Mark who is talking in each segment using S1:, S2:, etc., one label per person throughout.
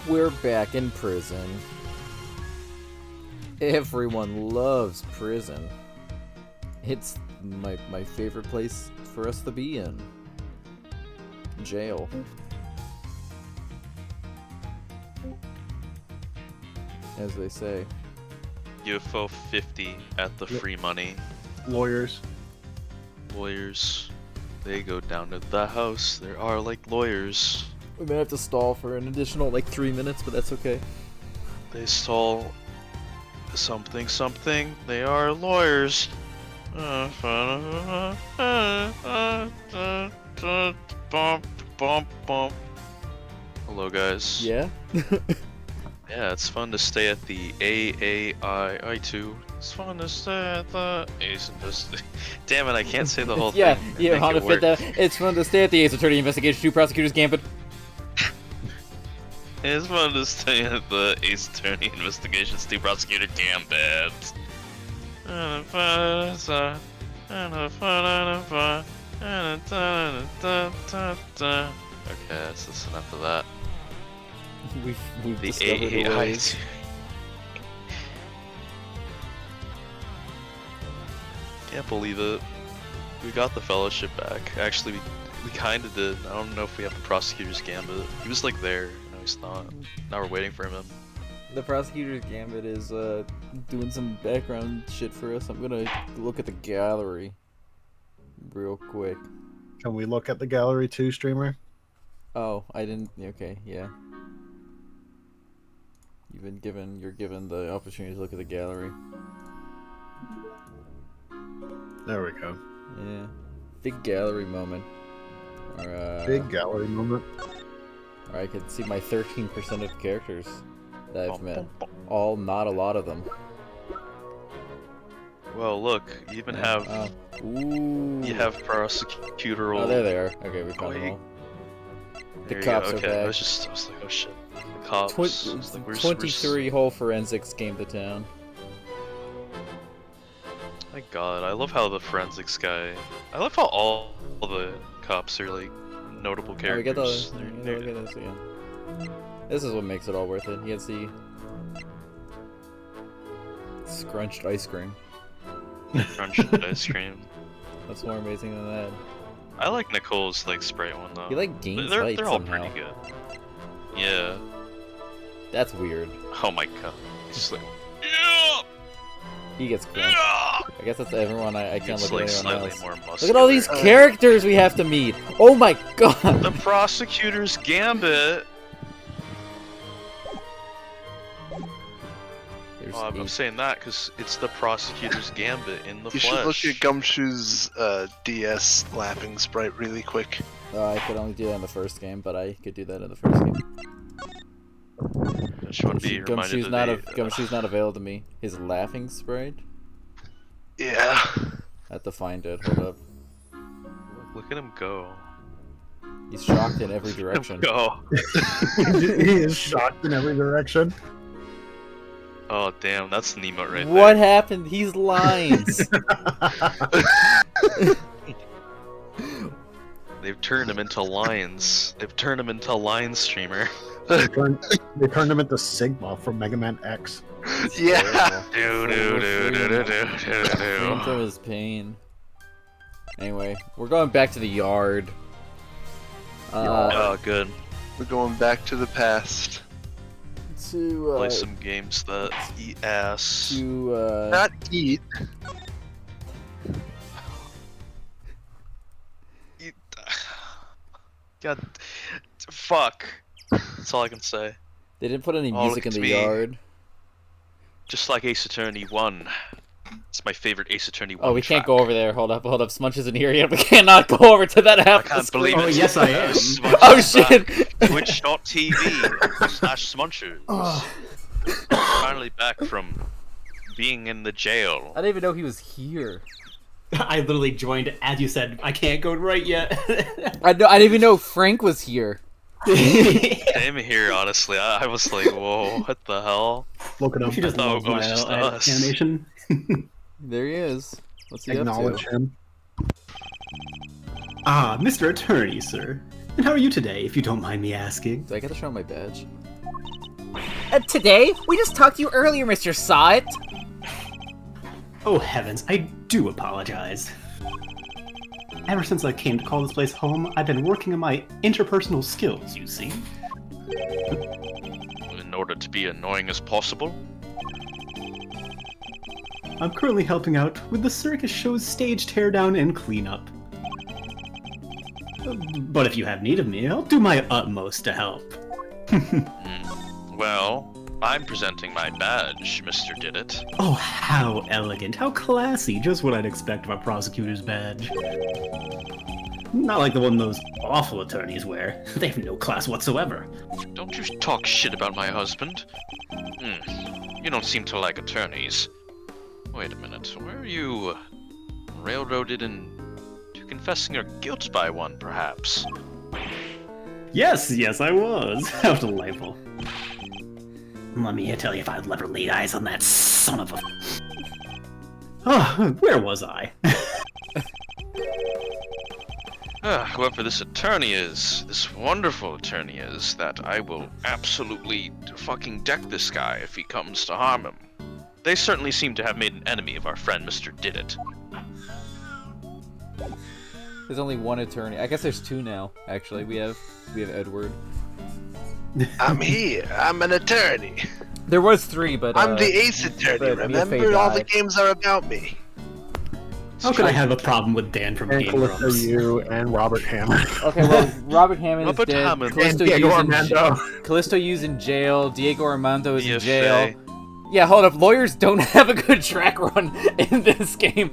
S1: We're back in prison. Everyone loves prison. It's my favorite place for us to be in. Jail. As they say.
S2: UFO 50 at the free money.
S3: Lawyers.
S2: Lawyers. They go down to the house. There are like lawyers.
S1: We may have to stall for an additional like 3 minutes, but that's okay.
S2: They stall something. They are lawyers. Hello guys.
S1: Yeah?
S2: Yeah, it's fun to stay at the I2. It's fun to stay at the Ace Investigation. Damn it, I can't say the whole
S1: yeah,
S2: thing.
S1: Yeah, how to fit that. It's fun to stay at the Ace Attorney Investigation 2 Prosecutor's Gambit.
S2: It's fun to stay at the Ace Attorney Investigations 2 Prosecutor Gambit. Okay, that's enough of that.
S1: We've
S2: The
S1: discovered the ways.
S2: Can't believe it. We got the fellowship back. Actually, we kind of did. I don't know if we have the prosecutor's gambit. He was like there. No, he's not. Now we're waiting for him.
S1: The Prosecutor's Gambit is doing some background shit for us. I'm gonna look at the gallery real quick.
S3: Can we look at the gallery too, streamer?
S1: Oh, I didn't. Okay, yeah. You're given the opportunity to look at the gallery.
S3: There we go.
S1: Yeah. Big gallery moment. Or,
S3: Big gallery moment.
S1: Or I could see my 13% of characters that I've met. All, not a lot of them.
S2: Well, look, you even have.
S1: Ooh.
S2: You have prosecutorial.
S1: Oh, there they are. Okay, we found them all. The cops are back.
S2: I was like, oh shit. The cops. Like,
S1: 23 whole forensics came to town.
S2: My god, I love how the forensics guy. I love how all the cops are like notable characters.
S1: Oh, we get look at this again. This is what makes it all worth it. You get the scrunched ice cream.
S2: Crunched ice cream.
S1: What's more amazing than that?
S2: I like Nicole's like Sprite one though.
S1: He like gains
S2: they're
S1: height
S2: all
S1: somehow.
S2: pretty good. Yeah.
S1: That's weird.
S2: Oh my god. He's like, yeah!
S1: He gets crunched.
S2: Yeah!
S1: I guess that's everyone. I can't
S2: It's
S1: look
S2: like
S1: at anyone
S2: slightly
S1: else.
S2: more muscular.
S1: Look at all these characters we have to meet. Oh my god.
S2: The prosecutor's gambit. Oh, I'm saying that because it's the prosecutor's gambit in the flesh.
S4: You should look at Gumshoe's DS laughing sprite really quick.
S1: I could only do that in the first game, but I could do that in the first game. Gumshoe's not available to me. His laughing sprite?
S4: Yeah.
S1: I have to find it. Hold up.
S2: Look at him go.
S1: He's shocked in every direction.
S2: Go.
S3: He is shocked in every direction.
S2: Oh damn, that's Nemo right there.
S1: What happened? He's lines.
S2: They've turned him into lions. They've turned him into lion streamer.
S3: They turned him into Sigma from Mega Man X.
S4: Yeah.
S1: From his pain. Anyway, we're going back to the yard.
S2: Oh, good.
S4: We're going back to the past.
S1: To
S2: play some games that eat ass.
S1: To
S4: not eat.
S2: God, fuck. That's all I can say.
S1: They didn't put any
S2: Oh,
S1: music in
S2: look
S1: the
S2: at me.
S1: yard.
S2: Just like Ace Attorney 1. It's my favorite Ace Attorney 1
S1: Oh, we
S2: track.
S1: can't go over there. Hold up. Smudge isn't here yet. We cannot go over to that half.
S2: I can't believe it.
S5: Oh, yes, I am.
S2: Smudge
S1: Oh
S2: is
S1: shit!
S2: back. Twitch.tv/Smudgers.
S5: Oh.
S2: Finally back from being in the jail.
S1: I didn't even know he was here.
S5: I literally joined as you said. I can't go right yet.
S1: I didn't even know Frank was here.
S2: Same here, honestly. I was like, whoa, what the hell?
S3: Look at him.
S5: She just
S2: I
S5: loves
S2: thought it was
S5: my
S2: just us.
S5: animation.
S1: There he is. What's he up
S3: Acknowledge
S1: to?
S3: him.
S5: Ah, Mr. Attorney, sir. And how are you today, if you don't mind me asking?
S1: Do I gotta show my badge?
S6: Today? We just talked to you earlier, Mr. Saw It.
S5: Oh heavens, I do apologize. Ever since I came to call this place home, I've been working on my interpersonal skills, you see.
S2: In order to be annoying as possible?
S5: I'm currently helping out with the circus show's stage teardown and cleanup. But if you have need of me, I'll do my utmost to help.
S2: Well, I'm presenting my badge, Mr. Didit.
S5: Oh, how elegant, how classy, just what I'd expect of a prosecutor's badge. Not like the one those awful attorneys wear. They have no class whatsoever.
S2: Don't you talk shit about my husband. You don't seem to like attorneys. Wait a minute, were you railroaded into confessing your guilt by one, perhaps?
S5: Yes, I was. How delightful. Let me tell you if I'd ever laid eyes on that son of a... Oh, where was I?
S2: Whoever this attorney is, this wonderful attorney is, that I will absolutely fucking deck this guy if he comes to harm him. They certainly seem to have made an enemy of our friend Mr. Didit.
S1: There's only one attorney. I guess there's two now. Actually, we have Edward.
S4: I'm here. I'm an attorney.
S1: There was three, but
S4: I'm the ace attorney.
S1: but
S4: Remember,
S1: BFA
S4: all the
S1: died.
S4: games are about me.
S5: How could I have a problem with Dan from
S3: And
S5: Game
S3: Callisto
S5: Grumps?
S3: U and Robert Hammond.
S1: Okay, well, Robert Hammond
S2: Robert
S1: is dead.
S2: Hammond.
S3: And
S1: Callisto
S3: Diego
S1: Yu's
S3: Armando.
S1: Callisto Yu's in jail. Diego Armando is in
S2: BFA.
S1: jail. Yeah, hold up. Lawyers don't have a good track run in this game.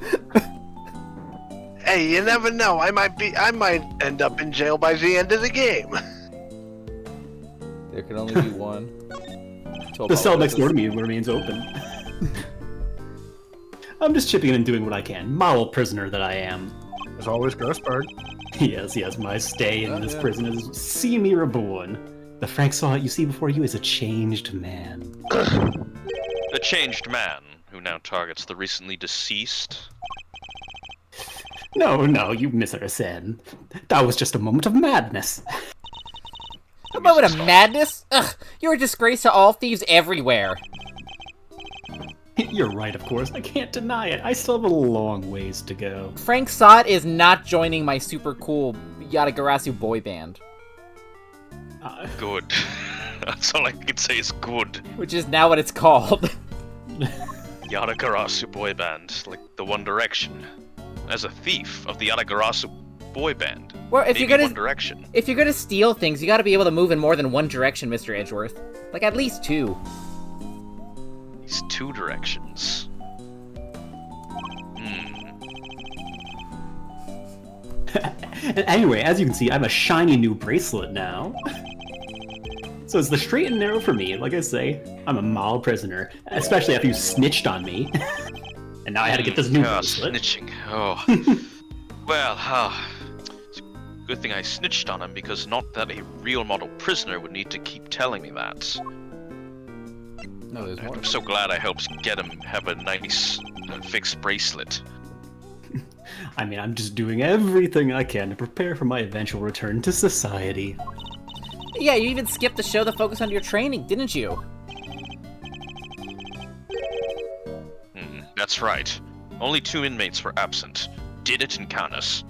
S4: Hey, you never know. I might end up in jail by the end of the game.
S1: There can only be one.
S5: The cell next door to me remains open. I'm just chipping in and doing what I can. Model prisoner that I am.
S3: There's always Ghostbird.
S5: Yes, my stay in this
S1: yeah.
S5: prison has seen me reborn. The Frank Saw It you see before you is a changed man.
S2: A changed man who now targets the recently deceased.
S5: No, you misunderstand. That was just a moment of madness.
S6: A moment of madness? Ugh, you're a disgrace to all thieves everywhere.
S5: You're right, of course. I can't deny it. I still have a long ways to go.
S6: Frank Saw It is not joining my super cool Yatagarasu boy band,
S2: Good. That's all I can say is good.
S6: which is now what it's called.
S2: Yatagarasu boy band, like the One Direction. As a thief of the Yatagarasu boy band.
S6: Well, if
S2: maybe
S6: you're gonna
S2: One Direction.
S6: if you're gonna steal things, you gotta be able to move in more than one direction, Mr. Edgeworth. Like at least two.
S2: These two directions.
S5: Anyway, as you can see, I have a shiny new bracelet now. So it's the straight and narrow for me. Like I say, I'm a model prisoner, especially after you snitched on me. And now I had to get this new bracelet.
S2: Snitching. Oh. Well, it's a good thing I snitched on him, because not that a real model prisoner would need to keep telling me that.
S1: No, there's more.
S2: I'm so glad I helped get him have a nice fixed bracelet.
S5: I mean, I'm just doing everything I can to prepare for my eventual return to society.
S6: Yeah, you even skipped the show to focus on your training, didn't you?
S2: That's right. Only 2 inmates were absent. Didit and Canis.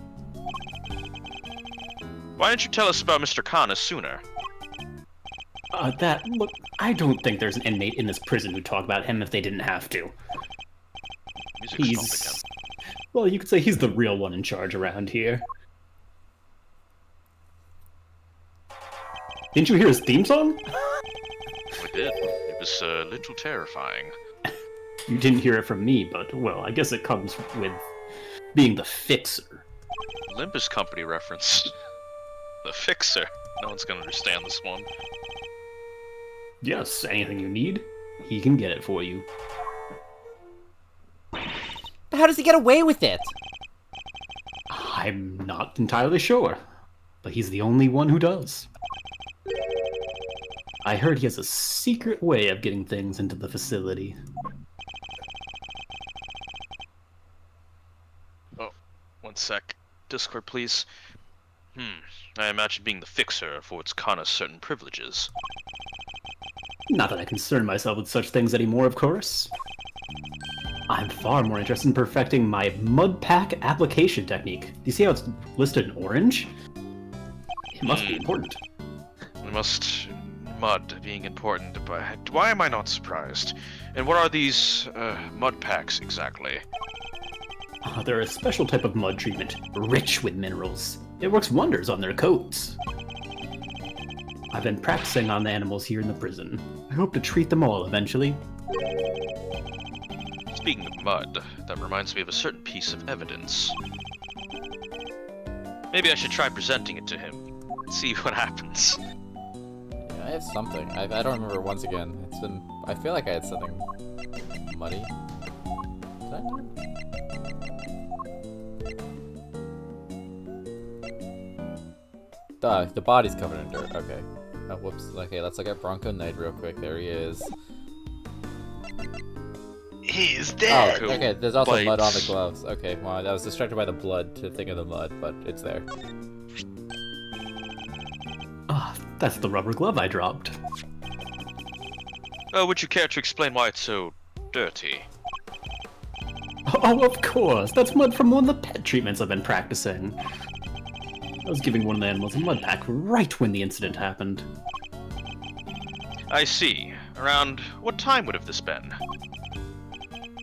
S2: Why didn't you tell us about Mr. Canis sooner?
S5: Look, I don't think there's an inmate in this prison who'd talk about him if they didn't have to.
S2: Music's stopped again.
S5: Well, you could say he's the real one in charge around here. Didn't you hear his theme song?
S2: We did. It was a little terrifying.
S5: You didn't hear it from me, but, well, I guess it comes with being the fixer.
S2: Olympus Company reference. The Fixer. No one's gonna understand this one.
S5: Yes, anything you need, he can get it for you.
S6: But how does he get away with it?
S5: I'm not entirely sure, but he's the only one who does. I heard he has a secret way of getting things into the facility.
S2: Oh, one sec. Discord, please. I imagine being the Fixer affords Canis certain privileges.
S5: Not that I concern myself with such things anymore, of course. I'm far more interested in perfecting my mud pack application technique. Do you see how it's listed in orange? It must be important.
S2: Mud being important, but why am I not surprised? And what are these mud packs exactly?
S5: They're a special type of mud treatment, rich with minerals. It works wonders on their coats. I've been practicing on the animals here in the prison. I hope to treat them all eventually.
S2: Speaking of mud, that reminds me of a certain piece of evidence. Maybe I should try presenting it to him. See what happens.
S1: Yeah, I have something. I don't remember. Once again, it's been. I feel like I had something muddy. Did I do it? The body's covered in dirt. Okay. Oh, whoops. Okay, let's look at Bronco Knight real quick. There he is.
S4: He's dead.
S1: Oh, okay. There's also mud on the
S2: Bites.
S1: gloves. Okay, well, I was distracted by the blood to think of the mud, but it's there.
S5: Ah, that's the rubber glove I dropped.
S2: Would you care to explain why it's so dirty?
S5: Oh, of course. That's mud from one of the pet treatments I've been practicing. I was giving one of the animals a mud pack right when the incident happened.
S2: I see. Around what time would have this been?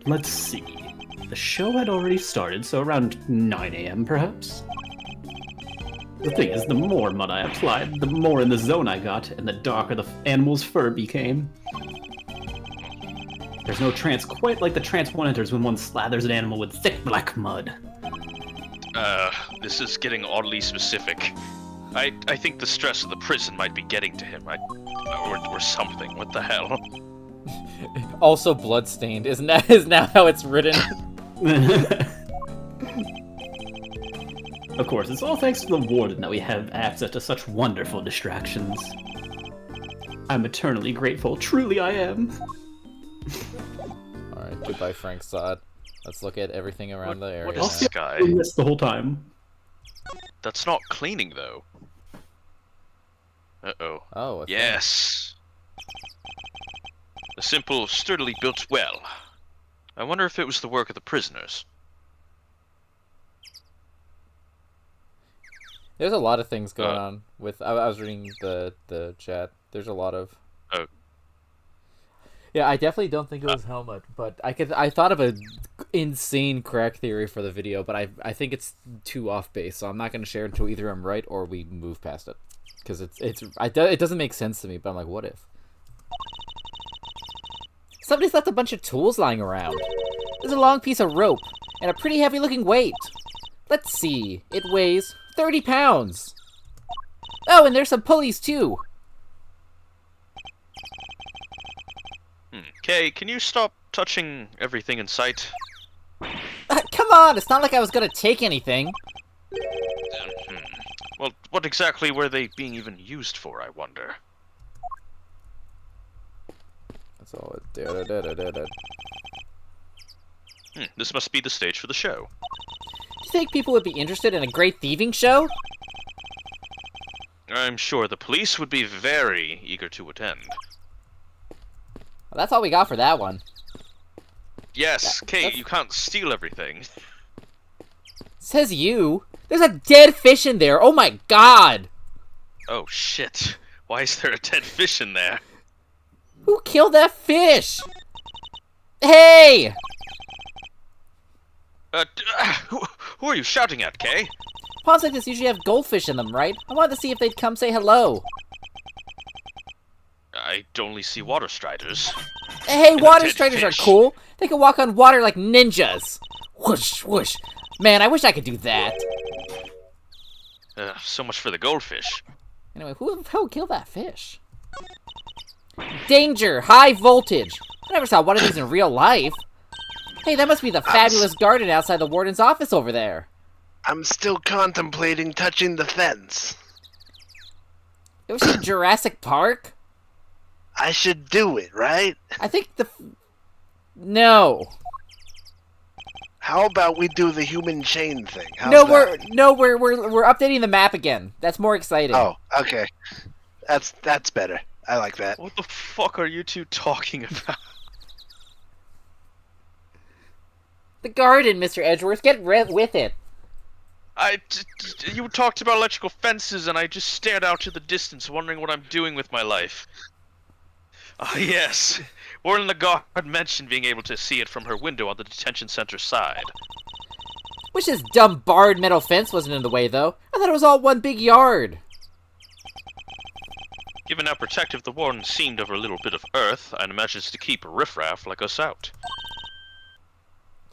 S5: Let's see. The show had already started, so around 9 a.m. perhaps? The thing is, the more mud I applied, the more in the zone I got, and the darker the animal's fur became. There's no trance quite like the trance one enters when one slathers an animal with thick black mud.
S2: This is getting oddly specific. I think the stress of the prison might be getting to him. Or something. What the hell?
S1: Also bloodstained. Is now how it's written.
S5: Of course, it's all thanks to the warden that we have access to such wonderful distractions. I'm eternally grateful, truly I am.
S1: Alright, goodbye, Frank Sod. Let's look at everything around the area.
S2: what
S1: now.
S2: is this guy?
S5: Doing this the whole time.
S2: That's not cleaning, though. Uh-oh.
S1: Oh, a thing.
S2: Yes! A simple, sturdily built well. I wonder if it was the work of the prisoners.
S1: There's a lot of things going on with. I was reading the chat. There's a lot of.
S2: Oh.
S1: Yeah, I definitely don't think it was helmet, but I thought of an insane crack theory for the video, but I think it's too off base, so I'm not going to share it until either I'm right or we move past it, because it doesn't make sense to me. But I'm like, what if? Somebody's left a bunch of tools lying around. There's a long piece of rope and a pretty heavy-looking weight. Let's see. It weighs 30 pounds. Oh, and there's some pulleys too.
S2: Kay, can you stop touching everything in sight?
S1: Come on, it's not like I was gonna take anything.
S2: Well, what exactly were they being even used for, I wonder?
S1: That's all it did.
S2: This must be the stage for the show.
S1: Do you think people would be interested in a great thieving show?
S2: I'm sure the police would be very eager to attend.
S1: Well, that's all we got for that one.
S2: Yes, Kay,
S1: that's-
S2: you can't steal everything.
S1: Says you. There's a dead fish in there. Oh my god.
S2: Oh shit. Why is there a dead fish in there?
S1: Who killed that fish? Hey!
S2: Who are you shouting at, Kay?
S6: Ponds like this usually have goldfish in them, right? I wanted to see if they'd come say hello.
S2: I only see water striders.
S6: Hey,
S2: And a
S6: water
S2: dead
S6: striders are
S2: fish.
S6: cool. They can walk on water like ninjas. Whoosh, whoosh. Man, I wish I could do that.
S2: So much for the goldfish.
S6: Anyway, who killed that fish? Danger! High voltage! I never saw one of these in real life. Hey, that must be the fabulous garden outside the warden's office over there.
S4: I'm still contemplating touching the fence.
S6: You ever seen Jurassic Park?
S4: I should do it, right?
S6: I think No.
S4: How about we do the human chain thing? How's
S6: No,
S4: that?
S6: we're updating the map again. That's more exciting.
S4: Oh, okay. That's better. I like that.
S2: What the fuck are you two talking about?
S6: The garden, Mr. Edgeworth. Get with it.
S2: You talked about electrical fences, and I just stared out to the distance, wondering what I'm doing with my life. Ah, yes. Warren the guard mentioned being able to see it from her window on the detention center side.
S6: Wish this dumb barred metal fence wasn't in the way, though. I thought it was all one big yard.
S2: Given how protective the warden seemed over a little bit of earth, I'd imagine it's to keep a riffraff like us out.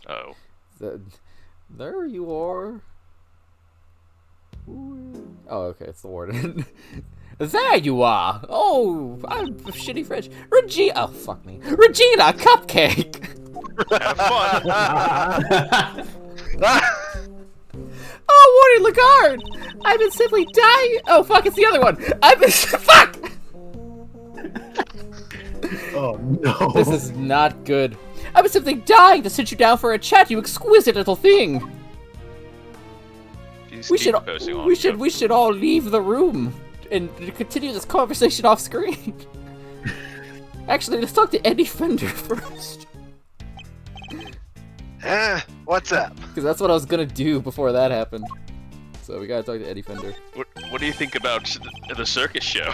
S2: Oh.
S6: There you are. Oh, okay, it's the warden. There you are. Oh, I'm shitty French. Regina. Oh, fuck me. Regina, cupcake.
S2: Have fun.
S6: Oh, Warden Lagarde. I've been simply dying. Oh, fuck, it's the other one. I've been. Fuck.
S3: Oh no.
S6: This is not good. I was simply dying to sit you down for a chat, you exquisite little thing. We should all leave the room and continue this conversation off screen. Actually, let's talk to Eddie Fender first.
S4: What's up?
S6: Because that's what I was gonna do before that happened. So we gotta talk to Eddie Fender.
S2: What do you think about the circus show?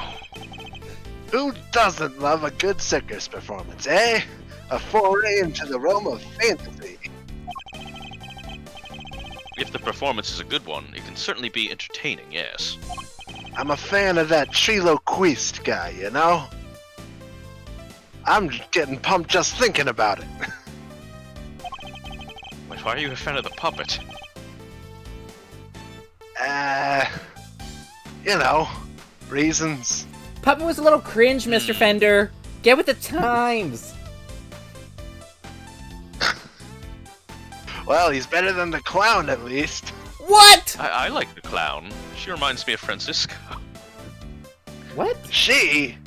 S4: Who doesn't love a good circus performance, eh? A foray into the realm of fantasy.
S2: If the performance is a good one, it can certainly be entertaining, yes.
S4: I'm a fan of that triloquist guy, you know? I'm getting pumped just thinking about it.
S2: Wait, why are you a fan of the puppet?
S4: You know, reasons.
S6: Puppet was a little cringe, Mr. Fender. Get with the times.
S4: Well, he's better than the clown, at least.
S6: What?
S2: I like the clown. She reminds me of Francisco.
S6: What?
S4: She?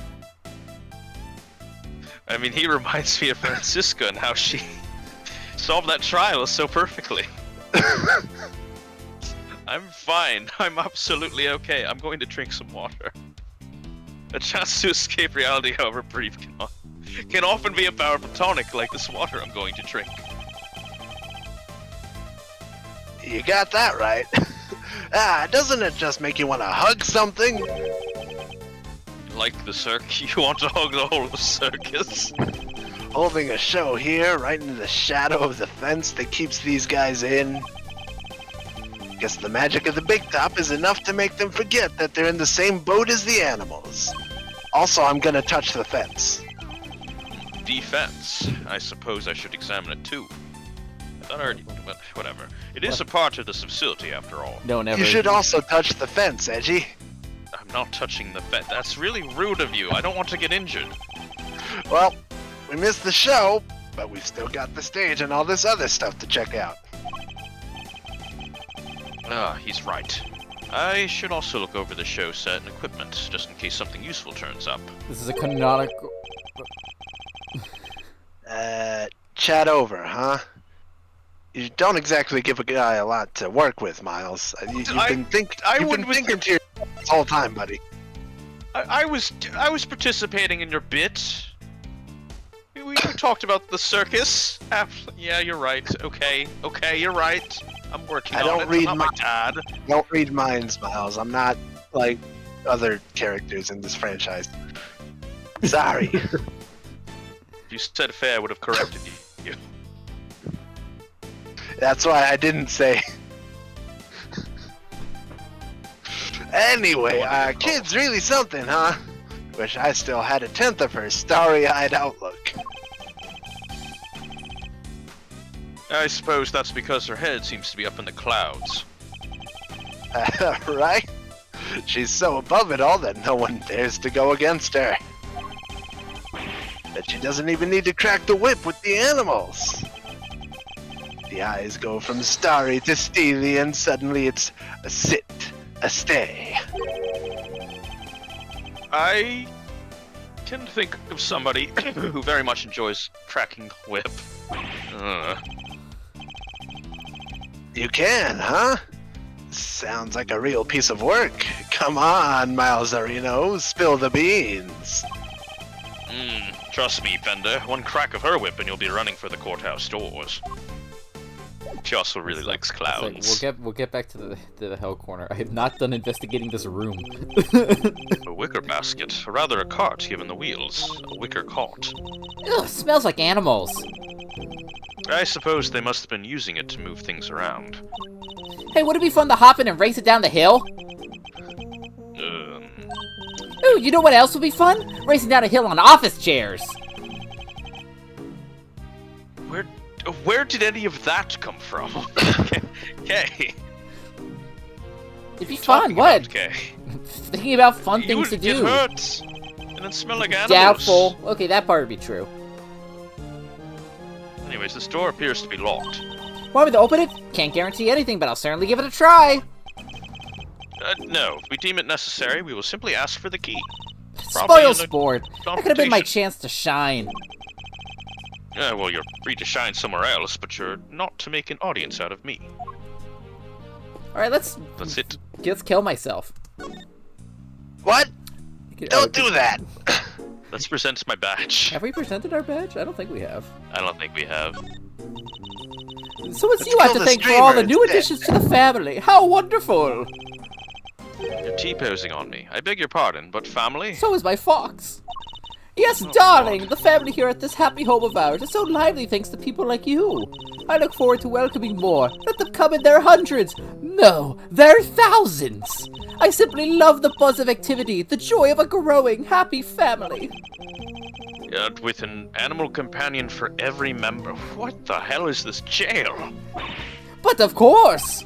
S2: I mean, he reminds me of Francisco and how she solved that trial so perfectly. I'm fine. I'm absolutely okay. I'm going to drink some water. A chance to escape reality, however brief, can often be a powerful tonic like this water I'm going to drink.
S4: You got that right. Doesn't it just make you want to hug something?
S2: Like the circus? You want to hug the whole of the circus?
S4: Holding a show here, right in the shadow of the fence that keeps these guys in. Guess the magic of the big top is enough to make them forget that they're in the same boat as the animals. Also, I'm gonna touch the fence.
S2: Defense. I suppose I should examine it too. I thought I already... Well, whatever. It is a part of this facility, after all.
S6: No, never.
S4: You should also touch the fence, Edgy.
S2: I'm not touching the fence. That's really rude of you. I don't want to get injured.
S4: Well, we missed the show, but we've still got the stage and all this other stuff to check out.
S2: He's right. I should also look over the show set and equipment, just in case something useful turns up.
S6: This is a canonical...
S4: Chat over, huh? You don't exactly give a guy a lot to work with, Miles. You've been thinking to yourself this whole time, buddy.
S2: I was participating in your bit. We talked about the circus. Yeah, you're right. Okay, you're right. I'm working on it. I'm not my dad.
S4: Don't read minds, Miles. I'm not like other characters in this franchise. Sorry.
S2: If you said fair, I would have corrected you.
S4: That's why I didn't say. Anyway, kid's really something, huh? Wish I still had a tenth of her starry-eyed outlook.
S2: I suppose that's because her head seems to be up in the clouds.
S4: Right? She's so above it all that no one dares to go against her. But she doesn't even need to crack the whip with the animals. The eyes go from starry to steely, and suddenly it's a sit, a stay.
S2: I can think of somebody who very much enjoys cracking the whip.
S4: You can, huh? Sounds like a real piece of work. Come on, Miles Areno, spill the beans.
S2: Trust me, Fender. One crack of her whip and you'll be running for the courthouse doors. She also really likes clowns.
S1: We'll get back to the hell corner. I have not done investigating this room.
S2: A wicker basket, or rather a cart given the wheels. A wicker cart.
S6: Ugh, smells like animals.
S2: I suppose they must have been using it to move things around.
S6: Hey, would it be fun to hop in and race it down the hill? Ooh, you know what else would be fun? Racing down a hill on office chairs.
S2: Where did any of that come from? Okay.
S6: It'd be fun, what?
S2: Okay.
S6: Thinking about fun things to
S2: You
S6: do.
S2: would get hurt, and then smell like animals.
S6: Doubtful. Okay, that part would be true.
S2: Anyways, this door appears to be locked.
S6: Want me to open it? Can't guarantee anything, but I'll certainly give it a try.
S2: No. If we deem it necessary, we will simply ask for the key.
S6: Spoil sport. That could have been my
S2: confrontation.
S6: chance to shine.
S2: Well, you're free to shine somewhere else, but you're not to make an audience out of me.
S6: Alright, let's
S2: it.
S6: kill myself.
S4: What? Don't do that!
S2: Let's present my badge.
S1: Have we presented our badge? I don't think we have.
S2: I don't think we have.
S1: So it's
S4: Let's
S1: you I have
S4: kill
S1: to
S4: the
S1: thank for all the
S4: streamer
S1: new
S4: instead.
S1: additions to the family. How wonderful!
S2: You're T-posing on me. I beg your pardon, but family?
S1: So is my fox. Yes,
S2: Oh,
S1: darling,
S2: God.
S1: the family here at this happy home of ours is so lively thanks to people like you. I look forward to welcoming more. Let them come in their hundreds. No, their thousands. I simply love the buzz of activity, the joy of a growing, happy family.
S2: With an animal companion for every member. What the hell is this jail?
S1: But of course!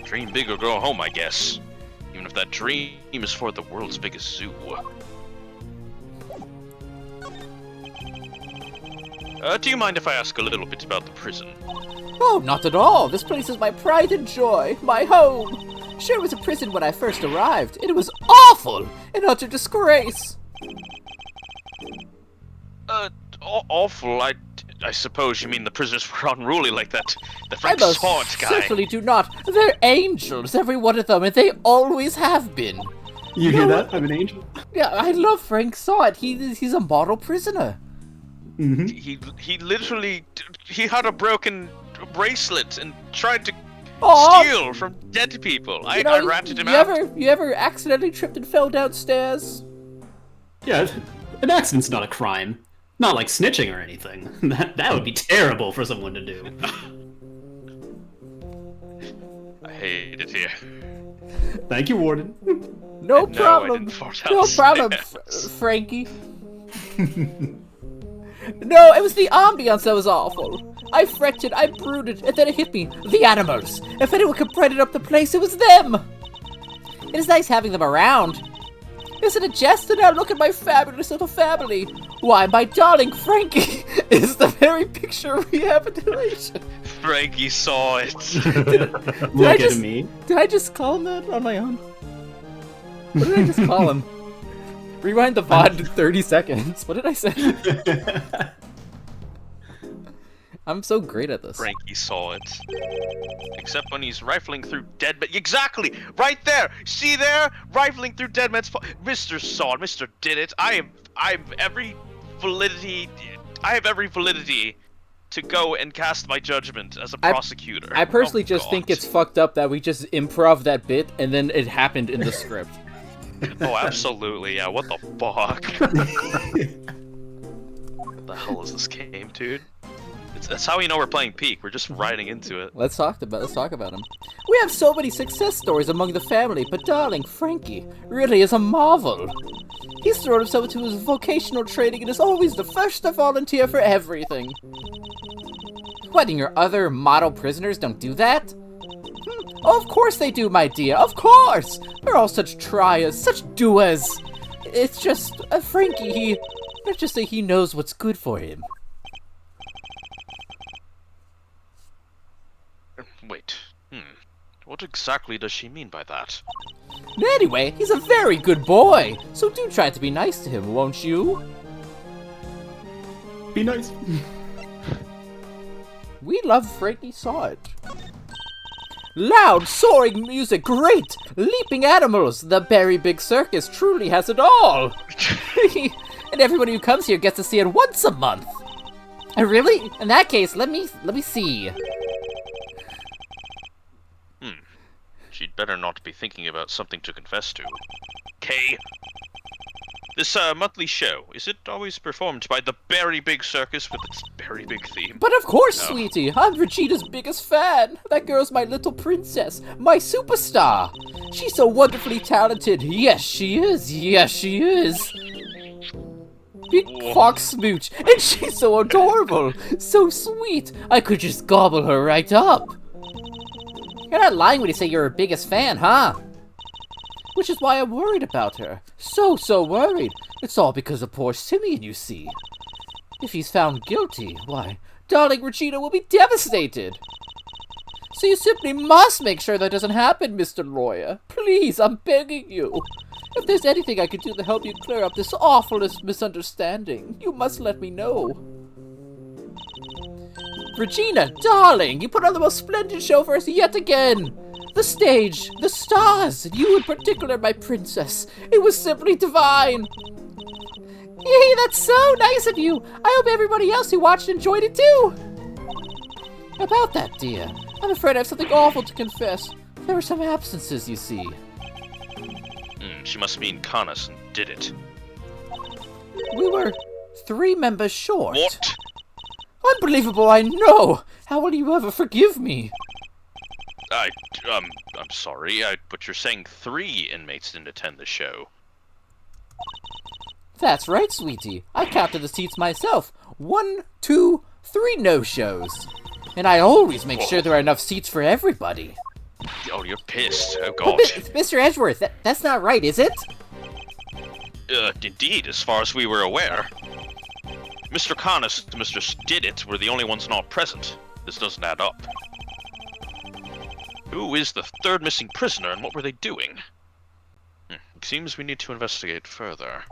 S2: Dream big or go home, I guess. Even if that dream is for the world's biggest zoo. Do you mind if I ask a little bit about the prison?
S1: Oh, not at all. This place is my pride and joy, my home. Sure, it was a prison when I first arrived, and it was awful, an utter disgrace.
S2: Awful. I suppose you mean the prisoners were unruly like that. The
S1: I
S2: Frank
S1: most
S2: Sword guy.
S1: certainly do not. They're angels, every one of them, and they always have been.
S5: You hear that? I'm an angel.
S1: Yeah, I love Frank Sod. He's a model prisoner.
S5: Mm-hmm.
S2: He literally he had a broken bracelet and tried to
S1: Aw,
S2: steal from dead people. I
S1: you know,
S2: ratted him
S1: you
S2: out.
S1: You ever accidentally tripped and fell downstairs?
S5: Yeah, an accident's not a crime. Not like snitching or anything. That would be terrible for someone to do.
S2: I hate it here.
S5: Thank you, Warden.
S1: No
S2: And no, I
S1: problem.
S2: didn't fall
S1: No problem,
S2: downstairs.
S1: Frankie. No, it was the ambiance that was awful. I fretted, I brooded, and then it hit me. The animals. If anyone could brighten up the place, it was them. It is nice having them around. Isn't it just? And now look at my fabulous little family. Why, my darling Frankie is the very picture of rehabilitation.
S2: Frankie saw it.
S5: Look
S1: just-
S5: at me.
S1: Did I just call him that on my own? What did I just call him? Rewind the VOD 30 seconds. What did I say? I'm so great at this.
S2: Frankie saw it. Except when he's rifling through dead men. Exactly! Right there! See there? Rifling through dead men's Mr. Saw it. Mr. Did it. I have every validity to go and cast my judgment as a prosecutor.
S1: I personally
S2: Oh,
S1: just think
S2: God.
S1: it's fucked up that we just improv that bit and then it happened in the script.
S2: Oh, absolutely, yeah. What the fuck? What the hell is this game, dude? That's how we know we're playing Peak. We're just riding into it.
S1: Let's talk about him. We have so many success stories among the family, but darling Frankie really is a marvel. He's thrown himself into his vocational training and is always the first to volunteer for everything. What, and your other model prisoners don't do that? Oh, of course they do, my dear, of course! They're all such triers, such doers. It's just, Frankie, let's just say he knows what's good for him.
S2: Wait. What exactly does she mean by that?
S1: Anyway, he's a very good boy, so do try to be nice to him, won't you?
S5: Be nice.
S1: We love Frankie Saw It. Loud, soaring music, great! Leaping animals, the Berry Big Circus truly has it all!
S6: and everybody who comes here gets to see it once a month. Really? In that case, let me see.
S2: She'd better not be thinking about something to confess to. Kay, this monthly show, is it always performed by the Berry Big Circus with its Berry Big theme?
S6: But of course, sweetie, I'm Regina's biggest fan. That girl's my little princess, my superstar. She's so wonderfully talented. Yes, she is. Yes, she is. Big fox smooch, and she's so adorable, so sweet. I could just gobble her right up. You're not lying when you say you're her biggest fan, huh? Which is why I'm worried about her. So worried. It's all because of poor Simeon, you see. If he's found guilty, why, darling Regina will be devastated. So you simply must make sure that doesn't happen, Mr. Lawyer. Please, I'm begging you. If there's anything I could do to help you clear up this awfulest misunderstanding, you must let me know. Regina, darling, you put on the most splendid show for us yet again. The stage, the stars, you in particular, my princess. It was simply divine. Yay, that's so nice of you. I hope everybody else who watched enjoyed it too. About that, dear, I'm afraid I have something awful to confess. There were some absences, you see.
S2: She must mean Connus and did it.
S6: We were 3 members short.
S2: What?
S6: Unbelievable, I know! How will you ever forgive me?
S2: I'm sorry, but you're saying 3 inmates didn't attend the show.
S6: That's right, sweetie. I counted the seats myself. 1, 2, 3 no-shows. And I always make sure there are enough seats for everybody.
S2: Oh, you're pissed. Oh, God.
S6: But, Mr. Edgeworth, that's not right, is it?
S2: Indeed, as far as we were aware. Mr. Connus and Mr. Stidit were the only ones not present. This doesn't add up. Who is the 3rd missing prisoner, and what were they doing? It seems we need to investigate further.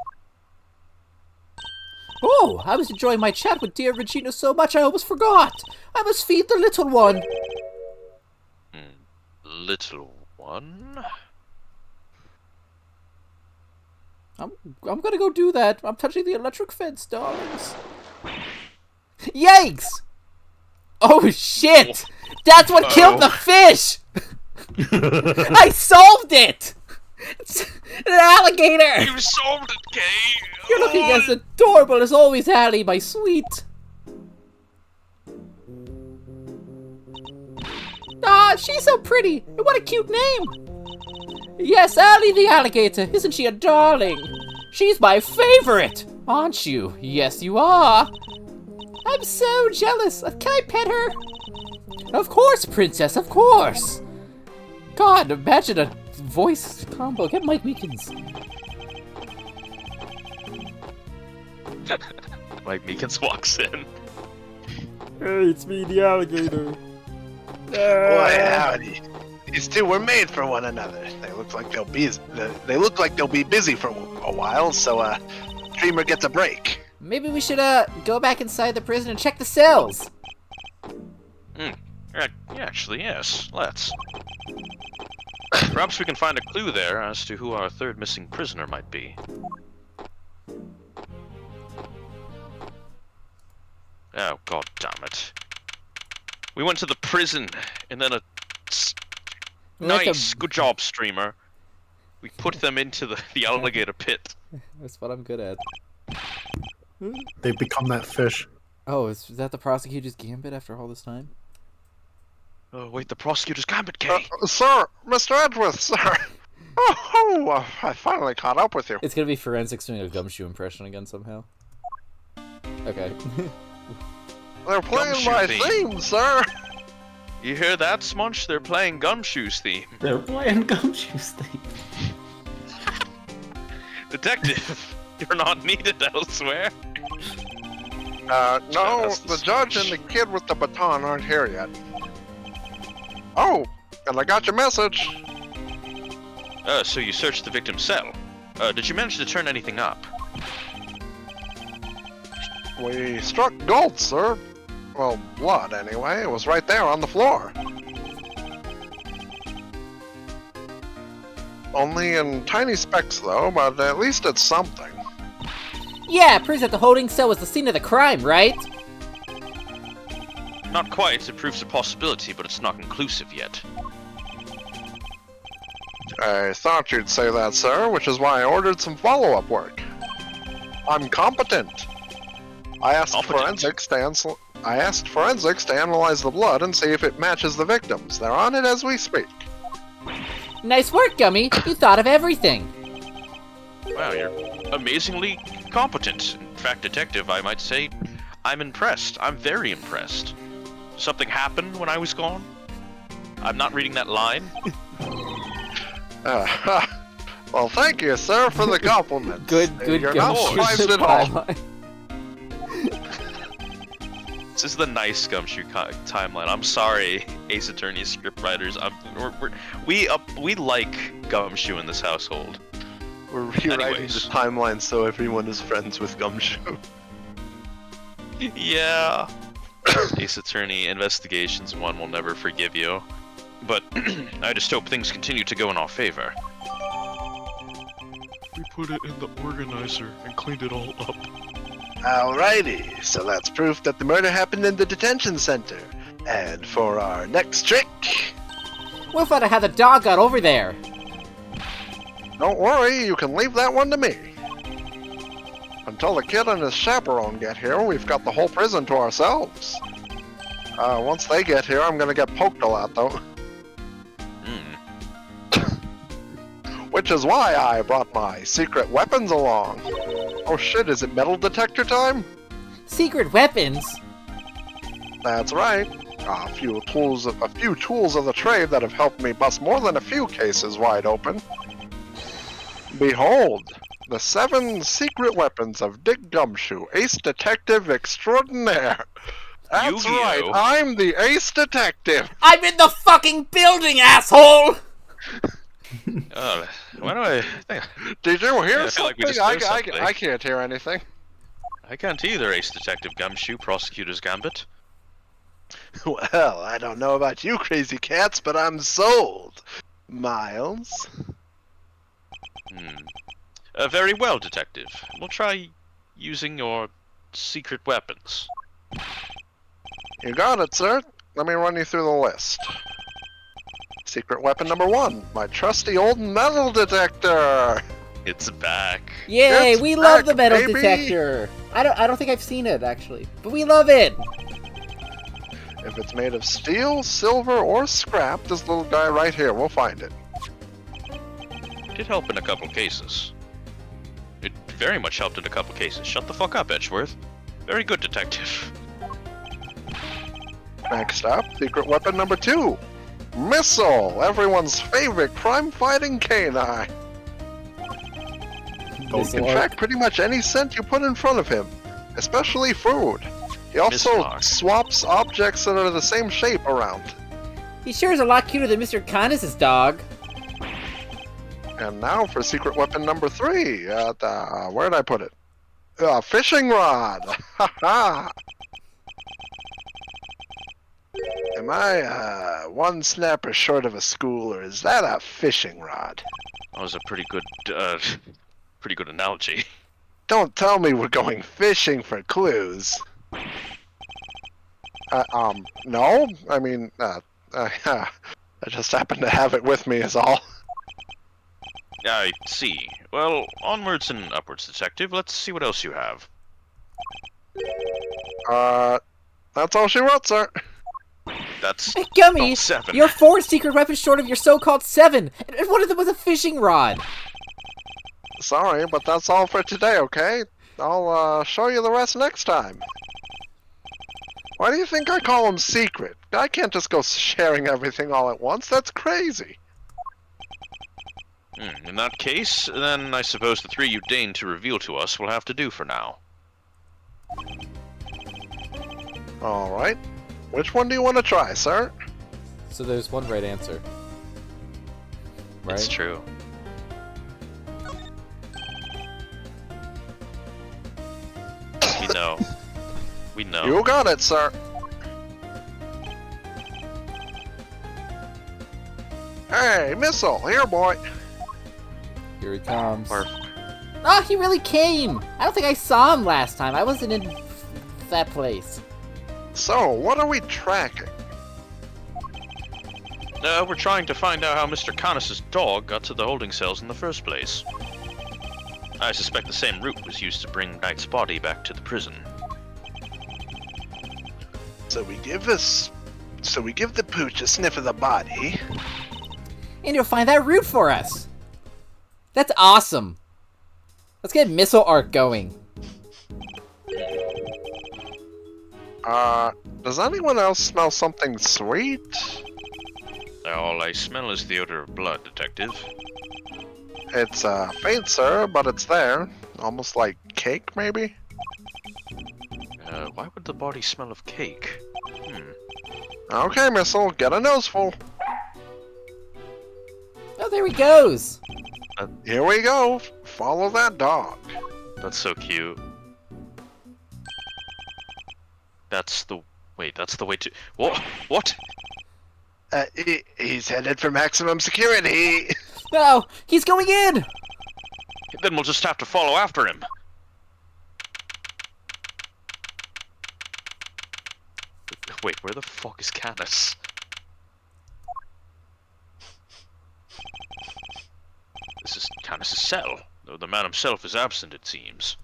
S6: Oh, I was enjoying my chat with dear Regina so much I almost forgot. I must feed the little one.
S2: Little one?
S6: I'm gonna go do that. I'm touching the electric fence, darlings. Yikes! Oh shit! That's what killed the fish! I solved it! It's an alligator!
S2: You solved it, Kay!
S6: You're looking as adorable as always, Allie, my sweet. Ah, she's so pretty! And what a cute name! Yes, Allie the alligator. Isn't she a darling? She's my favorite! Aren't you? Yes, you are. I'm so jealous. Can I pet her? Of course, princess, of course. God, imagine a voice combo. Get Mike Meekins.
S2: Mike Meekins walks in.
S1: Hey, it's me, the alligator.
S4: Boy, howdy. These two were made for one another. They look like they'll be busy for a while, so Dreamer gets a break.
S6: Maybe we should go back inside the prison and check the cells.
S2: Actually, yes. Let's. Perhaps we can find a clue there as to who our 3rd missing prisoner might be. Oh, god damn it. We went to the prison, and then nice, good job, streamer. We put them into the alligator pit.
S1: That's what I'm good at.
S3: They become that fish.
S1: Oh, is that the prosecutor's gambit after all this time?
S2: Oh, wait, the prosecutor's gambit, Kay.
S4: Sir, Mr. Edgeworth, sir. I finally caught up with you.
S1: It's gonna be forensics doing a gumshoe impression again somehow. Okay.
S4: They're playing
S2: Gumshoe
S4: my
S2: theme.
S4: theme, sir.
S2: You hear that, Smunch? They're playing Gumshoe's theme.
S5: They're playing Gumshoe's thing.
S2: Detective, you're not needed elsewhere.
S4: No,
S2: That's the
S4: the judge and the kid with the baton aren't here yet. Oh, and I got your message.
S2: So you searched the victim's cell. Did you manage to turn anything up?
S4: We struck gold, sir. Well, blood, anyway. It was right there on the floor. Only in tiny specks, though, but at least it's something.
S6: Yeah, proves that the holding cell was the scene of the crime, right?
S2: Not quite. It proves a possibility, but it's not conclusive yet.
S4: I thought you'd say that, sir, which is why I ordered some follow-up work. I'm competent. I asked forensics to analyze the blood and see if it matches the victims. They're on it as we speak.
S6: Nice work, Gummy. You thought of everything.
S2: Wow, you're amazingly competent. In fact, detective, I might say, I'm impressed. I'm very impressed. Something happened when I was gone? I'm not reading that line.
S4: Well, thank you, sir, for the compliment.
S1: Good.
S4: You're not surprised at all.
S2: This is the nice Gumshoe timeline. I'm sorry, Ace Attorney scriptwriters. We like Gumshoe in this household.
S4: We're rewriting
S2: Anyways.
S4: the timeline so everyone is friends with Gumshoe.
S2: Yeah. Ace Attorney Investigations 1 will never forgive you. But I just hope things continue to go in our favor. We put it in the organizer and cleaned it all up.
S4: Alrighty, so that's proof that the murder happened in the detention center. And for our next trick...
S6: We'll find out how the dog got over there.
S4: Don't worry, you can leave that one to me. Until the kid and his chaperone get here, we've got the whole prison to ourselves. Once they get here, I'm gonna get poked a lot, though. Which is why I brought my secret weapons along. Oh shit, is it metal detector time?
S6: Secret weapons?
S4: That's right. A few tools of the trade that have helped me bust more than a few cases wide open. Behold, the 7 secret weapons of Dick Gumshoe, Ace Detective Extraordinaire. That's
S2: Yu-Gi-Oh.
S4: right, I'm the Ace Detective.
S6: I'm in the fucking building, asshole!
S2: Why do I think...
S4: Did you hear
S2: I feel like we
S4: something?
S2: just heard something.
S4: I can't hear anything.
S2: I can't either, Ace Detective Gumshoe, Prosecutor's Gambit.
S4: Well, I don't know about you crazy cats, but I'm sold. Miles?
S2: Very well, Detective. We'll try using your secret weapons.
S4: You got it, sir. Let me run you through the list. Secret weapon number 1, my trusty old metal detector.
S2: It's back.
S6: Yay,
S4: It's
S6: we love
S4: back,
S6: the metal
S4: baby.
S6: detector. I don't think I've seen it actually, but we love it.
S4: If it's made of steel, silver, or scrap, this little guy right here will find it.
S2: Did help in a couple cases. It very much helped in a couple cases. Shut the fuck up, Edgeworth. Very good, Detective.
S4: Next up, secret weapon number 2, Missile, everyone's favorite crime-fighting canine. He can track pretty much any scent you put in front of him, especially food. He also
S2: Mistmark.
S4: swaps objects that are the same shape around.
S6: He sure is a lot cuter than Mr. Condis' dog.
S4: And now for secret weapon number 3. Where'd I put it? Fishing rod. Ha ha. Am I one snapper short of a school, or is that a fishing rod?
S2: That was a pretty good analogy.
S4: Don't tell me we're going fishing for clues. No. I mean, I just happen to have it with me is all.
S2: I see. Well, onwards and upwards, Detective. Let's see what else you have.
S4: That's all she wrote, sir.
S2: That's
S6: Hey, Gummy,
S2: all 7.
S6: you're 4 secret weapons short of your so-called 7, and one of them was a fishing rod.
S4: Sorry, but that's all for today, okay? I'll show you the rest next time. Why do you think I call them secret? I can't just go sharing everything all at once. That's crazy.
S2: In that case, then I suppose the 3 you deigned to reveal to us will have to do for now.
S4: All right. Which one do you want to try, sir?
S1: So there's one right answer. Right?
S2: It's true. We know. We know.
S4: You got it, sir. Hey, Missile, here, boy.
S1: Here he comes.
S2: Perfect.
S6: Oh, he really came! I don't think I saw him last time. I wasn't in that place.
S4: So, what are we tracking?
S2: We're trying to find out how Mr. Canis' dog got to the holding cells in the first place. I suspect the same route was used to bring Knight's body back to the prison.
S4: So we give the pooch a sniff of the body.
S6: And you'll find that route for us. That's awesome. Let's get Missile Arc going.
S4: Does anyone else smell something sweet?
S2: All I smell is the odor of blood, Detective.
S4: It's, faint, sir, but it's there. Almost like cake, maybe?
S2: Why would the body smell of cake?
S4: Okay, Missile, get a noseful.
S6: Oh, there he goes.
S4: Here we go. Follow that dog.
S2: That's so cute. That's the way to... What?
S4: He's headed for maximum security.
S6: No, he's going in.
S2: Then we'll just have to follow after him. Wait, where the fuck is Canis? This is Canis' cell, though the man himself is absent, it seems.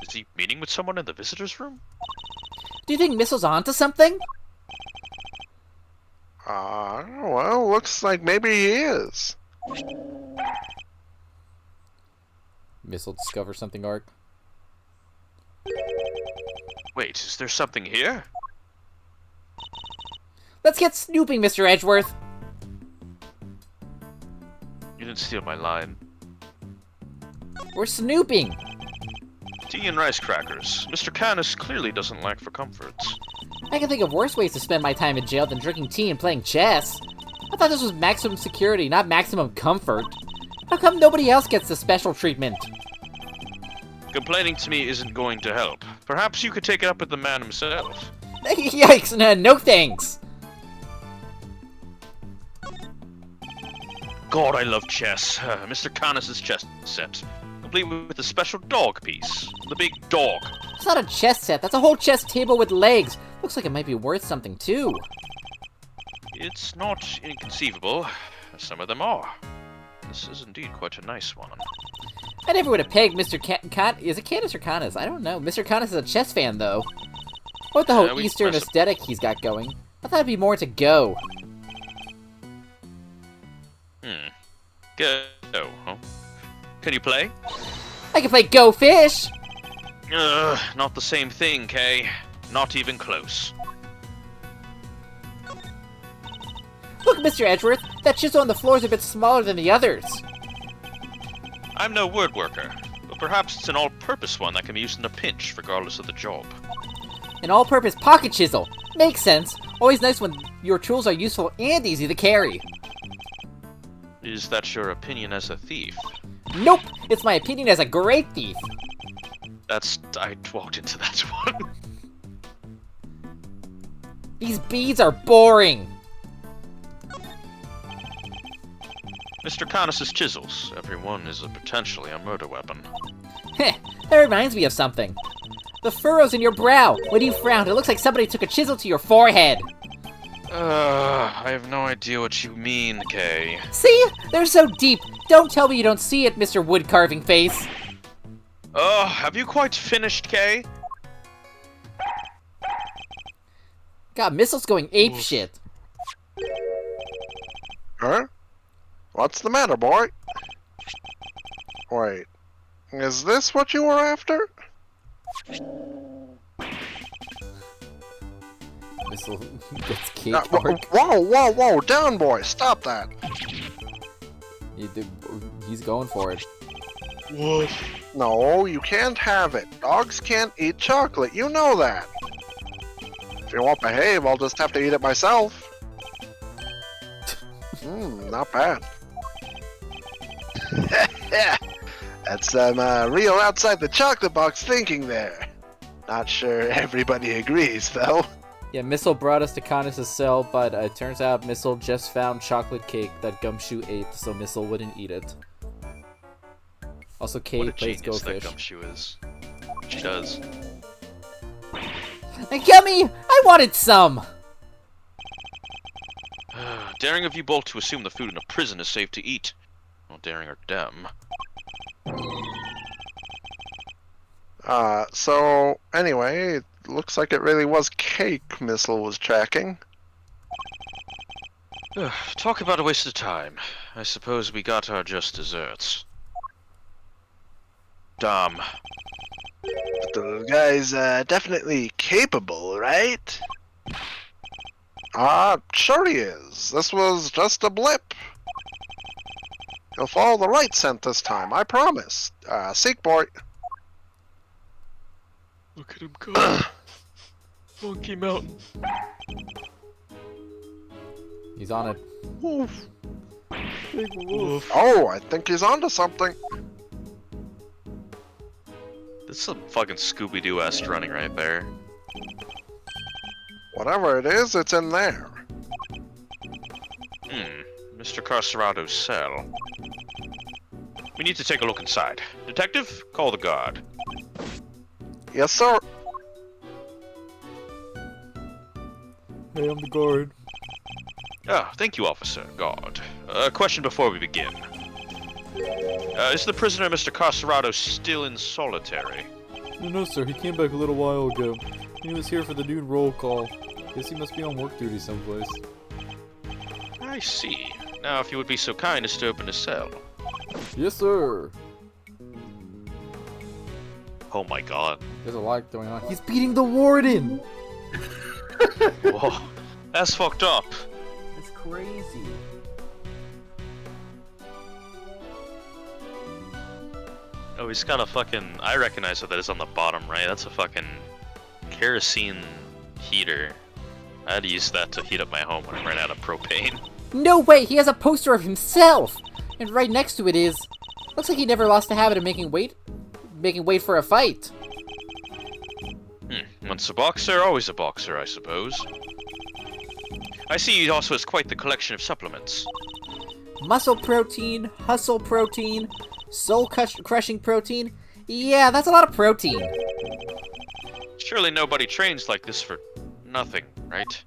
S2: Is he meeting with someone in the visitor's room?
S6: Do you think Missile's onto something?
S4: Well, looks like maybe he is.
S1: Missile discover something, Arc.
S2: Wait, is there something here?
S6: Let's get snooping, Mr. Edgeworth.
S2: You didn't steal my line.
S6: We're snooping.
S2: Tea and rice crackers. Mr. Canis clearly doesn't lack for comforts.
S6: I can think of worse ways to spend my time in jail than drinking tea and playing chess. I thought this was maximum security, not maximum comfort. How come nobody else gets the special treatment?
S2: Complaining to me isn't going to help. Perhaps you could take it up with the man himself.
S6: Yikes, no thanks.
S2: God, I love chess. Mr. Canis' chess set. Complete with a special dog piece. The big dog.
S6: It's not a chess set, that's a whole chess table with legs. Looks like it might be worth something too.
S2: It's not inconceivable. Some of them are. This is indeed quite a nice one.
S6: I never would have pegged Mr. Is it Canis or Canis? I don't know. Mr. Canis is a chess fan, though. What the whole Eastern aesthetic he's got going? I thought it'd be more to Go.
S2: Go, huh? Can you play?
S6: I can play Go Fish!
S2: Not the same thing, Kay. Not even close.
S6: Look, Mr. Edgeworth, that chisel on the floor is a bit smaller than the others.
S2: I'm no word worker, but perhaps it's an all-purpose one that can be used in a pinch, regardless of the job.
S6: An all-purpose pocket chisel. Makes sense. Always nice when your tools are useful and easy to carry.
S2: Is that your opinion as a thief?
S6: Nope! It's my opinion as a great thief.
S2: I walked into that one.
S6: These beads are boring.
S2: Mr. Canis' chisels. Every one is potentially a murder weapon.
S6: Heh, that reminds me of something. The furrows in your brow. When you frowned, it looks like somebody took a chisel to your forehead.
S2: I have no idea what you mean, Kay.
S6: See? They're so deep. Don't tell me you don't see it, Mr. Wood-carving face.
S2: Have you quite finished, Kay?
S6: God, Missile's going apeshit.
S4: Huh? What's the matter, boy? Wait, is this what you were after?
S1: Missile gets cake.
S4: Whoa, down, boy, stop that.
S1: He's going for it.
S4: No, you can't have it. Dogs can't eat chocolate, you know that. If you won't behave, I'll just have to eat it myself. Not bad. That's some real outside the chocolate box thinking there. Not sure everybody agrees, though.
S1: Yeah, Missile brought us to Canis' cell, but it turns out Missile just found chocolate cake that Gumshoe ate, so Missile wouldn't eat it. Also,
S2: What
S1: Kay
S2: a
S1: plays
S2: genius
S1: Go
S2: that
S1: Fish.
S2: Gumshoe is. She does.
S6: Gummy, I wanted some!
S2: Daring of you both to assume the food in a prison is safe to eat. Well, daring or dumb.
S4: So, anyway, it looks like it really was cake Missile was tracking.
S2: Talk about a waste of time. I suppose we got our just desserts. Dumb.
S4: The guy's definitely capable, right? Sure he is. This was just a blip. He'll follow the right scent this time, I promise. Seek boy.
S2: Look at him go. Monkey Mountain.
S1: He's on it.
S4: Woof.
S1: Big wolf.
S4: Oh, I think he's onto something.
S2: That's some fucking Scooby-Doo-esque running right there.
S4: Whatever it is, it's in there.
S2: Mr. Carcerado's cell. We need to take a look inside. Detective, call the guard.
S4: Yes, sir.
S1: Hey, I'm the guard.
S2: Ah, thank you, officer. Guard. A question before we begin. Is the prisoner, Mr. Carcerado, still in solitary?
S1: No, sir. He came back a little while ago. He was here for the noon roll call. Guess he must be on work duty someplace.
S2: I see. Now, if you would be so kind as to open his cell.
S1: Yes, sir.
S2: Oh my god.
S1: There's a lot going on. He's beating the warden!
S2: Whoa. That's fucked up.
S1: It's crazy.
S2: Oh, he's got a fucking... I recognize what that is on the bottom right. That's a fucking kerosene heater. I had to use that to heat up my home when I ran out of propane.
S6: No way, he has a poster of himself! And right next to it is... Looks like he never lost the habit of making weight for a fight.
S2: Once a boxer, always a boxer, I suppose. I see he also has quite the collection of supplements.
S6: Muscle protein, hustle protein, soul crushing protein. Yeah, that's a lot of protein.
S2: Surely nobody trains like this for nothing, right?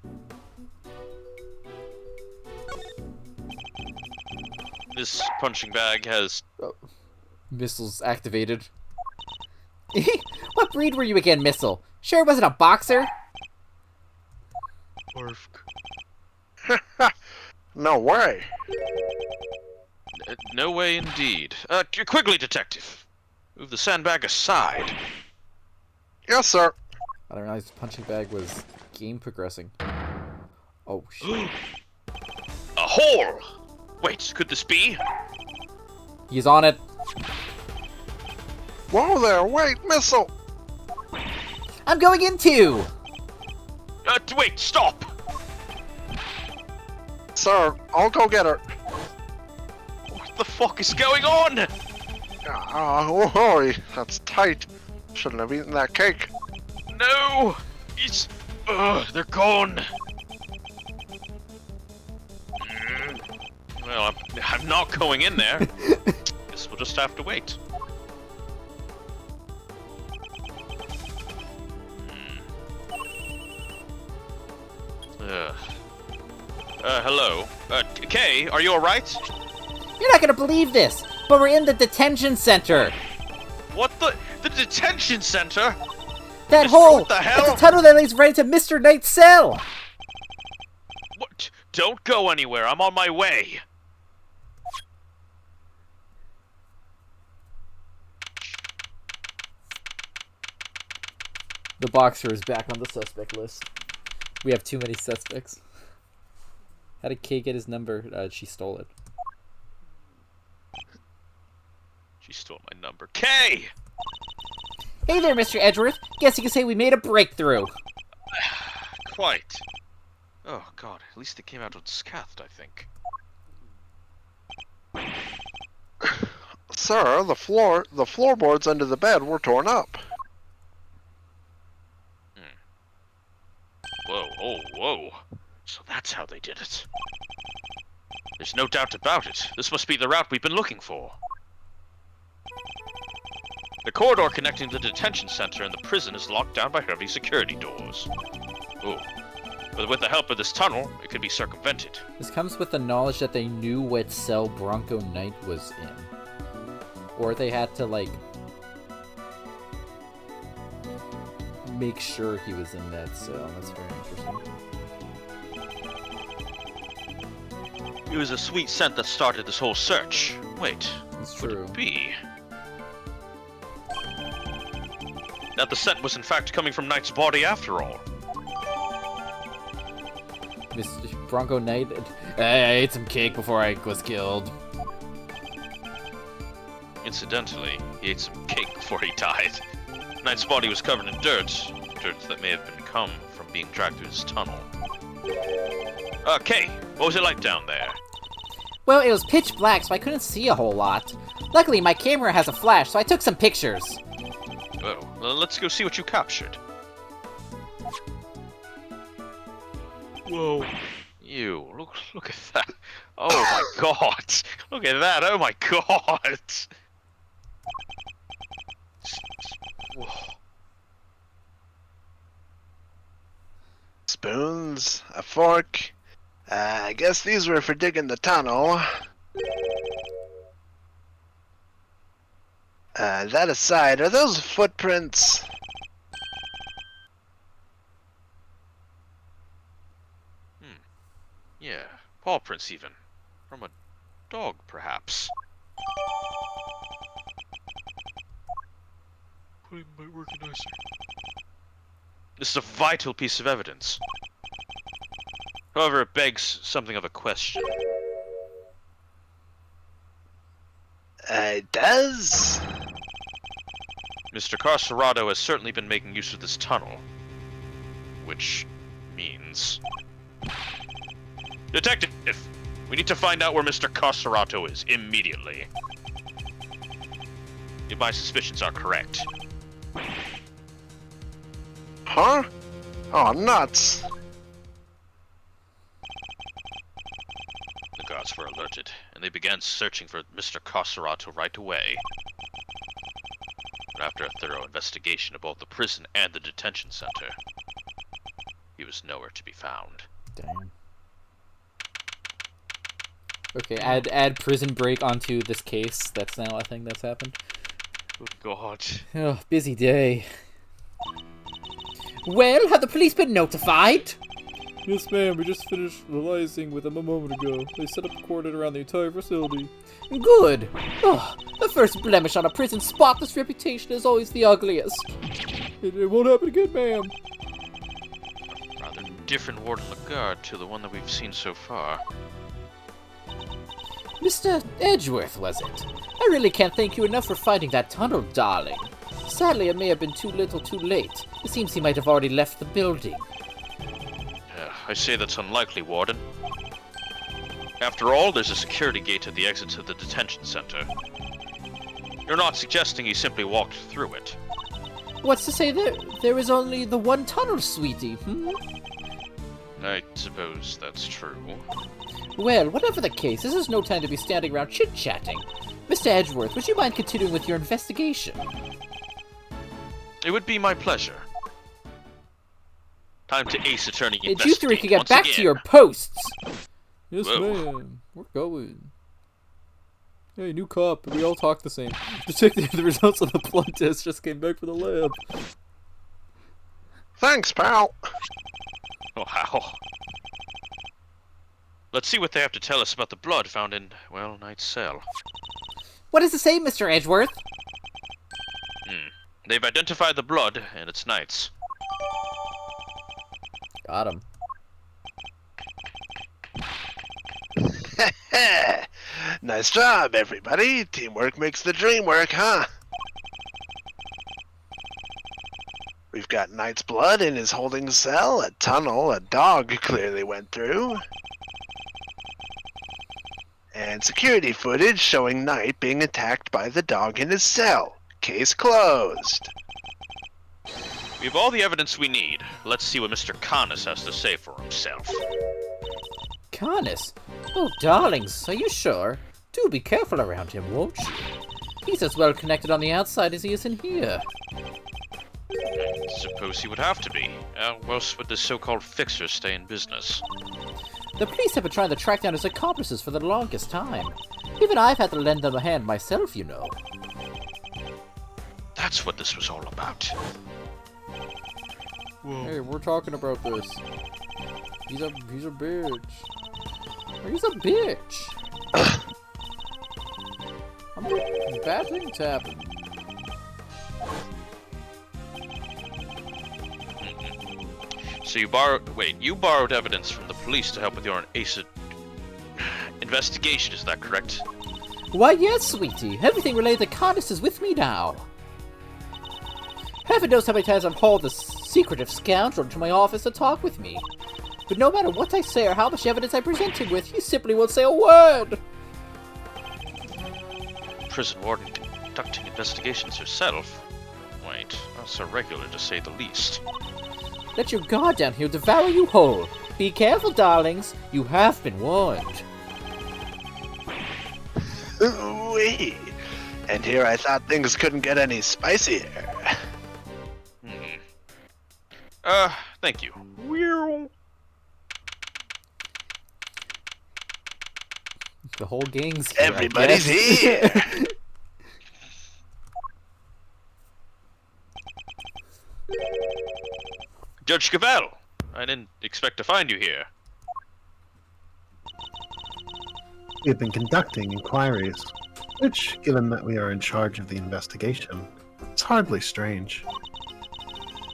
S2: This punching bag has...
S1: Missiles activated.
S6: What breed were you again, Missile? Sure wasn't a boxer?
S4: No way.
S2: No way indeed. Quickly, detective. Move the sandbag aside.
S4: Yes, sir.
S1: I didn't realize punching bag was game progressing. Oh shit.
S2: A hole! Wait, could this be?
S1: He's on it.
S4: Whoa there, wait, Missile.
S6: I'm going in too!
S2: Wait, stop!
S4: Sir, I'll go get her.
S2: What the fuck is going on?
S4: Oh, that's tight. Shouldn't have eaten that cake.
S2: No! It's... they're gone. Well, I'm not going in there. Guess we'll just have to wait. Hello? Kay, are you alright?
S6: You're not gonna believe this, but we're in the detention center.
S2: What the detention center?
S6: That
S2: Mister,
S6: hole!
S2: what the hell?
S6: It's a tunnel that leads right into Mr. Knight's cell!
S2: What? Don't go anywhere, I'm on my way.
S1: The boxer is back on the suspect list. We have too many suspects. How did Kay get his number? She stole it.
S2: She stole my number. Kay!
S6: Hey there, Mr. Edgeworth. Guess you can say we made a breakthrough.
S2: Quite. Oh god, at least they came out unscathed, I think.
S4: Sir, the floorboards under the bed were torn up.
S2: Whoa, oh, whoa. So that's how they did it. There's no doubt about it. This must be the route we've been looking for. The corridor connecting the detention center and the prison is locked down by heavy security doors. Oh. But with the help of this tunnel, it can be circumvented.
S1: This comes with the knowledge that they knew what cell Bronco Knight was in. Or they had to, like, make sure he was in that cell. That's very interesting.
S2: It was a sweet scent that started this whole search. Wait,
S1: It's
S2: what
S1: true.
S2: could it be? That the scent was in fact coming from Knight's body after all.
S1: Mr. Bronco Knight. I ate some cake before I was killed.
S2: Incidentally, he ate some cake before he died. Knight's body was covered in dirt that may have come from being dragged through this tunnel. Kay, what was it like down there?
S6: Well, it was pitch black, so I couldn't see a whole lot. Luckily, my camera has a flash, so I took some pictures.
S2: Well, let's go see what you captured. Whoa. Ew, look at that. Oh my god. Look at that, oh my god. Whoa.
S4: Spoons, a fork. I guess these were for digging the tunnel. That aside, are those footprints?
S2: Yeah, paw prints even. From a dog, perhaps. Putting my organizer. This is a vital piece of evidence. However, it begs something of a question.
S4: It does?
S2: Mr. Carcerado has certainly been making use of this tunnel. Which means... Detective! We need to find out where Mr. Carcerado is, immediately. If my suspicions are correct.
S4: Huh? Oh, nuts.
S2: The guards were alerted, and they began searching for Mr. Carcerado right away. But after a thorough investigation of both the prison and the detention center, he was nowhere to be found.
S1: Damn. Okay, add Prison Break onto this case. That's now a thing that's happened.
S2: Good God.
S1: Oh, busy day.
S6: Well, have the police been notified?
S1: Yes, ma'am. We just finished liaising with them a moment ago. They set up a cordon around the entire facility.
S6: Good. Oh, the first blemish on a prison's spotless reputation is always the ugliest.
S1: It won't happen again, ma'am.
S2: Rather different Warden Lagarde to the one that we've seen so far.
S6: Mr. Edgeworth, was it? I really can't thank you enough for finding that tunnel, darling. Sadly, it may have been too little too late. It seems he might have already left the building.
S2: I say that's unlikely, Warden. After all, there's a security gate at the exit to the detention center. You're not suggesting he simply walked through it.
S6: What's to say there is only the one tunnel, sweetie, hmm?
S2: I suppose that's true.
S6: Well, whatever the case, this is no time to be standing around chit-chatting. Mr. Edgeworth, would you mind continuing with your investigation?
S2: It would be my pleasure. Time to ace attorney
S6: And
S2: investigate
S6: you three can get
S2: once
S6: back
S2: again.
S6: to your posts!
S1: Yes,
S2: Whoa.
S1: ma'am. We're going. Hey, new cop. We all talk the same. Detective, the results of the blood test just came back from the lab.
S4: Thanks, pal.
S2: Oh, how? Let's see what they have to tell us about the blood found in, well, Knight's cell.
S6: What does it say, Mr. Edgeworth?
S2: They've identified the blood, and it's Knight's.
S1: Got him.
S4: Nice job, everybody. Teamwork makes the dream work, huh? We've got Knight's blood in his holding cell, a tunnel a dog clearly went through, and security footage showing Knight being attacked by the dog in his cell. Case closed.
S2: We have all the evidence we need. Let's see what Mr. Canis has to say for himself.
S6: Canis? Oh, darlings, are you sure? Do be careful around him, won't you? He's as well connected on the outside as he is in here.
S2: I suppose he would have to be. How else would the so-called fixer stay in business?
S6: The police have been trying to track down his accomplices for the longest time. Even I've had to lend them a hand myself, you know.
S2: That's what this was all about.
S1: Hey, we're talking about this. He's a bitch.
S6: He's a bitch.
S1: Bad things happen.
S2: So you borrowed evidence from the police to help with your investigation, is that correct?
S6: Why, yes, sweetie. Everything related to Condis is with me now. Heaven knows how many times I've hauled this secretive scoundrel into my office to talk with me. But no matter what I say or how much evidence I present him with, he simply won't say a word.
S2: Prison warden conducting investigations herself? Wait, that's irregular to say the least.
S6: Let your guard down, he'll devour you whole. Be careful, darlings. You have been warned.
S4: Ooh-wee. And here I thought things couldn't get any spicier.
S2: Thank you.
S1: The whole gang's here,
S4: Everybody's here.
S2: Judge Cavell, I didn't expect to find you here.
S3: We have been conducting inquiries, which, given that we are in charge of the investigation, is hardly strange.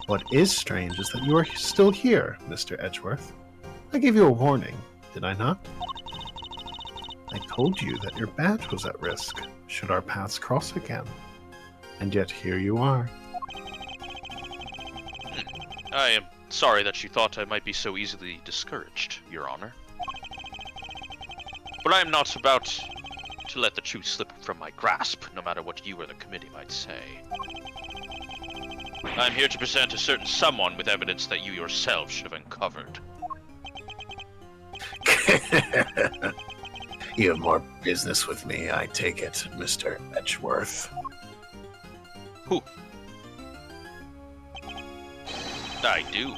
S3: What is strange is that you are still here, Mr. Edgeworth. I gave you a warning, did I not? I told you that your badge was at risk, should our paths cross again. And yet here you are.
S2: I am sorry that you thought I might be so easily discouraged, Your Honor. But I am not about to let the truth slip from my grasp, no matter what you or the committee might say. I am here to present a certain someone with evidence that you yourself should have uncovered.
S3: You have more business with me, I take it, Mr. Edgeworth.
S2: Who? I do.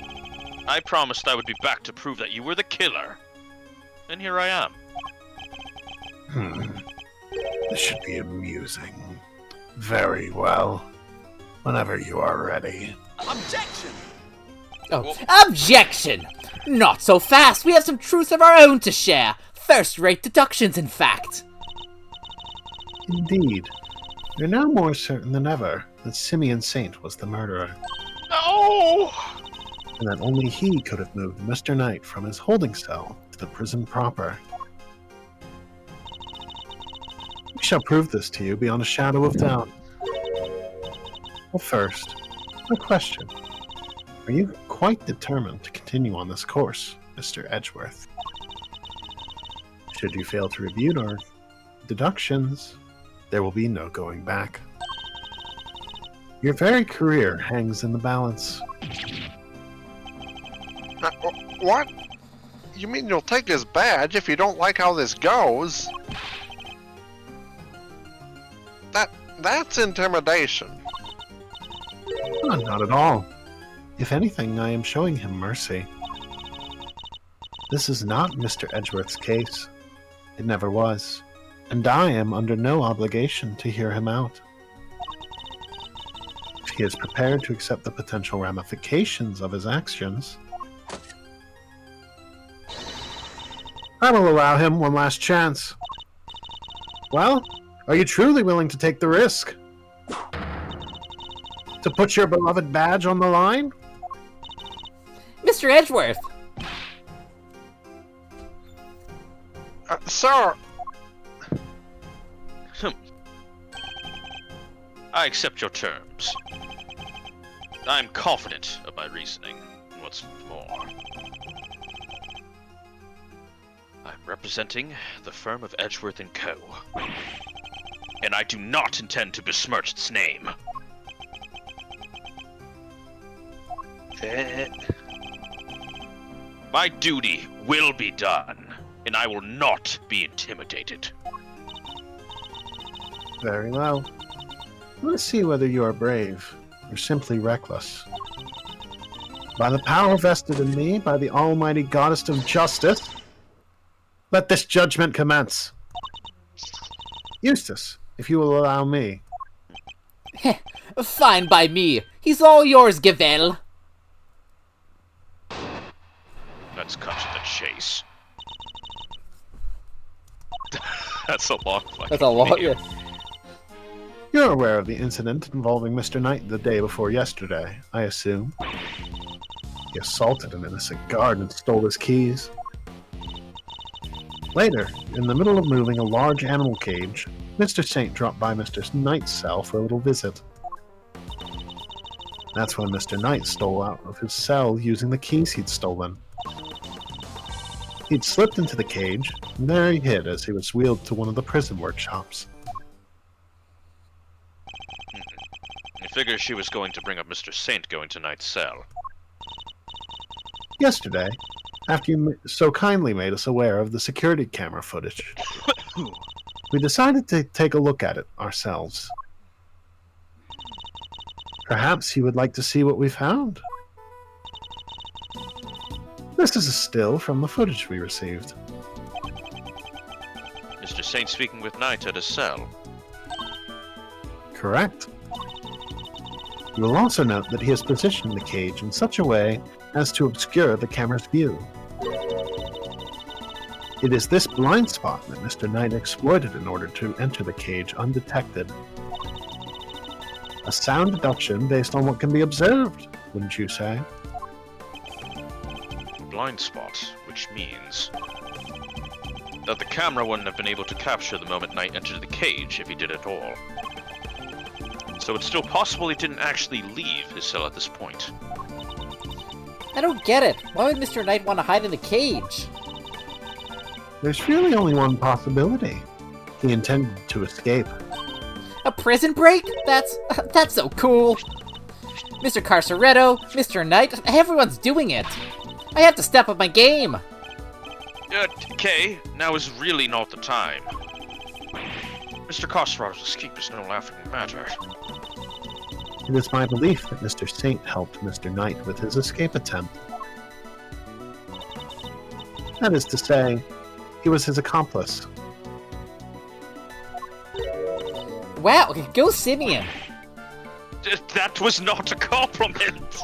S2: I promised I would be back to prove that you were the killer. And here I am.
S3: This should be amusing. Very well. Whenever you are ready.
S6: Objection! Oh, objection! Not so fast! We have some truths of our own to share! First-rate deductions, in fact!
S3: Indeed. You're now more certain than ever that Simeon Saint was the murderer.
S2: No!
S3: And that only he could have moved Mr. Knight from his holding cell to the prison proper. We shall prove this to you beyond a shadow of doubt. Well, first, a question. Are you quite determined to continue on this course, Mr. Edgeworth? Should you fail to refute our deductions, there will be no going back. Your very career hangs in the balance.
S4: What? You mean you'll take his badge if you don't like how this goes? That's intimidation.
S3: Oh, not at all. If anything, I am showing him mercy. This is not Mr. Edgeworth's case. It never was. And I am under no obligation to hear him out. If he is prepared to accept the potential ramifications of his actions, I will allow him one last chance. Well, are you truly willing to take the risk? To put your beloved badge on the line?
S6: Mr. Edgeworth!
S4: Sir!
S2: I accept your terms. I am confident of my reasoning. What's more, I'm representing the firm of Edgeworth & Co. And I do not intend to besmirch its name. My duty will be done, and I will not be intimidated.
S3: Very well. Let's see whether you are brave or simply reckless. By the power vested in me by the almighty goddess of justice, let this judgment commence. Eustace, if you will allow me.
S6: Fine by me. He's all yours, Gavel.
S2: Let's cut to the chase. That's a long fucking
S1: That's a lot.
S2: video.
S1: Yeah.
S3: You're aware of the incident involving Mr. Knight the day before yesterday, I assume. He assaulted an innocent guard and stole his keys. Later, in the middle of moving a large animal cage, Mr. Saint dropped by Mr. Knight's cell for a little visit. That's when Mr. Knight stole out of his cell using the keys he'd stolen. He'd slipped into the cage, and there he hid as he was wheeled to one of the prison workshops.
S2: I figure she was going to bring up Mr. Saint going to Knight's cell.
S3: Yesterday, after you so kindly made us aware of the security camera footage, we decided to take a look at it ourselves. Perhaps you would like to see what we found. This is a still from the footage we received.
S2: Mr. Saint speaking with Knight at his cell.
S3: Correct. You will also note that he has positioned the cage in such a way as to obscure the camera's view. It is this blind spot that Mr. Knight exploited in order to enter the cage undetected. A sound deduction based on what can be observed, wouldn't you say?
S2: Blind spot, which means that the camera wouldn't have been able to capture the moment Knight entered the cage if he did at all. So it's still possible he didn't actually leave his cell at this point.
S6: I don't get it. Why would Mr. Knight want to hide in the cage?
S3: There's really only one possibility. He intended to escape.
S6: A prison break? That's so cool. Mr. Carceretto, Mr. Knight, everyone's doing it. I have to step up my game.
S2: Kay, now is really not the time. Mr. Carceretto's escape is no laughing matter.
S3: It is my belief that Mr. Saint helped Mr. Knight with his escape attempt. That is to say, he was his accomplice.
S6: Wow, go Simeon.
S2: That was not a compliment!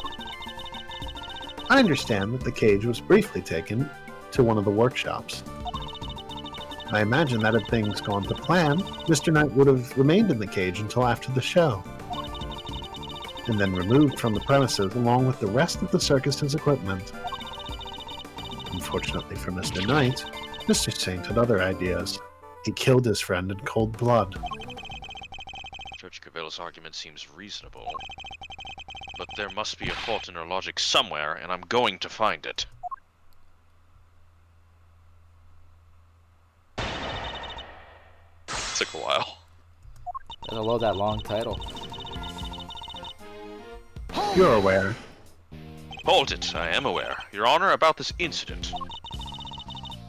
S3: I understand that the cage was briefly taken to one of the workshops. I imagine that had things gone to plan, Mr. Knight would have remained in the cage until after the show, and then removed from the premises along with the rest of the circus's equipment. Unfortunately for Mr. Knight, Mr. Saint had other ideas. He killed his friend in cold blood.
S2: Judge Gavel's argument seems reasonable, but there must be a fault in her logic somewhere, and I'm going to find it. Took a while.
S1: Gotta load that long title.
S3: You're aware.
S2: Hold it, I am aware. Your Honor, about this incident.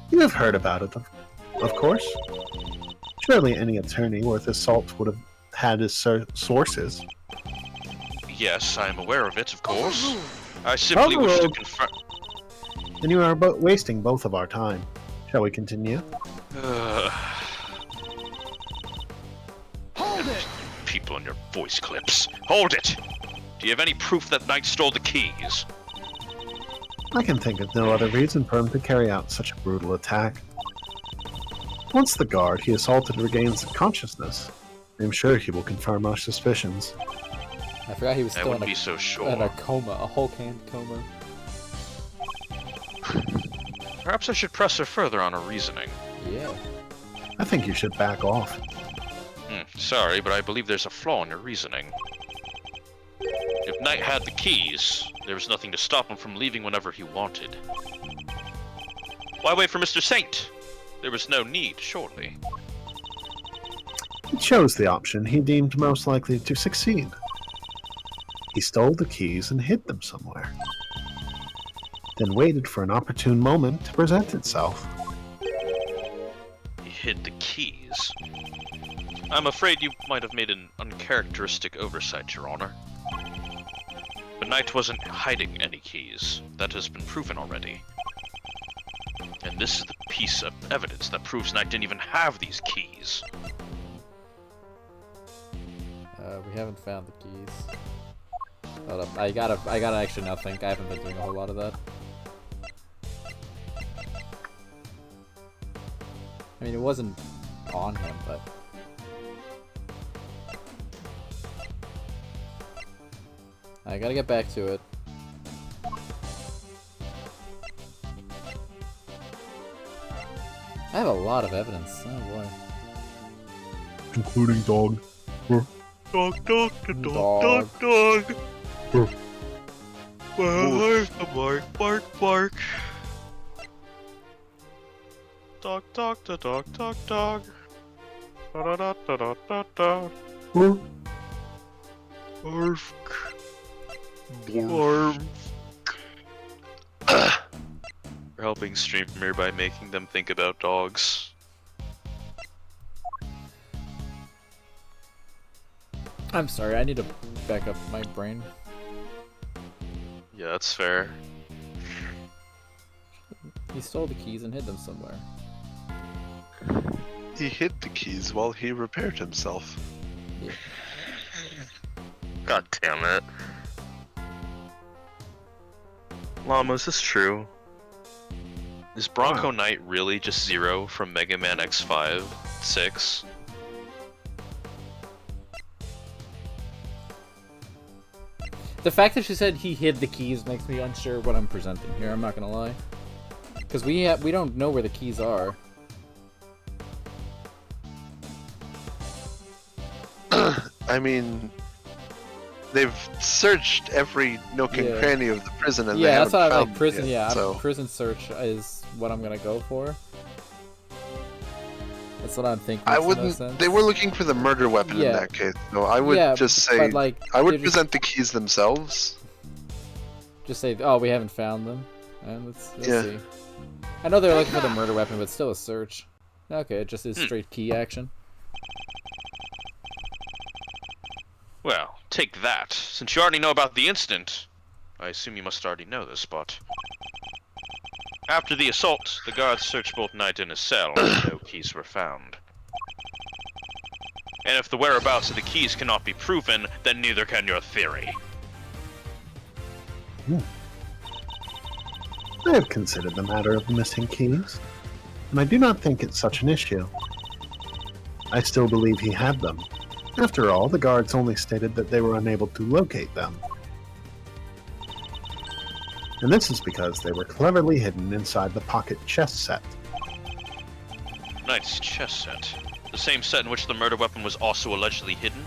S3: You have heard about it, of course. Surely any attorney worth his salt would have had his sources.
S2: Yes, I am aware of it, of course. I simply wish to confirm...
S3: Then you are wasting both of our time. Shall we continue?
S2: Hold it! People in your voice clips. Hold it! Do you have any proof that Knight stole the keys?
S3: I can think of no other reason for him to carry out such a brutal attack. Once the guard he assaulted regains consciousness, I am sure he will confirm our suspicions.
S1: I forgot he was
S2: I
S1: still
S2: wouldn't be so sure.
S1: in a coma, a whole canned coma.
S2: Perhaps I should press her further on her reasoning.
S1: Yeah.
S3: I think you should back off.
S2: Sorry, but I believe there's a flaw in your reasoning. If Knight had the keys, there was nothing to stop him from leaving whenever he wanted. Why wait for Mr. Saint? There was no need, surely.
S3: He chose the option he deemed most likely to succeed. He stole the keys and hid them somewhere, then waited for an opportune moment to present itself.
S2: He hid the keys. I'm afraid you might have made an uncharacteristic oversight, Your Honor. The knight wasn't hiding any keys. That has been proven already. And this is the piece of evidence that proves Knight didn't even have these keys.
S1: We haven't found the keys. Hold up, I gotta actually now think. I haven't been doing a whole lot of that. I mean, it wasn't on him, but... I gotta get back to it. I have a lot of evidence. Oh boy.
S3: Including dog.
S2: Dog, dog, dog,
S1: Dog.
S2: dog, dog.
S3: Bark.
S2: Where's the bark, bark, bark? Dog, dog, da, dog, dog, dog. Da da da da da da. Barf. Barf. We're helping streamer by making them think about dogs.
S1: I'm sorry, I need to back up my brain.
S2: Yeah, that's fair.
S1: He stole the keys and hid them somewhere.
S4: He hid the keys while he repaired himself.
S2: God damn it. Llama, is this true? Is Bronco Knight really just Zero from Mega Man X5, 6?
S1: The fact that she said he hid the keys makes me unsure what I'm presenting here, I'm not gonna lie. Because we don't know where the keys are.
S4: I mean, they've searched every nook and cranny of the prison, and they
S1: that's
S4: haven't
S1: what I
S4: found
S1: like. Prison,
S4: them yet, so.
S1: prison search is what I'm gonna go for. That's what I'm thinking.
S4: I
S1: makes the most
S4: wouldn't.
S1: sense.
S4: They were looking for the murder weapon in that case. So I would just say,
S1: but, like,
S4: I would
S1: they're
S4: present the keys themselves.
S1: Just say, oh, we haven't found them. And let's see. I know they're looking for the murder weapon, but still a search. Okay, it just is straight key action.
S2: Well, take that. Since you already know about the incident, I assume you must already know this, but... After the assault, the guards searched both Knight and his cell, and no keys were found. And if the whereabouts of the keys cannot be proven, then neither can your theory.
S3: I have considered the matter of the missing keys, and I do not think it's such an issue. I still believe he had them. After all, the guards only stated that they were unable to locate them. And this is because they were cleverly hidden inside the pocket chess set.
S2: Knight's chess set. The same set in which the murder weapon was also allegedly hidden?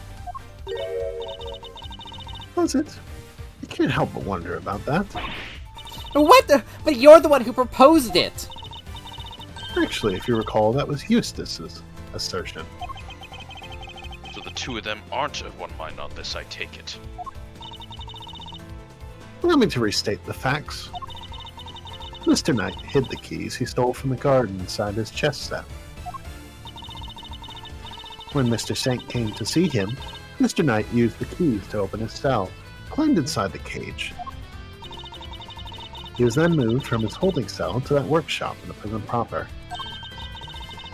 S3: Was it? I can't help but wonder about that.
S6: What the? But you're the one who proposed it!
S3: Actually, if you recall, that was Eustace's assertion.
S2: So the two of them aren't of one mind on this, I take it.
S3: Allow me to restate the facts. Mr. Knight hid the keys he stole from the garden inside his chess set. When Mr. Saint came to see him, Mr. Knight used the keys to open his cell, climbed inside the cage. He was then moved from his holding cell to that workshop in the prison proper.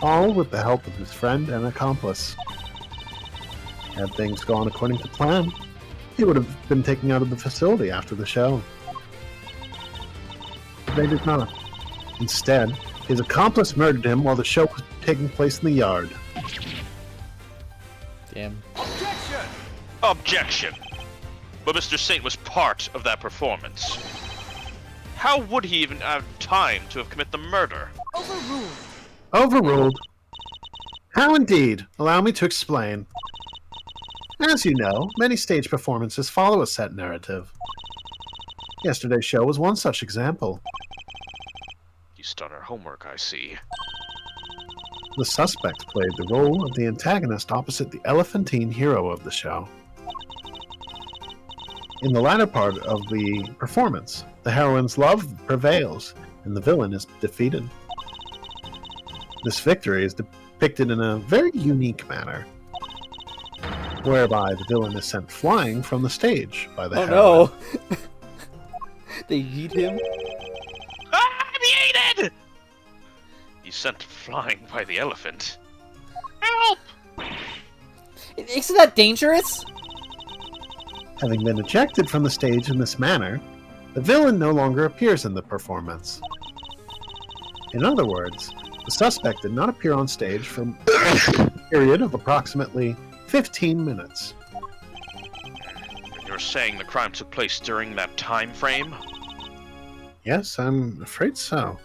S3: All with the help of his friend and accomplice. Had things gone according to plan, he would have been taken out of the facility after the show. But they did not. Instead, his accomplice murdered him while the show was taking place in the yard.
S1: Damn.
S2: Objection! But Mr. Saint was part of that performance. How would he even have time to have committed the murder?
S3: Overruled. How indeed? Allow me to explain. As you know, many stage performances follow a set narrative. Yesterday's show was one such example.
S2: You've done her homework, I see.
S3: The suspect played the role of the antagonist opposite the elephantine hero of the show. In the latter part of the performance, the heroine's love prevails, and the villain is defeated. This victory is depicted in a very unique manner. whereby the villain is sent flying from the stage by the
S1: Oh
S3: heroine.
S1: no! They yeet him?
S2: I'm yeeted! He's sent flying by the elephant. Help!
S1: Isn't that dangerous?
S3: Having been ejected from the stage in this manner, the villain no longer appears in the performance. In other words, the suspect did not appear on stage for a period of approximately 15 minutes.
S2: You're saying the crime took place during that time frame?
S3: Yes, I'm afraid so.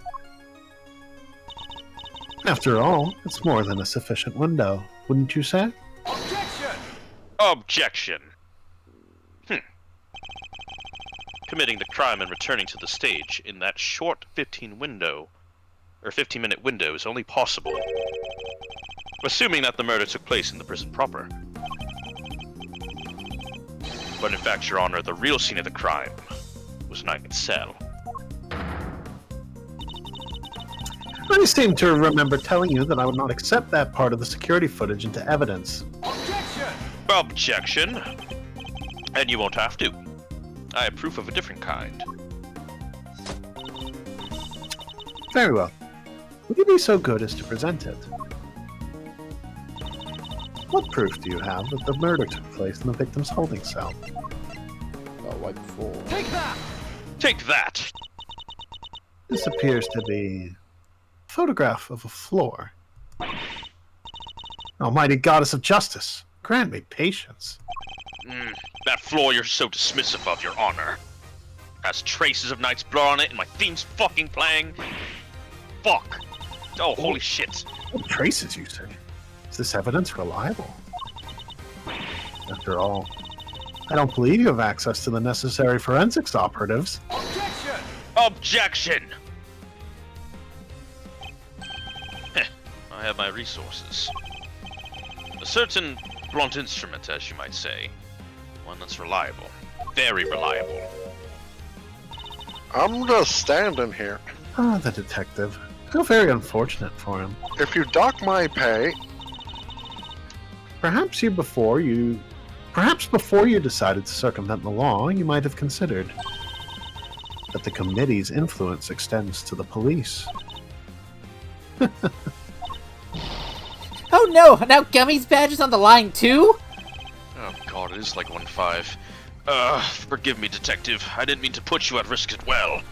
S3: After all, it's more than a sufficient window, wouldn't you say?
S2: Objection! Committing the crime and returning to the stage in that short 15-minute window is only possible, assuming that the murder took place in the prison proper. But in fact, Your Honor, the real scene of the crime was Knight's cell.
S3: I seem to remember telling you that I would not accept that part of the security footage into evidence.
S2: Objection! And you won't have to. I have proof of a different kind.
S3: Very well. Would you be so good as to present it? What proof do you have that the murder took place in the victim's holding cell?
S1: Oh, right before.
S2: Take that!
S3: This appears to be a photograph of a floor. Almighty goddess of justice, grant me patience.
S2: That floor you're so dismissive of, Your Honor. Has traces of Knight's blood on it and my theme's fucking playing. Fuck. Oh, holy shit.
S3: What traces, you say? Is this evidence reliable? After all, I don't believe you have access to the necessary forensics operatives.
S2: Objection! I have my resources. A certain blunt instrument, as you might say. One that's reliable. Very reliable.
S7: I'm just standing here.
S3: Ah, the detective. How very unfortunate for him.
S7: If you dock my pay,
S3: Perhaps before you decided to circumvent the law, you might have considered that the committee's influence extends to the police.
S6: Oh no! Now Gummy's badge is on the line too?
S2: Oh god, it is like 1-5. Forgive me, detective. I didn't mean to put you at risk as well.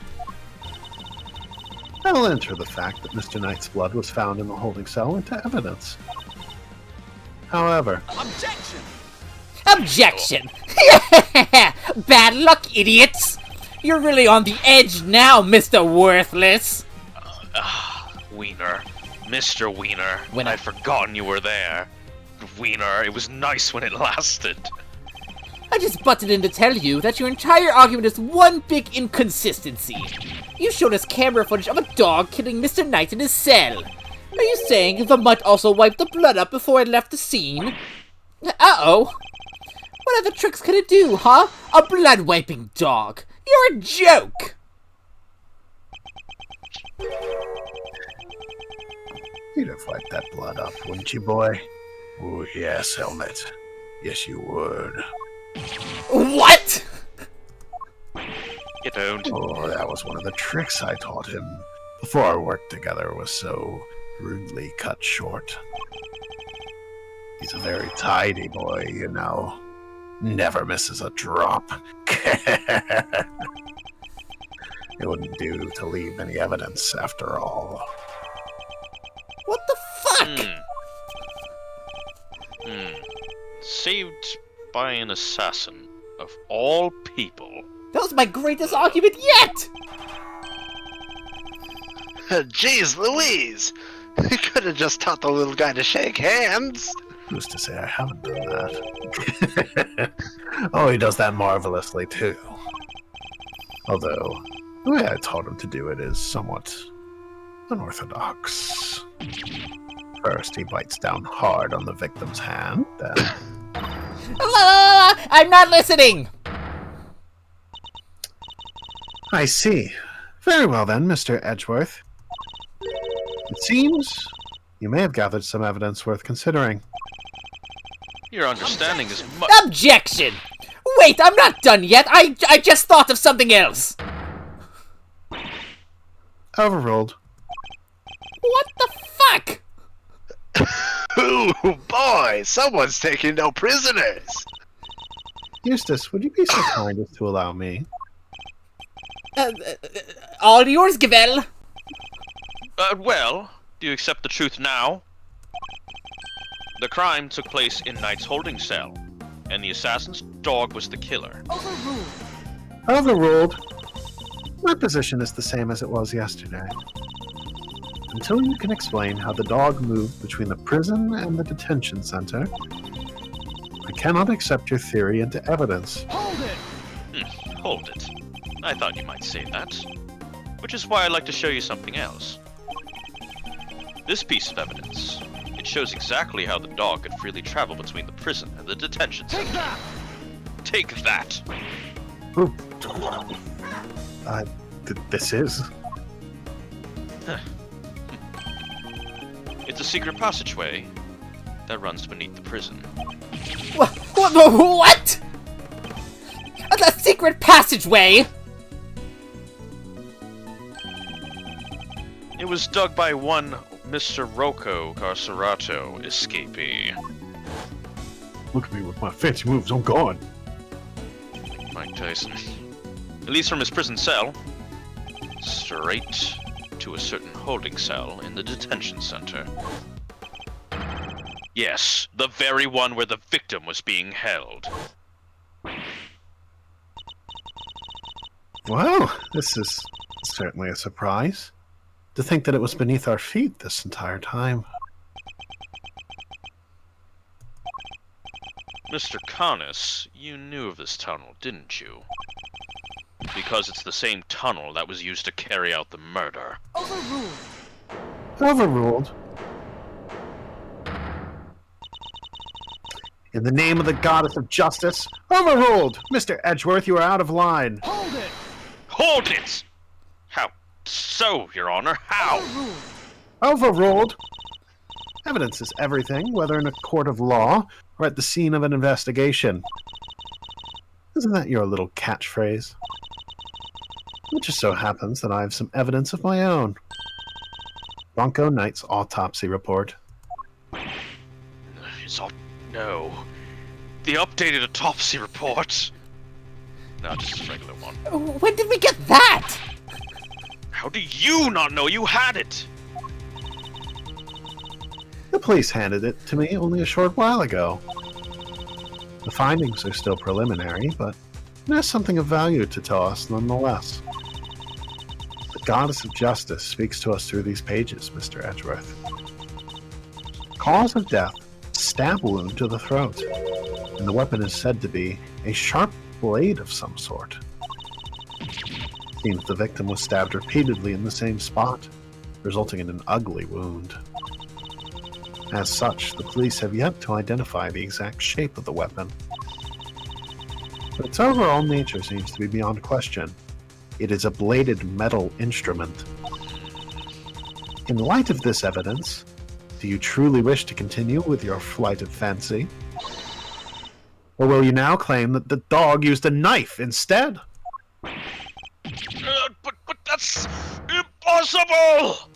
S3: I will enter the fact that Mr. Knight's blood was found in the holding cell into evidence. However,
S6: Objection! Bad luck, idiots! You're really on the edge now, Mr. Worthless!
S2: Wiener. Mr. Wiener.
S6: When
S2: I'd forgotten you were there. Wiener, it was nice when it lasted.
S6: I just butted in to tell you that your entire argument is one big inconsistency. You showed us camera footage of a dog killing Mr. Knight in his cell. Are you saying the mutt also wiped the blood up before it left the scene? Uh-oh. What other tricks could it do, huh? A blood-wiping dog. You're a joke.
S3: you'd have wiped that blood up, wouldn't you, boy? Oh, yes, Helmet. Yes, you would.
S6: What?
S2: You don't.
S3: Oh, that was one of the tricks I taught him before our work together was so rudely cut short. He's a very tidy boy, you know. Never misses a drop. It wouldn't do to leave any evidence, after all.
S6: What the fuck?
S2: Saved by an assassin, of all people.
S6: That was my greatest argument yet!
S4: Jeez Louise! You could have just taught the little guy to shake hands!
S3: Who's to say I haven't done that? Oh, he does that marvelously, too. Although, the way I taught him to do it is somewhat unorthodox. First, he bites down hard on the victim's hand, then...
S6: I'm not listening!
S3: I see. Very well then, Mr. Edgeworth. It seems you may have gathered some evidence worth considering.
S2: Your understanding is
S6: Objection! Wait, I'm not done yet. I just thought of something else.
S3: Overruled.
S6: What the fuck?
S4: Ooh, boy, someone's taking no prisoners.
S3: Eustace, would you be so kind as to allow me?
S6: All yours, Gavel.
S2: Well, do you accept the truth now? The crime took place in Knight's holding cell, and the assassin's dog was the killer.
S3: Overruled. My position is the same as it was yesterday. Until you can explain how the dog moved between the prison and the detention center, I cannot accept your theory into evidence.
S2: Hold it. I thought you might say that. Which is why I'd like to show you something else. This piece of evidence. It shows exactly how the dog could freely travel between the prison and the detention center. Take that!
S3: Ooh. This is?
S2: It's a secret passageway that runs beneath the prison.
S6: What? A secret passageway?
S2: It was dug by one Mr. Rocco Carcerato, escapee.
S3: Look at me with my fancy moves, I'm gone.
S2: Mike Tyson. At least from his prison cell. Straight to a certain holding cell in the detention center. Yes, the very one where the victim was being held.
S3: Well, this is certainly a surprise. To think that it was beneath our feet this entire time.
S2: Mr. Connus, you knew of this tunnel, didn't you? Because it's the same tunnel that was used to carry out the murder.
S3: Overruled. In the name of the goddess of justice, overruled! Mr. Edgeworth, you are out of line.
S2: Hold it! How so, Your Honor? How?
S3: Overruled! Evidence is everything, whether in a court of law or at the scene of an investigation. Isn't that your little catchphrase? It just so happens that I have some evidence of my own. Bronco Knight's autopsy report.
S2: No. The updated autopsy report. No, just a regular one.
S6: When did we get that?
S2: How do you not know you had it?
S3: The police handed it to me only a short while ago. The findings are still preliminary, but there's something of value to tell us nonetheless. The goddess of justice speaks to us through these pages, Mr. Edgeworth. Cause of death, stab wound to the throat, and the weapon is said to be a sharp blade of some sort. Seems the victim was stabbed repeatedly in the same spot, resulting in an ugly wound. As such, the police have yet to identify the exact shape of the weapon. But its overall nature seems to be beyond question. It is a bladed metal instrument. In light of this evidence, do you truly wish to continue with your flight of fancy? Or will you now claim that the dog used a knife instead?
S2: But that's impossible!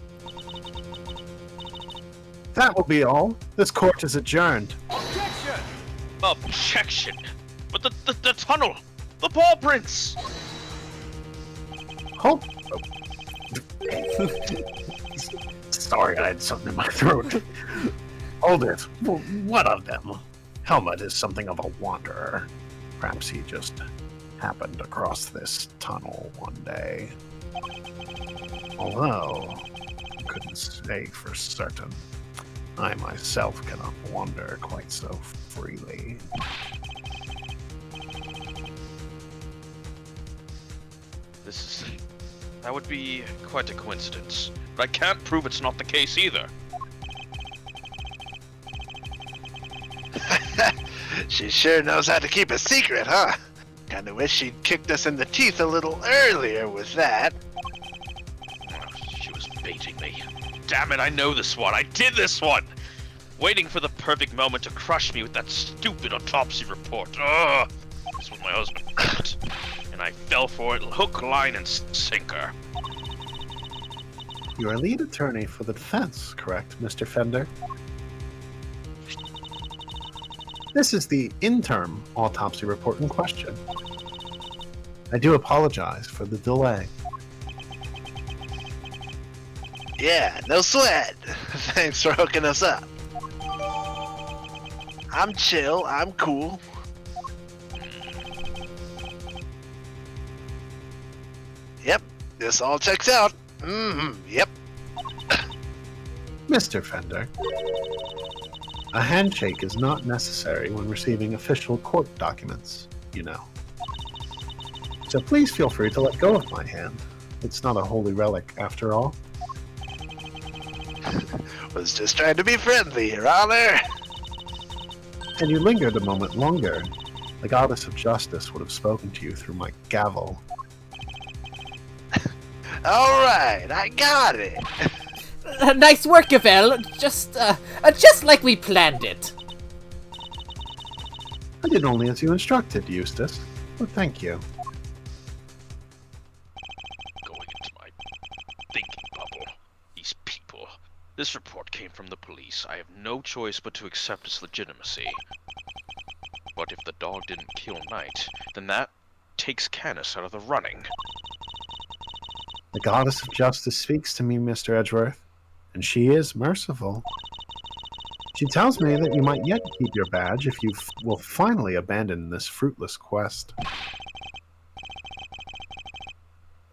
S3: That will be all. This court is adjourned.
S2: Objection! But the tunnel! The paw prints!
S3: Hold. Sorry, I had something in my throat. Hold it. What of them? Helmut is something of a wanderer. Perhaps he just happened across this tunnel one day. Although, I couldn't say for certain. I myself cannot wander quite so freely.
S2: That would be quite a coincidence. But I can't prove it's not the case either.
S4: She sure knows how to keep a secret, huh? Kinda wish she'd kicked us in the teeth a little earlier with that.
S2: She was baiting me. Damn it, I know this one. I did this one! waiting for the perfect moment to crush me with that stupid autopsy report. Ugh! This is what my husband got. And I fell for it hook, line, and sinker.
S3: You are lead attorney for the defense, correct, Mr. Fender? This is the interim autopsy report in question. I do apologize for the delay.
S4: Yeah, no sweat. Thanks for hooking us up. I'm chill, I'm cool. Yep, this all checks out. Yep.
S3: Mr. Fender, a handshake is not necessary when receiving official court documents, you know. So please feel free to let go of my hand. It's not a holy relic, after all.
S4: Was just trying to be friendly, Your Honor.
S3: Had you lingered a moment longer, the goddess of justice would have spoken to you through my gavel.
S4: Alright, I got it.
S6: Nice work, Gavel. Just like we planned it.
S3: I did only as you instructed, Eustace. But thank you.
S2: Going into my thinking bubble. These people. This report came from the police. I have no choice but to accept its legitimacy. But if the dog didn't kill Knight, then that takes Canis out of the running.
S3: The goddess of justice speaks to me, Mr. Edgeworth, and she is merciful. She tells me that you might yet keep your badge if you will finally abandon this fruitless quest.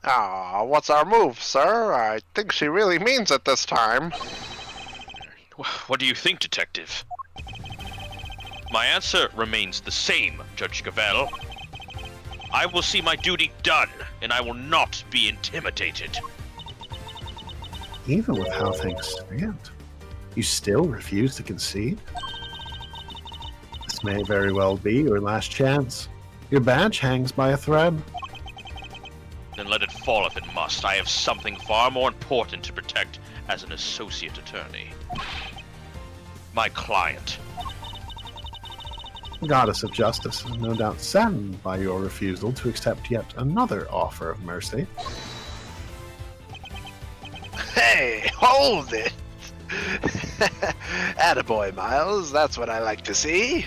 S7: Ah, what's our move, sir? I think she really means it this time.
S2: What do you think, Detective? My answer remains the same, Judge Gavel. I will see my duty done, and I will not be intimidated.
S3: Even with how things stand, you still refuse to concede? This may very well be your last chance. Your badge hangs by a thread.
S2: Then let it fall if it must. I have something far more important to protect as an associate attorney. My client.
S3: The goddess of justice is no doubt saddened by your refusal to accept yet another offer of mercy.
S4: Hey, hold it! Attaboy, Miles. That's what I like to see.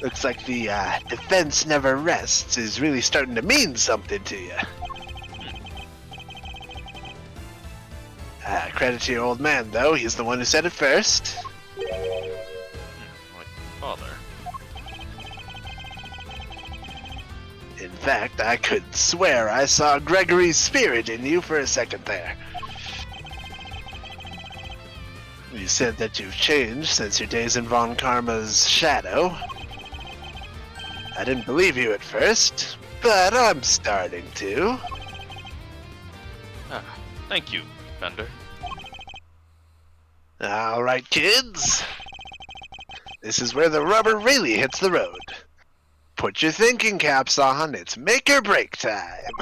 S4: Looks like the defense never rests is really starting to mean something to you. Credit to your old man, though. He's the one who said it first.
S2: My father.
S4: In fact, I could swear I saw Gregory's spirit in you for a second there. You said that you've changed since your days in Von Karma's shadow. I didn't believe you at first, but I'm starting to.
S2: Thank you, Fender.
S4: Alright, kids. This is where the rubber really hits the road. Put your thinking caps on, it's make or break time.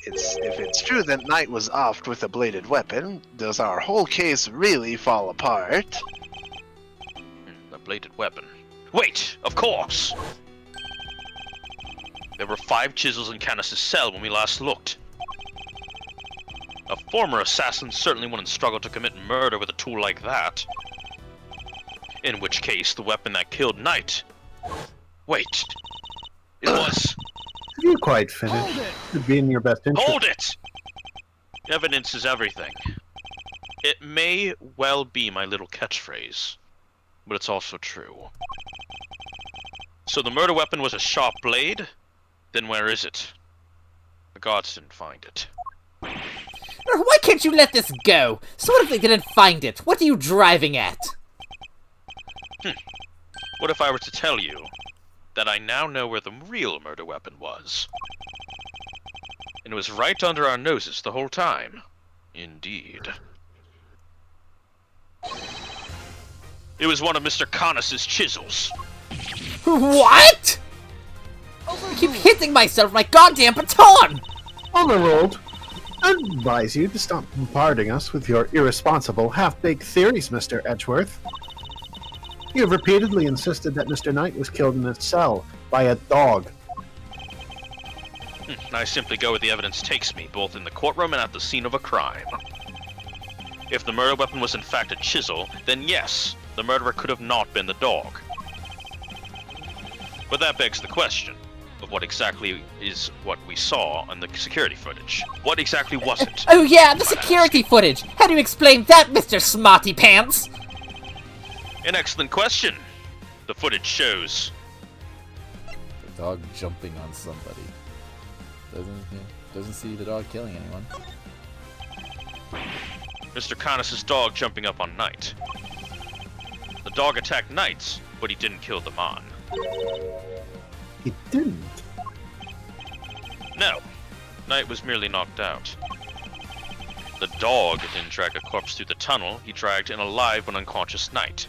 S4: If it's true that Knight was offed with a bladed weapon, does our whole case really fall apart?
S2: A bladed weapon. Wait! Of course! There were 5 chisels in Canis' cell when we last looked. A former assassin certainly wouldn't struggle to commit murder with a tool like that. In which case, the weapon that killed Knight... Wait! It was...
S3: Have you quite finished? It would be in your best interest.
S2: Hold it! Evidence is everything. It may well be my little catchphrase, but it's also true. So the murder weapon was a sharp blade? Then where is it? The gods didn't find it.
S6: Why can't you let this go? So what if they didn't find it? What are you driving at?
S2: What if I were to tell you that I now know where the real murder weapon was? And it was right under our noses the whole time. Indeed. It was one of Mr. Canis' chisels.
S6: What? I keep hitting myself with my goddamn baton!
S3: Overruled. I advise you to stop bombarding us with your irresponsible, half-baked theories, Mr. Edgeworth. You have repeatedly insisted that Mr. Knight was killed in a cell by a dog.
S2: I simply go where the evidence takes me, both in the courtroom and at the scene of a crime. If the murder weapon was in fact a chisel, then yes, the murderer could have not been the dog. But that begs the question of what exactly is what we saw on the security footage. What exactly was it?
S6: Oh yeah, the security footage! How do you explain that, Mr. Smarty Pants?
S2: An excellent question. The footage shows
S1: The dog jumping on somebody. Doesn't see the dog killing anyone.
S2: Mr. Canis' dog jumping up on Knight. The dog attacked Knight, but he didn't kill the man.
S3: He didn't.
S2: No, Knight was merely knocked out. The dog didn't drag a corpse through the tunnel, he dragged an alive but unconscious Knight.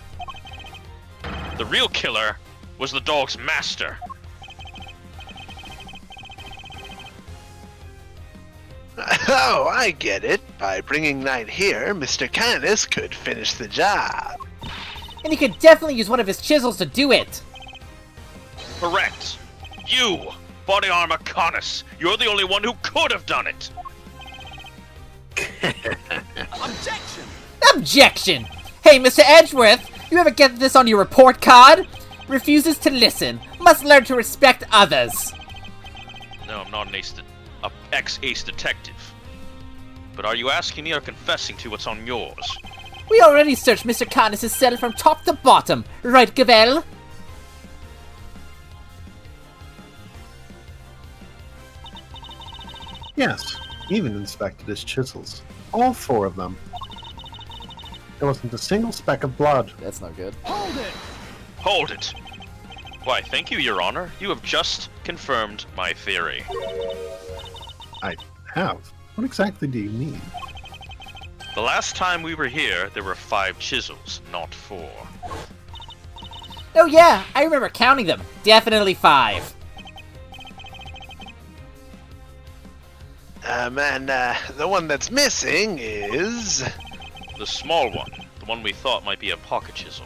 S2: The real killer was the dog's master.
S4: Oh, I get it. By bringing Knight here, Mr. Canis could finish the job.
S6: And he could definitely use one of his chisels to do it!
S2: Correct. You, Body Armor Canis, you're the only one who could have done it.
S6: Objection! Hey, Mr. Edgeworth, you ever get this on your report card? Refuses to listen. Must learn to respect others.
S2: No, I'm not an ex-ace detective. But are you asking me or confessing to what's on yours?
S6: We already searched Mr. Canis' cell from top to bottom, right, Gavel?
S3: Yes, even inspected his chisels. All 4 of them. There wasn't a single speck of blood.
S1: That's not good.
S2: Hold it! Why, thank you, Your Honor. You have just confirmed my theory.
S3: I have. What exactly do you mean?
S2: The last time we were here, there were 5 chisels, not 4.
S6: Oh yeah, I remember counting them. Definitely 5.
S4: The one that's missing is...
S2: The small one, the one we thought might be a pocket chisel.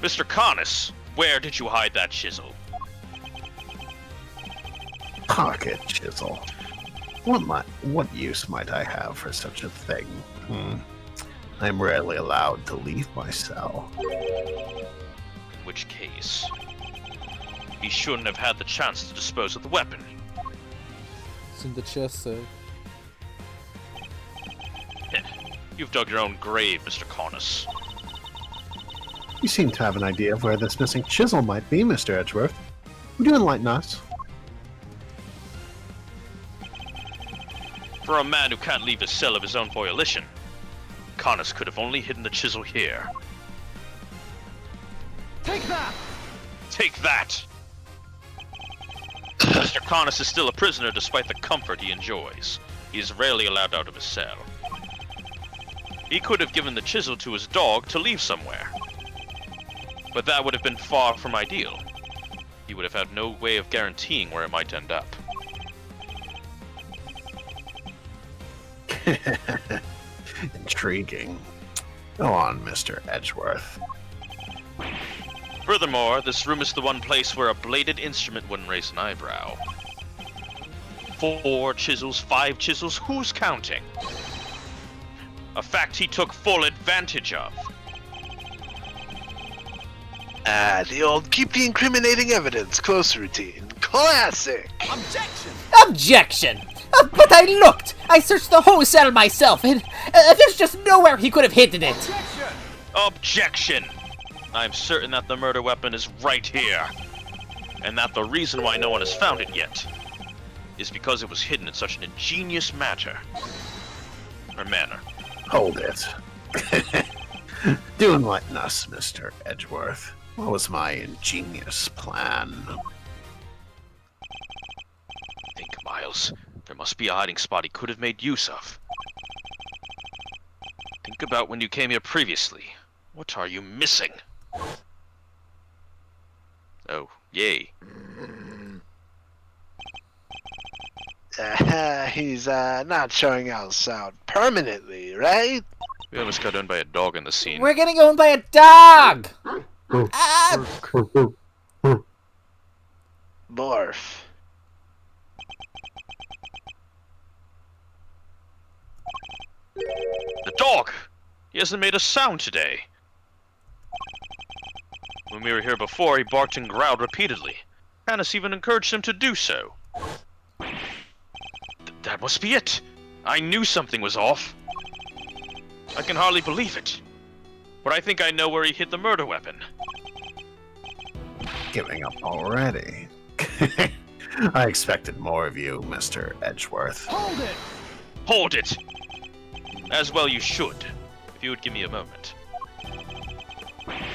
S2: Mr. Canis, where did you hide that chisel?
S3: Pocket chisel. What use might I have for such a thing? I'm rarely allowed to leave my cell.
S2: In which case, he shouldn't have had the chance to dispose of the weapon.
S1: It's in the chest, sir.
S2: You've dug your own grave, Mr. Canis.
S3: You seem to have an idea of where this missing chisel might be, Mr. Edgeworth. Would you enlighten us?
S2: For a man who can't leave his cell of his own volition, Canis could have only hidden the chisel here.
S8: Take that!
S2: Take that! Mr. Canis is still a prisoner despite the comfort he enjoys. He is rarely allowed out of his cell. He could have given the chisel to his dog to leave somewhere. But that would have been far from ideal. He would have had no way of guaranteeing where it might end up.
S3: Intriguing. Go on, Mr. Edgeworth.
S2: Furthermore, this room is the one place where a bladed instrument wouldn't raise an eyebrow. 4 chisels, 5 chisels, who's counting? A fact he took full advantage of.
S4: The old keep the incriminating evidence close routine. Classic!
S6: Objection! But I looked! I searched the whole cell myself, and there's just nowhere he could have hidden it!
S2: Objection! I'm certain that the murder weapon is right here. And that the reason why no one has found it yet is because it was hidden in such an ingenious manner.
S3: Hold it. Do enlighten us, Mr. Edgeworth. What was my ingenious plan?
S2: Think, Miles. There must be a hiding spot he could have made use of. Think about when you came here previously. What are you missing? Oh, yay.
S4: He's not showing us out permanently, right?
S2: We almost got owned by a dog in the scene.
S6: We're getting owned by a dog! Ah!
S4: Morph.
S2: The dog! He hasn't made a sound today. When we were here before, he barked and growled repeatedly. Canis even encouraged him to do so. That must be it. I knew something was off. I can hardly believe it. But I think I know where he hid the murder weapon.
S3: Giving up already. I expected more of you, Mr. Edgeworth.
S2: Hold it! As well you should, if you would give me a moment.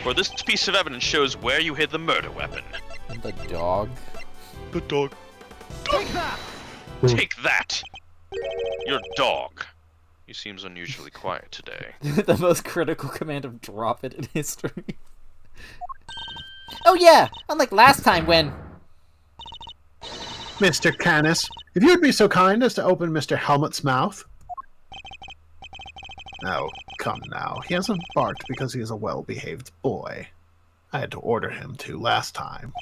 S2: For this piece of evidence shows where you hid the murder weapon.
S6: The dog?
S2: The dog. Take that! Your dog. He seems unusually quiet today.
S1: The most critical command of drop it in history.
S6: Oh yeah! Unlike last time when...
S3: Mr. Canis, if you would be so kind as to open Mr. Helmet's mouth. Oh, come now. He hasn't barked because he is a well-behaved boy. I had to order him to last time.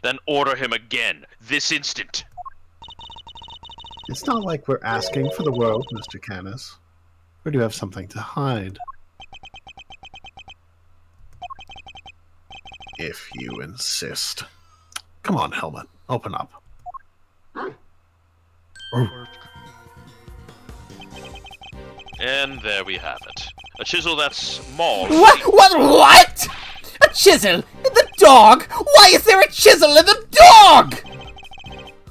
S2: Then order him again, this instant.
S3: It's not like we're asking for the world, Mr. Canis. Or do you have something to hide? If you insist. Come on, Helmet. Open up.
S2: And there we have it. A chisel that's mauled.
S6: What? A chisel in the dog? Why is there a chisel in the dog?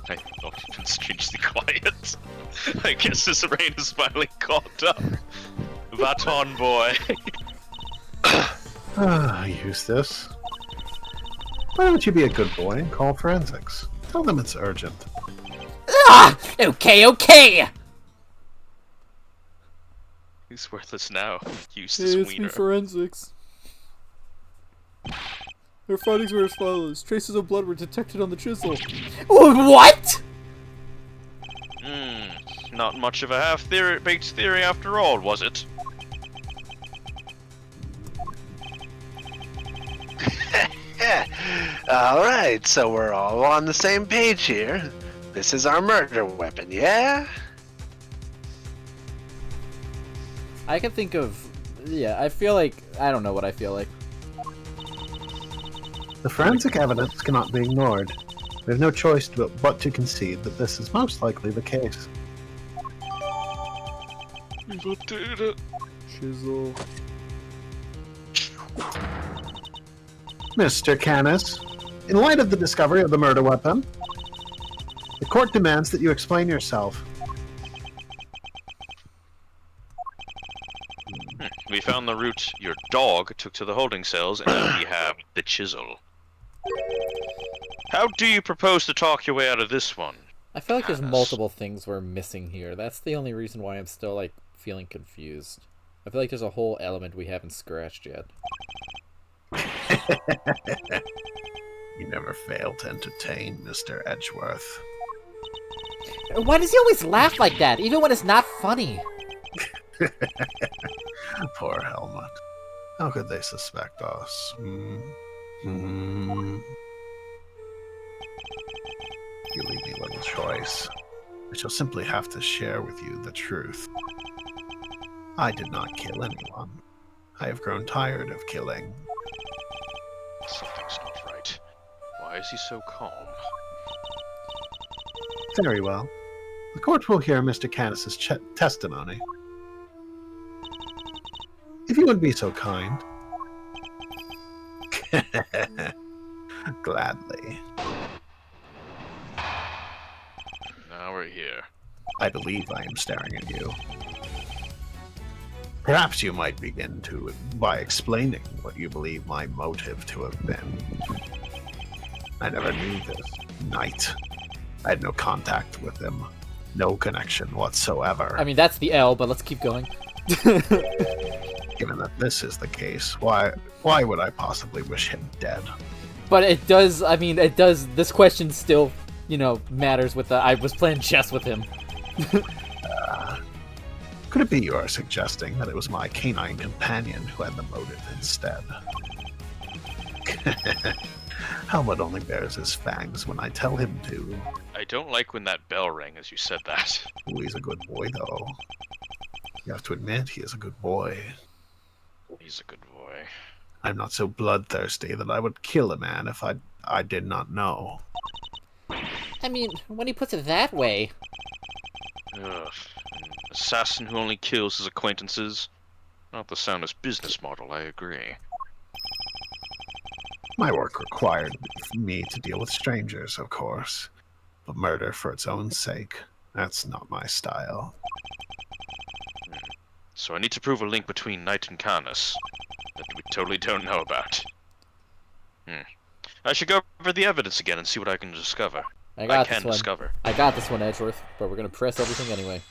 S2: I thought you'd been strangely quiet. I guess this rain is finally caught up. Baton boy.
S3: Eustace. Why don't you be a good boy and call forensics? Tell them it's urgent.
S6: Ah! Okay.
S2: He's worthless now. Eustace
S1: It's
S2: Wiener.
S1: me, forensics. Their findings were as follows. Traces of blood were detected on the chisel.
S6: What?
S2: Not much of a half-baked theory after all, was it?
S4: Alright, so we're all on the same page here. This is our murder weapon, yeah?
S1: I can think of... Yeah, I feel like... I don't know what I feel like.
S3: The forensic evidence cannot be ignored. We have no choice but to concede that this is most likely the case.
S1: Chisel.
S3: Mr. Canis, in light of the discovery of the murder weapon, the court demands that you explain yourself.
S2: We found the route your dog took to the holding cells, and now we have the chisel. How do you propose to talk your way out of this one?
S1: I feel like there's
S2: Canis?
S1: multiple things we're missing here. That's the only reason why I'm still, like, feeling confused. I feel like there's a whole element we haven't scratched yet.
S3: You never fail to entertain, Mr. Edgeworth.
S6: Why does he always laugh like that, even when it's not funny?
S3: Poor Helmet. How could they suspect us? You leave me little choice. I shall simply have to share with you the truth. I did not kill anyone. I have grown tired of killing.
S2: Something's not right. Why is he so calm?
S3: Very well. The court will hear Mr. Canis's testimony. If you would be so kind. Gladly.
S2: Now we're here.
S3: I believe I am staring at you. Perhaps you might begin by explaining what you believe my motive to have been. I never knew this knight. I had no contact with him. No connection whatsoever.
S1: I mean, that's the L, but let's keep going.
S3: Given that this is the case, why would I possibly wish him dead?
S1: But it does, I mean, this question still matters with the. I was playing chess with him.
S3: Could it be you are suggesting that it was my canine companion who had the motive instead? Helmut only bears his fangs when I tell him to.
S2: I don't like when that bell rang as you said that.
S3: Ooh, he's a good boy, though. You have to admit, he is a good boy.
S2: He's a good boy.
S3: I'm not so bloodthirsty that I would kill a man if I did not know.
S6: I mean, when he puts it that way.
S2: Ugh. An assassin who only kills his acquaintances. Not the soundest business model, I agree.
S3: My work required me to deal with strangers, of course. But murder for its own sake, that's not my style.
S2: So I need to prove a link between Knight and Canis that we totally don't know about. I should go over the evidence again and see what I can discover.
S1: I got this one, Edgeworth, but we're gonna press everything anyway.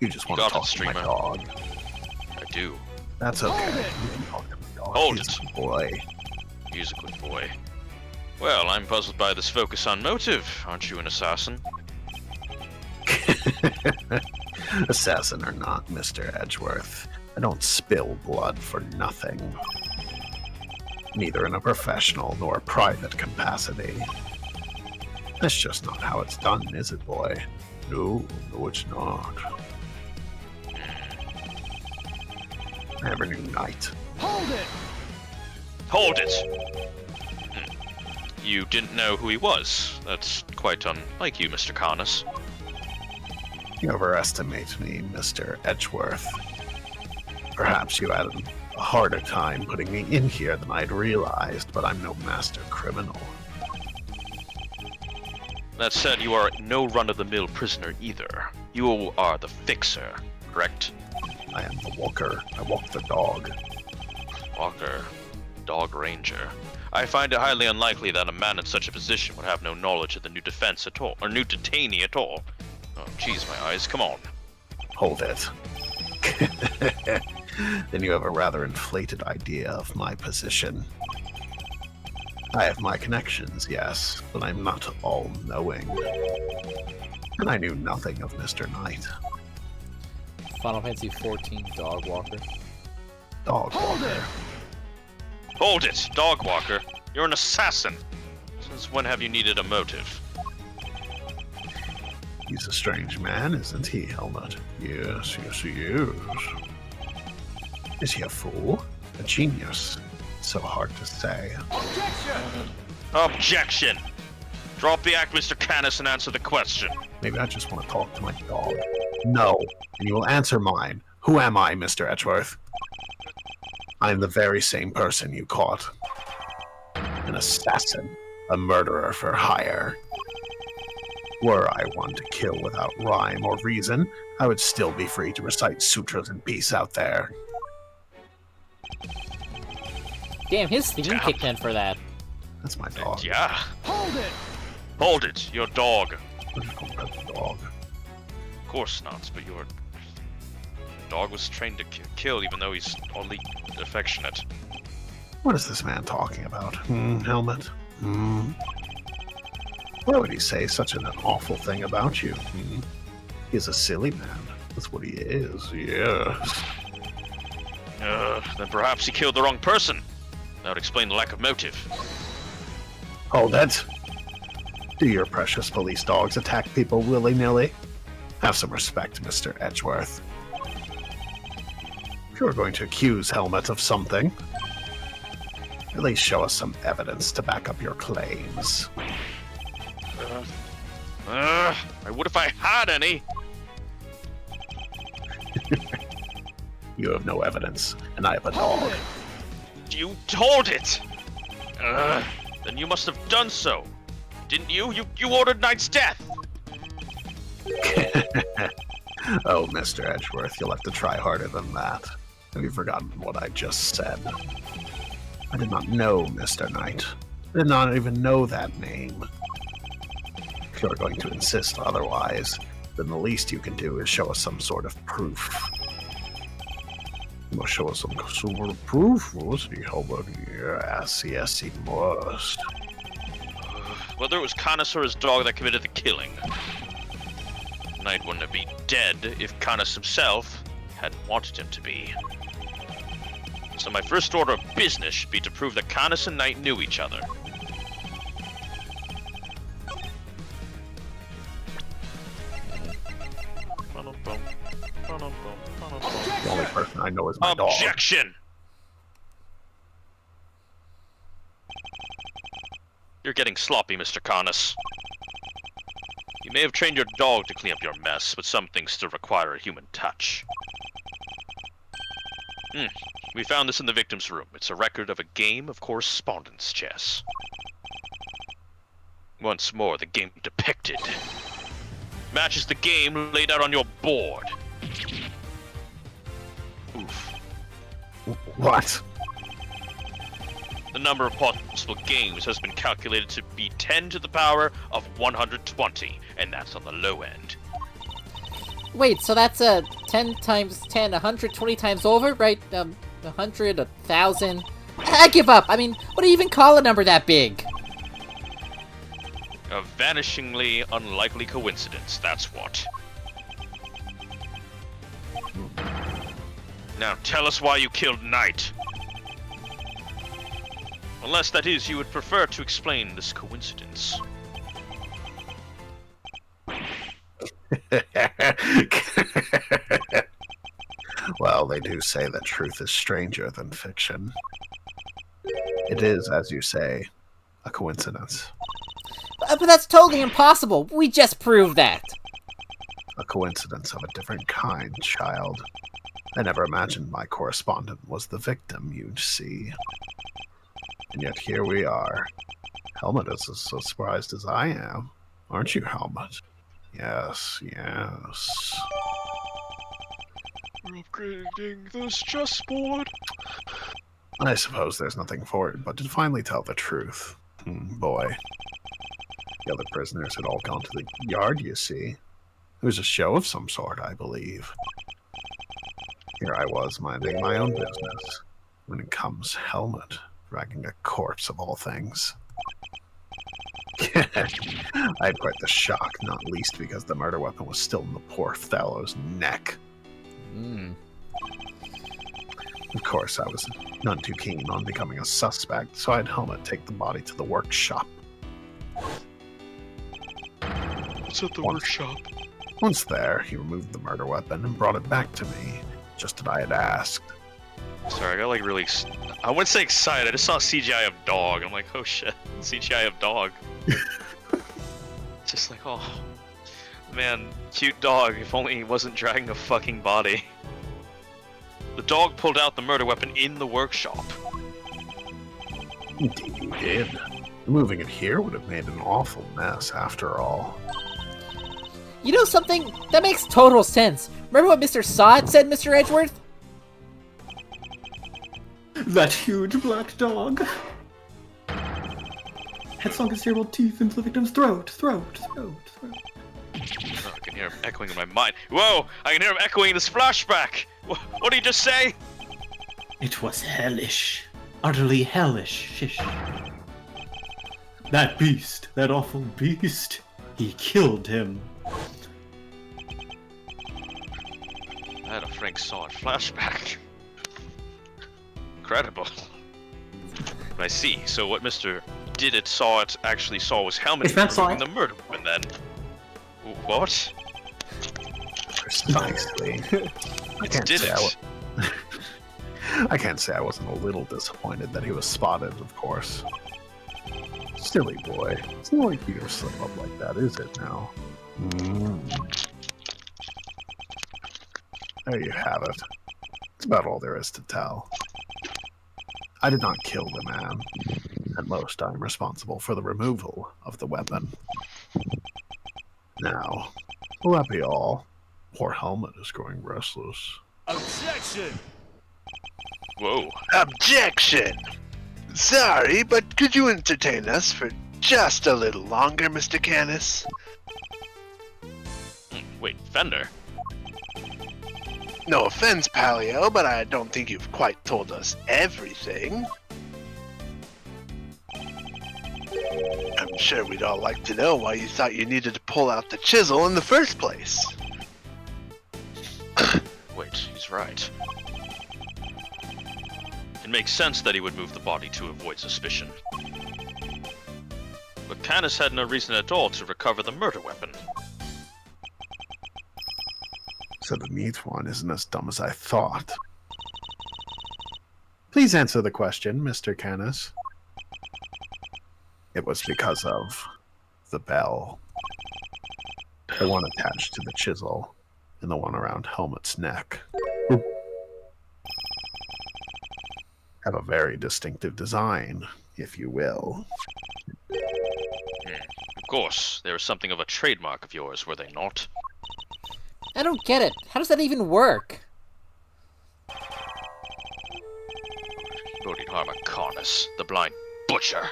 S3: You just want to talk to my dog.
S2: I do.
S3: That's okay. You can talk to my dog.
S2: Hold
S3: He's
S2: it.
S3: a good boy.
S2: He's a good boy. Well, I'm puzzled by this focus on motive. Aren't you an assassin?
S3: Assassin or not, Mr. Edgeworth, I don't spill blood for nothing. Neither in a professional nor private capacity. That's just not how it's done, is it, boy? No, it's not. I never knew Knight.
S2: Hold it! You didn't know who he was. That's quite unlike you, Mr. Canis.
S3: You overestimate me, Mr. Edgeworth. Perhaps you had a harder time putting me in here than I'd realized, but I'm no master criminal.
S2: That said, you are no run-of-the-mill prisoner either. You are the fixer, correct?
S3: I am the walker. I walk the dog.
S2: Walker. Dog ranger. I find it highly unlikely that a man in such a position would have no knowledge of the new defense at all, or new detainee at all. Oh, jeez, my eyes, come on.
S3: Hold it. Then you have a rather inflated idea of my position. I have my connections, yes, but I'm not all-knowing. And I knew nothing of Mr. Knight.
S1: Final Fantasy 14 Dog Walker.
S3: Dog Walker.
S2: Hold it, Dog Walker. You're an assassin. Since when have you needed a motive?
S3: He's a strange man, isn't he, Helmut? Yes, he is. Is he a fool? A genius? So hard to say.
S2: Objection! Drop the act, Mr. Canis, and answer the question.
S3: Maybe I just want to talk to my dog. No, and you will answer mine. Who am I, Mr. Edgeworth? I'm the very same person you caught. An assassin. A murderer for hire. Were I one to kill without rhyme or reason, I would still be free to recite sutras in peace out there.
S6: Damn, his theme kicked in for that.
S3: That's my dog.
S2: Yeah. Hold it, your dog.
S3: I'm just gonna pet the dog.
S2: Of course not, but your dog was trained to kill even though he's only affectionate.
S3: What is this man talking about? Helmut? Why would he say such an awful thing about you? He's a silly man. That's what he is, yes.
S2: Then perhaps he killed the wrong person. That would explain the lack of motive.
S3: Hold it. Do your precious police dogs attack people willy-nilly? Have some respect, Mr. Edgeworth. If you're going to accuse Helmut of something, at least show us some evidence to back up your claims.
S2: I would if I had any.
S3: You have no evidence, and I have a dog.
S2: You told it! Then you must have done so. Didn't you? You ordered Knight's death!
S3: Oh, Mr. Edgeworth, you'll have to try harder than that. Have you forgotten what I just said? I did not know Mr. Knight. I did not even know that name. If you're going to insist otherwise, then the least you can do is show us some sort of proof. You must show us some sort of proof, must he, Helmut? Yes, he must.
S2: whether it was Canis or his dog that committed the killing. Knight wouldn't be dead if Canis himself hadn't wanted him to be. So my first order of business should be to prove that Canis and Knight knew each other.
S3: The only person I know is my dog.
S2: Objection! You're getting sloppy, Mr. Canis. You may have trained your dog to clean up your mess, but some things still require a human touch. We found this in the victim's room. It's a record of a game of correspondence chess. Once more, the game depicted matches the game laid out on your board. Oof.
S3: What?
S2: The number of possible games has been calculated to be 10 to the power of 120, and that's on the low end.
S6: Wait, so that's 10 times 10, 120 times over, right? 100, 1,000. I give up. I mean, what do you even call a number that big?
S2: A vanishingly unlikely coincidence, that's what. Now tell us why you killed Knight. Unless, that is, you would prefer to explain this coincidence.
S3: Well, they do say that truth is stranger than fiction. It is, as you say, a coincidence.
S6: But that's totally impossible. We just proved that.
S3: A coincidence of a different kind, child. I never imagined my correspondent was the victim, you'd see. And yet here we are. Helmut is as so surprised as I am. Aren't you, Helmut? Yes, yes.
S2: We're upgrading this chessboard.
S3: I suppose there's nothing for it but to finally tell the truth. Boy. The other prisoners had all gone to the yard, you see. It was a show of some sort, I believe. Here I was, minding my own business. When in comes Helmut, dragging a corpse of all things. I had quite the shock, not least because the murder weapon was still in the poor fellow's neck. Of course, I was none too keen on becoming a suspect, so I had Helmut take the body to the workshop.
S2: It's at the workshop.
S3: Once there, he removed the murder weapon and brought it back to me, just as I had asked.
S2: Sorry, I got like really... I wouldn't say excited, I just saw CGI of dog. I'm like, oh shit, CGI of dog. Just like, oh... Man, cute dog, if only he wasn't dragging a fucking body. The dog pulled out the murder weapon in the workshop.
S3: Indeed you did. Removing it here would have made an awful mess, after all.
S6: You know something? That makes total sense. Remember what Mr. Sod said, Mr. Edgeworth?
S5: That huge black dog had sunk his terrible teeth into the victim's throat.
S2: Oh, I can hear him echoing in my mind. Whoa! I can hear him echoing this flashback! What did he just say?
S5: It was hellish. Utterly hellish. Shish. That beast, that awful beast, he killed him.
S2: I had a Frank Sod flashback. Incredible. I see. So what Mr. actually saw was Helmut removing the murder weapon then. What?
S3: Precisely. I can't say I wasn't a little disappointed that he was spotted, of course. Silly boy. It's not like you to slip up like that, is it now? There you have it. It's about all there is to tell. I did not kill the man. At most, I am responsible for the removal of the weapon. Now, will that be all? Poor Helmut is growing restless.
S8: Objection!
S2: Whoa.
S4: Objection! Sorry, but could you entertain us for just a little longer, Mr. Canis?
S2: Wait, Fender?
S4: No offense, Paleo, but I don't think you've quite told us everything. I'm sure we'd all like to know why you thought you needed to pull out the chisel in the first place.
S2: Wait, he's right. It makes sense that he would move the body to avoid suspicion. But Canis had no reason at all to recover the murder weapon.
S3: So the meat one isn't as dumb as I thought. Please answer the question, Mr. Canis. It was because of the bell. The one attached to the chisel, and the one around Helmut's neck. Have a very distinctive design, if you will.
S2: Of course, they were something of a trademark of yours, were they not?
S6: I don't get it. How does that even work?
S2: Bodhidharma Canis, the blind butcher.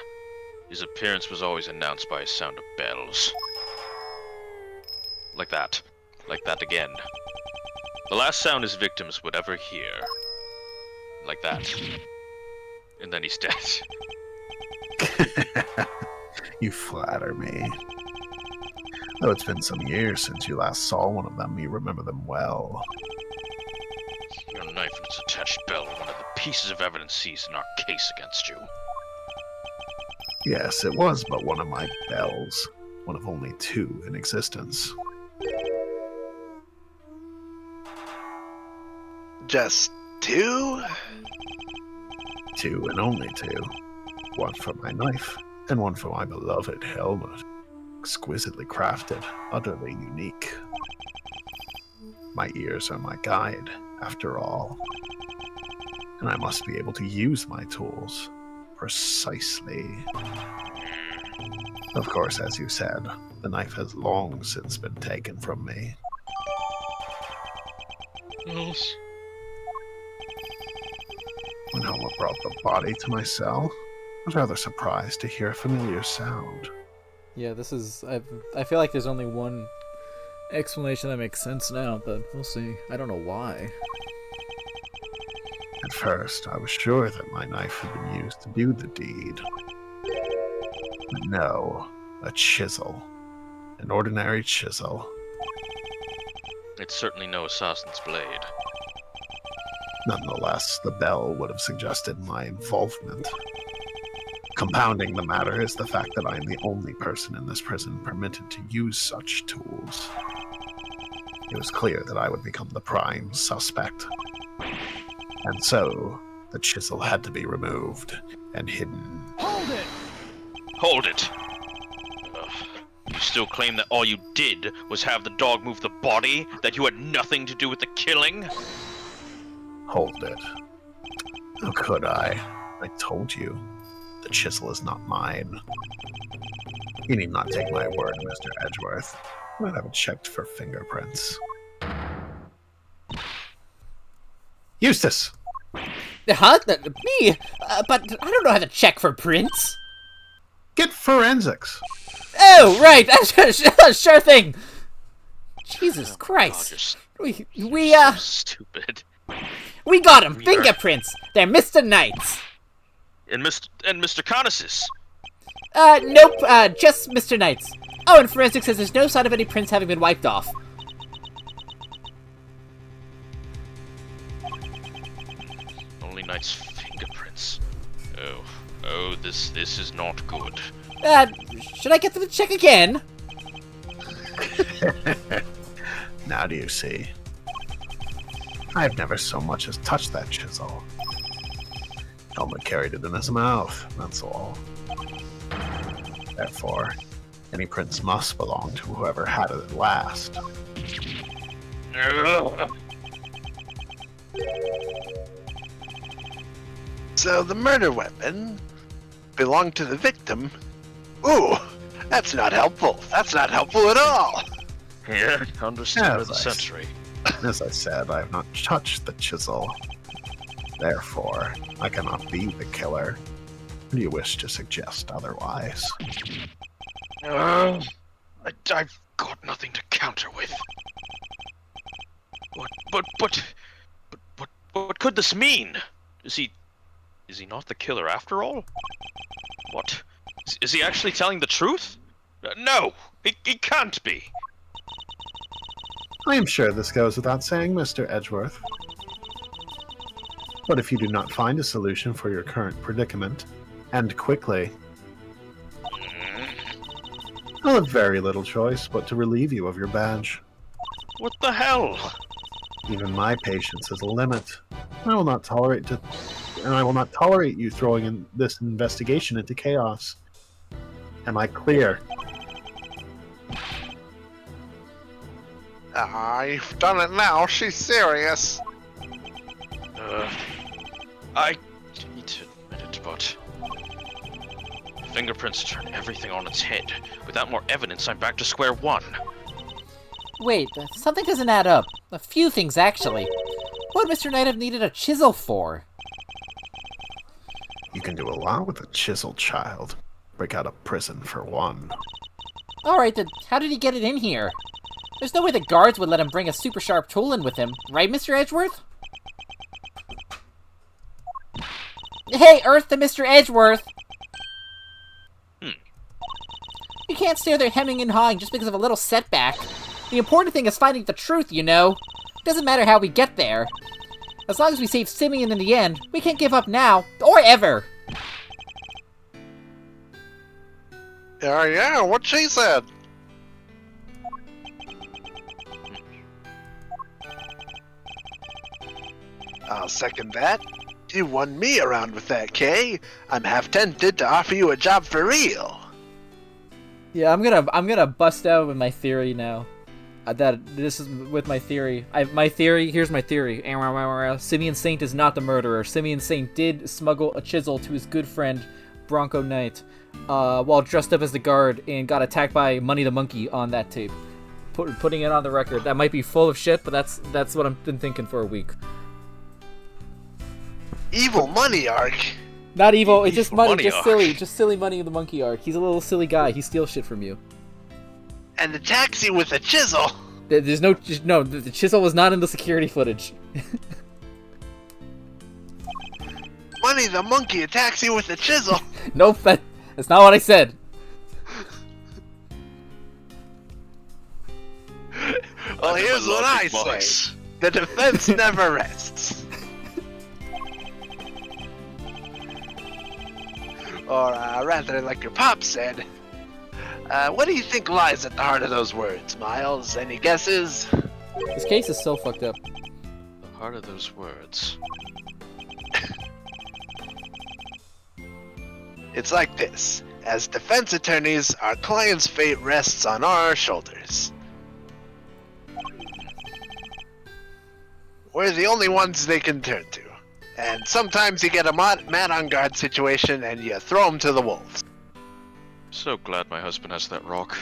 S2: His appearance was always announced by a sound of bells. Like that. Like that again. The last sound his victims would ever hear. Like that. And then he's dead.
S3: You flatter me. Though it's been some years since you last saw one of them, you remember them well.
S2: Your knife and its attached bell are one of the pieces of evidence seized in our case against you.
S3: Yes, it was but one of my bells. One of only 2 in existence.
S4: Just 2?
S3: 2 and only 2. One for my knife, and one for my beloved helmet. Exquisitely crafted, utterly unique. My ears are my guide, after all. And I must be able to use my tools precisely. Of course, as you said, the knife has long since been taken from me.
S2: Yes.
S3: When Helmut brought the body to my cell, I was rather surprised to hear a familiar sound.
S1: Yeah, this is... I feel like there's only one explanation that makes sense now, but we'll see. I don't know why.
S3: At first, I was sure that my knife had been used to do the deed. But no, a chisel. An ordinary chisel.
S2: It's certainly no assassin's blade.
S3: Nonetheless, the bell would have suggested my involvement. Compounding the matter is the fact that I am the only person in this prison permitted to use such tools. It was clear that I would become the prime suspect. And so, the chisel had to be removed and hidden.
S2: Hold it! You still claim that all you did was have the dog move the body? That you had nothing to do with the killing?
S3: Hold it. How could I? I told you. The chisel is not mine. You need not take my word, Mr. Edgeworth. I might have it checked for fingerprints. Eustace!
S6: Huh? Me? But I don't know how to check for prints.
S3: Get forensics!
S6: Oh, right! Sure thing! Jesus Christ. We
S2: so stupid.
S6: We got him! Fingerprints! They're Mr. Knight's!
S2: And Mr. Canis's.
S6: Nope, just Mr. Knight's. Oh, and forensics says there's no sign of any prints having been wiped off.
S2: Only Knight's fingerprints. Oh, this is not good.
S6: Should I get them to check again?
S3: Now do you see? I've never so much as touched that chisel. Helmut carried it in his mouth, that's all. Therefore, any prints must belong to whoever had it at last.
S4: So the murder weapon belonged to the victim? Ooh, that's not helpful. That's not helpful at all.
S2: Yeah, understood of the century.
S3: As I said, I have not touched the chisel. Therefore, I cannot be the killer. Or do you wish to suggest otherwise?
S2: I've got nothing to counter with. What could this mean? Is he not the killer after all? What Is he actually telling the truth? No, he can't be.
S3: I am sure this goes without saying, Mr. Edgeworth. But if you do not find a solution for your current predicament, and quickly, I'll have very little choice but to relieve you of your badge.
S2: What the hell?
S3: Even my patience has a limit. I will not tolerate you throwing in this investigation into chaos. Am I clear?
S7: You've done it now. She's serious.
S2: I need to admit it, but fingerprints turn everything on its head. Without more evidence, I'm back to square one.
S6: Wait, something doesn't add up. A few things, actually. What would Mr. Knight have needed a chisel for?
S3: You can do a lot with a chisel, child. Break out of prison, for one.
S6: Alright, then how did he get it in here? There's no way the guards would let him bring a super sharp tool in with him, right, Mr. Edgeworth? Hey, Earth to Mr. Edgeworth! You can't stay there hemming and hawing just because of a little setback. The important thing is finding the truth, you know? Doesn't matter how we get there. As long as we save Simeon in the end, we can't give up now, or ever!
S7: Yeah, what she said. I'll second that. You won me around with that, Kay. I'm half tempted to offer you a job for real.
S1: Yeah, I'm gonna bust out with my theory now. That this is with my theory. Here's my theory. Simeon Saint is not the murderer. Simeon Saint did smuggle a chisel to his good friend Bronco Knight, while dressed up as the guard, and got attacked by Money the Monkey on that tape. Putting it on the record. That might be full of shit, but that's what I've been thinking for a week.
S7: Evil money arc.
S1: Not evil. It's just money.
S2: Money
S1: Just
S2: arc.
S1: silly. Just silly Money in the Monkey arc. He's a little silly guy. He steals shit from you.
S7: And attacks you with a chisel.
S1: There's no. The chisel was not in the security footage.
S7: Money the monkey attacks you with a chisel.
S1: Nope. That's not what I said.
S7: Well,
S2: I
S7: here's
S2: never
S7: what I
S2: loved Big Box.
S7: say. The defense never rests. Or rather, like your pop said, what do you think lies at the heart of those words, Miles? Any guesses?
S1: This case is so fucked up.
S2: The heart of those words.
S7: It's like this. As defense attorneys, our client's fate rests on our shoulders. We're the only ones they can turn to. And sometimes you get a man on guard situation and you throw him to the wolves.
S2: So glad my husband has that rock.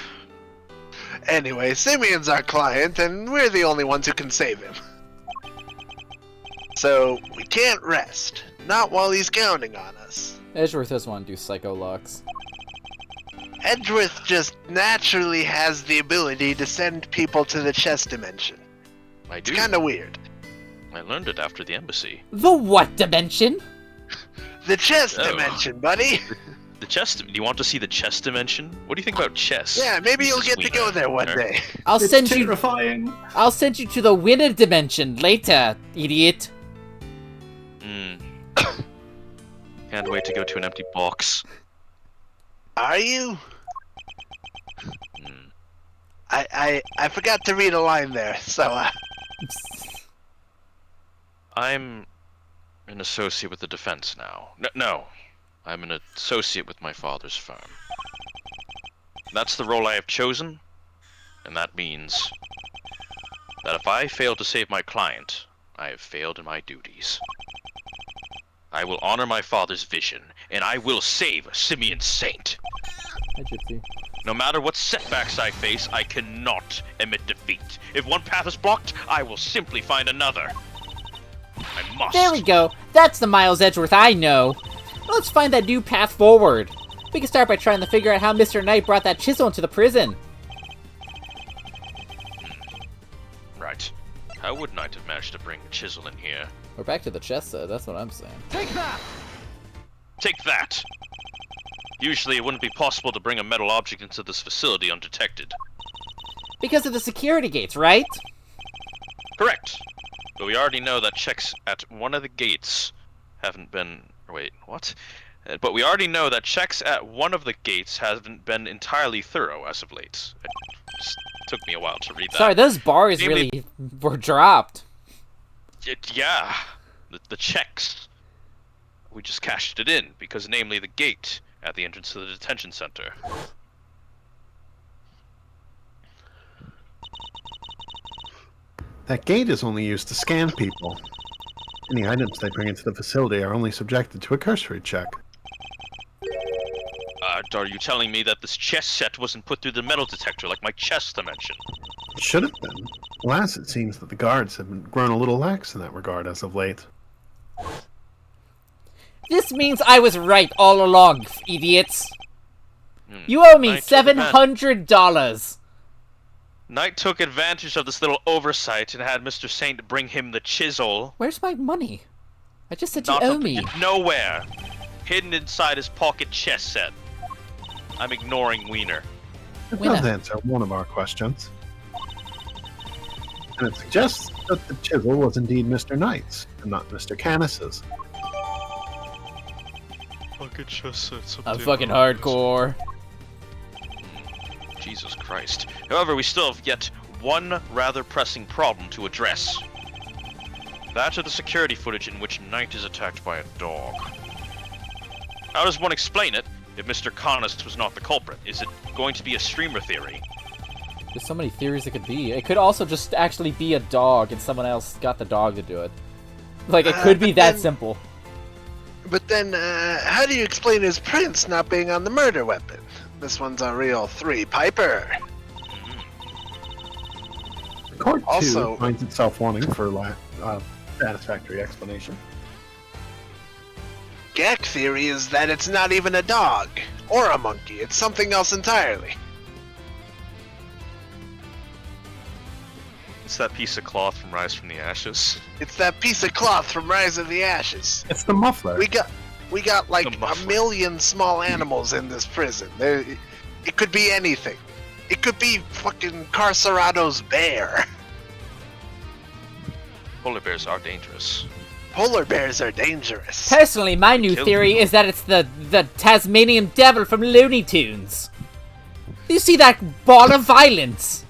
S7: Anyway, Simeon's our client and we're the only ones who can save him. So, we can't rest. Not while he's counting on us.
S1: Edgeworth does want to do psycho locks.
S7: Edgeworth just naturally has the ability to send people to the chess dimension.
S2: I
S7: It's
S2: do.
S7: kinda weird.
S2: I learned it after the embassy.
S6: The what dimension?
S7: The chess
S2: Oh.
S7: dimension, buddy!
S2: The chess. Do you want to see the chess dimension? What do you think about chess?
S7: Yeah, maybe you'll get to go there one
S2: Wiener?
S7: day.
S6: I'll
S5: It's
S6: send you
S5: terrifying.
S6: to the winner dimension later, idiot.
S2: Can't wait to go to an empty box.
S7: Are you?
S2: Hmm.
S7: I forgot to read a line there, so
S2: I'm an associate with the defense now. No, I'm an associate with my father's firm. That's the role I have chosen, and that means that if I fail to save my client, I have failed in my duties. I will honor my father's vision, and I will save Simeon Saint.
S1: Hi, Gypsy.
S2: No matter what setbacks I face, I cannot admit defeat. If one path is blocked, I will simply find another. I must.
S6: There we go. That's the Miles Edgeworth I know. Let's find that new path forward. We can start by trying to figure out how Mr. Knight brought that chisel into the prison.
S2: Right. How would Knight have managed to bring the chisel in here?
S1: We're back to the chess set. That's what I'm saying.
S2: Take that! Usually, it wouldn't be possible to bring a metal object into this facility undetected.
S6: Because of the security gates, right?
S2: Correct. But we already know that checks at one of the gates haven't been... Wait, what? But we already know that checks at one of the gates haven't been entirely thorough as of late. It just took me a while to read that.
S6: Sorry, those bars
S2: Namely-
S6: really were dropped.
S2: Yeah, the checks. We just cashed it in, because namely the gate at the entrance to the detention center.
S3: That gate is only used to scan people. Any items they bring into the facility are only subjected to a cursory check.
S2: Are you telling me that this chess set wasn't put through the metal detector like my chess dimension?
S3: It should have been. Alas, it seems that the guards have grown a little lax in that regard as of late.
S6: This means I was right all along, idiots. You owe me $700.
S2: Knight took advantage of this little oversight and had Mr. Saint bring him the chisel.
S6: Where's my money? I just said you
S2: Not
S6: owe me.
S2: nowhere. Hidden inside his pocket chess set. I'm ignoring Wiener.
S3: It
S6: Winner.
S3: does answer one of our questions. And it suggests that the chisel was indeed Mr. Knight's, and not Mr. Canis's.
S2: Pocket chess sets.
S6: I'm fucking hardcore.
S2: Jesus Christ. However, we still have yet one rather pressing problem to address. That of the security footage in which Knight is attacked by a dog. How does one explain it if Mr. Connist was not the culprit? Is it going to be a streamer theory?
S6: There's so many theories it could be. It could also just actually be a dog and someone else got the dog to do it. Like, it could be that simple.
S7: But then, how do you explain his prints not being on the murder weapon? This one's a real 3-piper.
S3: The court,
S7: Also-
S3: too, finds itself wanting for satisfactory explanation.
S7: Gak theory is that it's not even a dog or a monkey. It's something else entirely.
S2: It's that piece of cloth from Rise from the Ashes.
S7: It's that piece of cloth from Rise of the Ashes.
S3: It's the muffler.
S7: We got like
S2: The
S7: a
S2: muffler.
S7: million small animals in this prison. It could be anything. It could be fucking Carcerado's bear.
S2: Polar bears are dangerous.
S7: Polar bears are dangerous.
S6: Personally, my new
S2: Killed
S6: theory
S2: you.
S6: is that it's the Tasmanian devil from Looney Tunes. You see that ball of violence?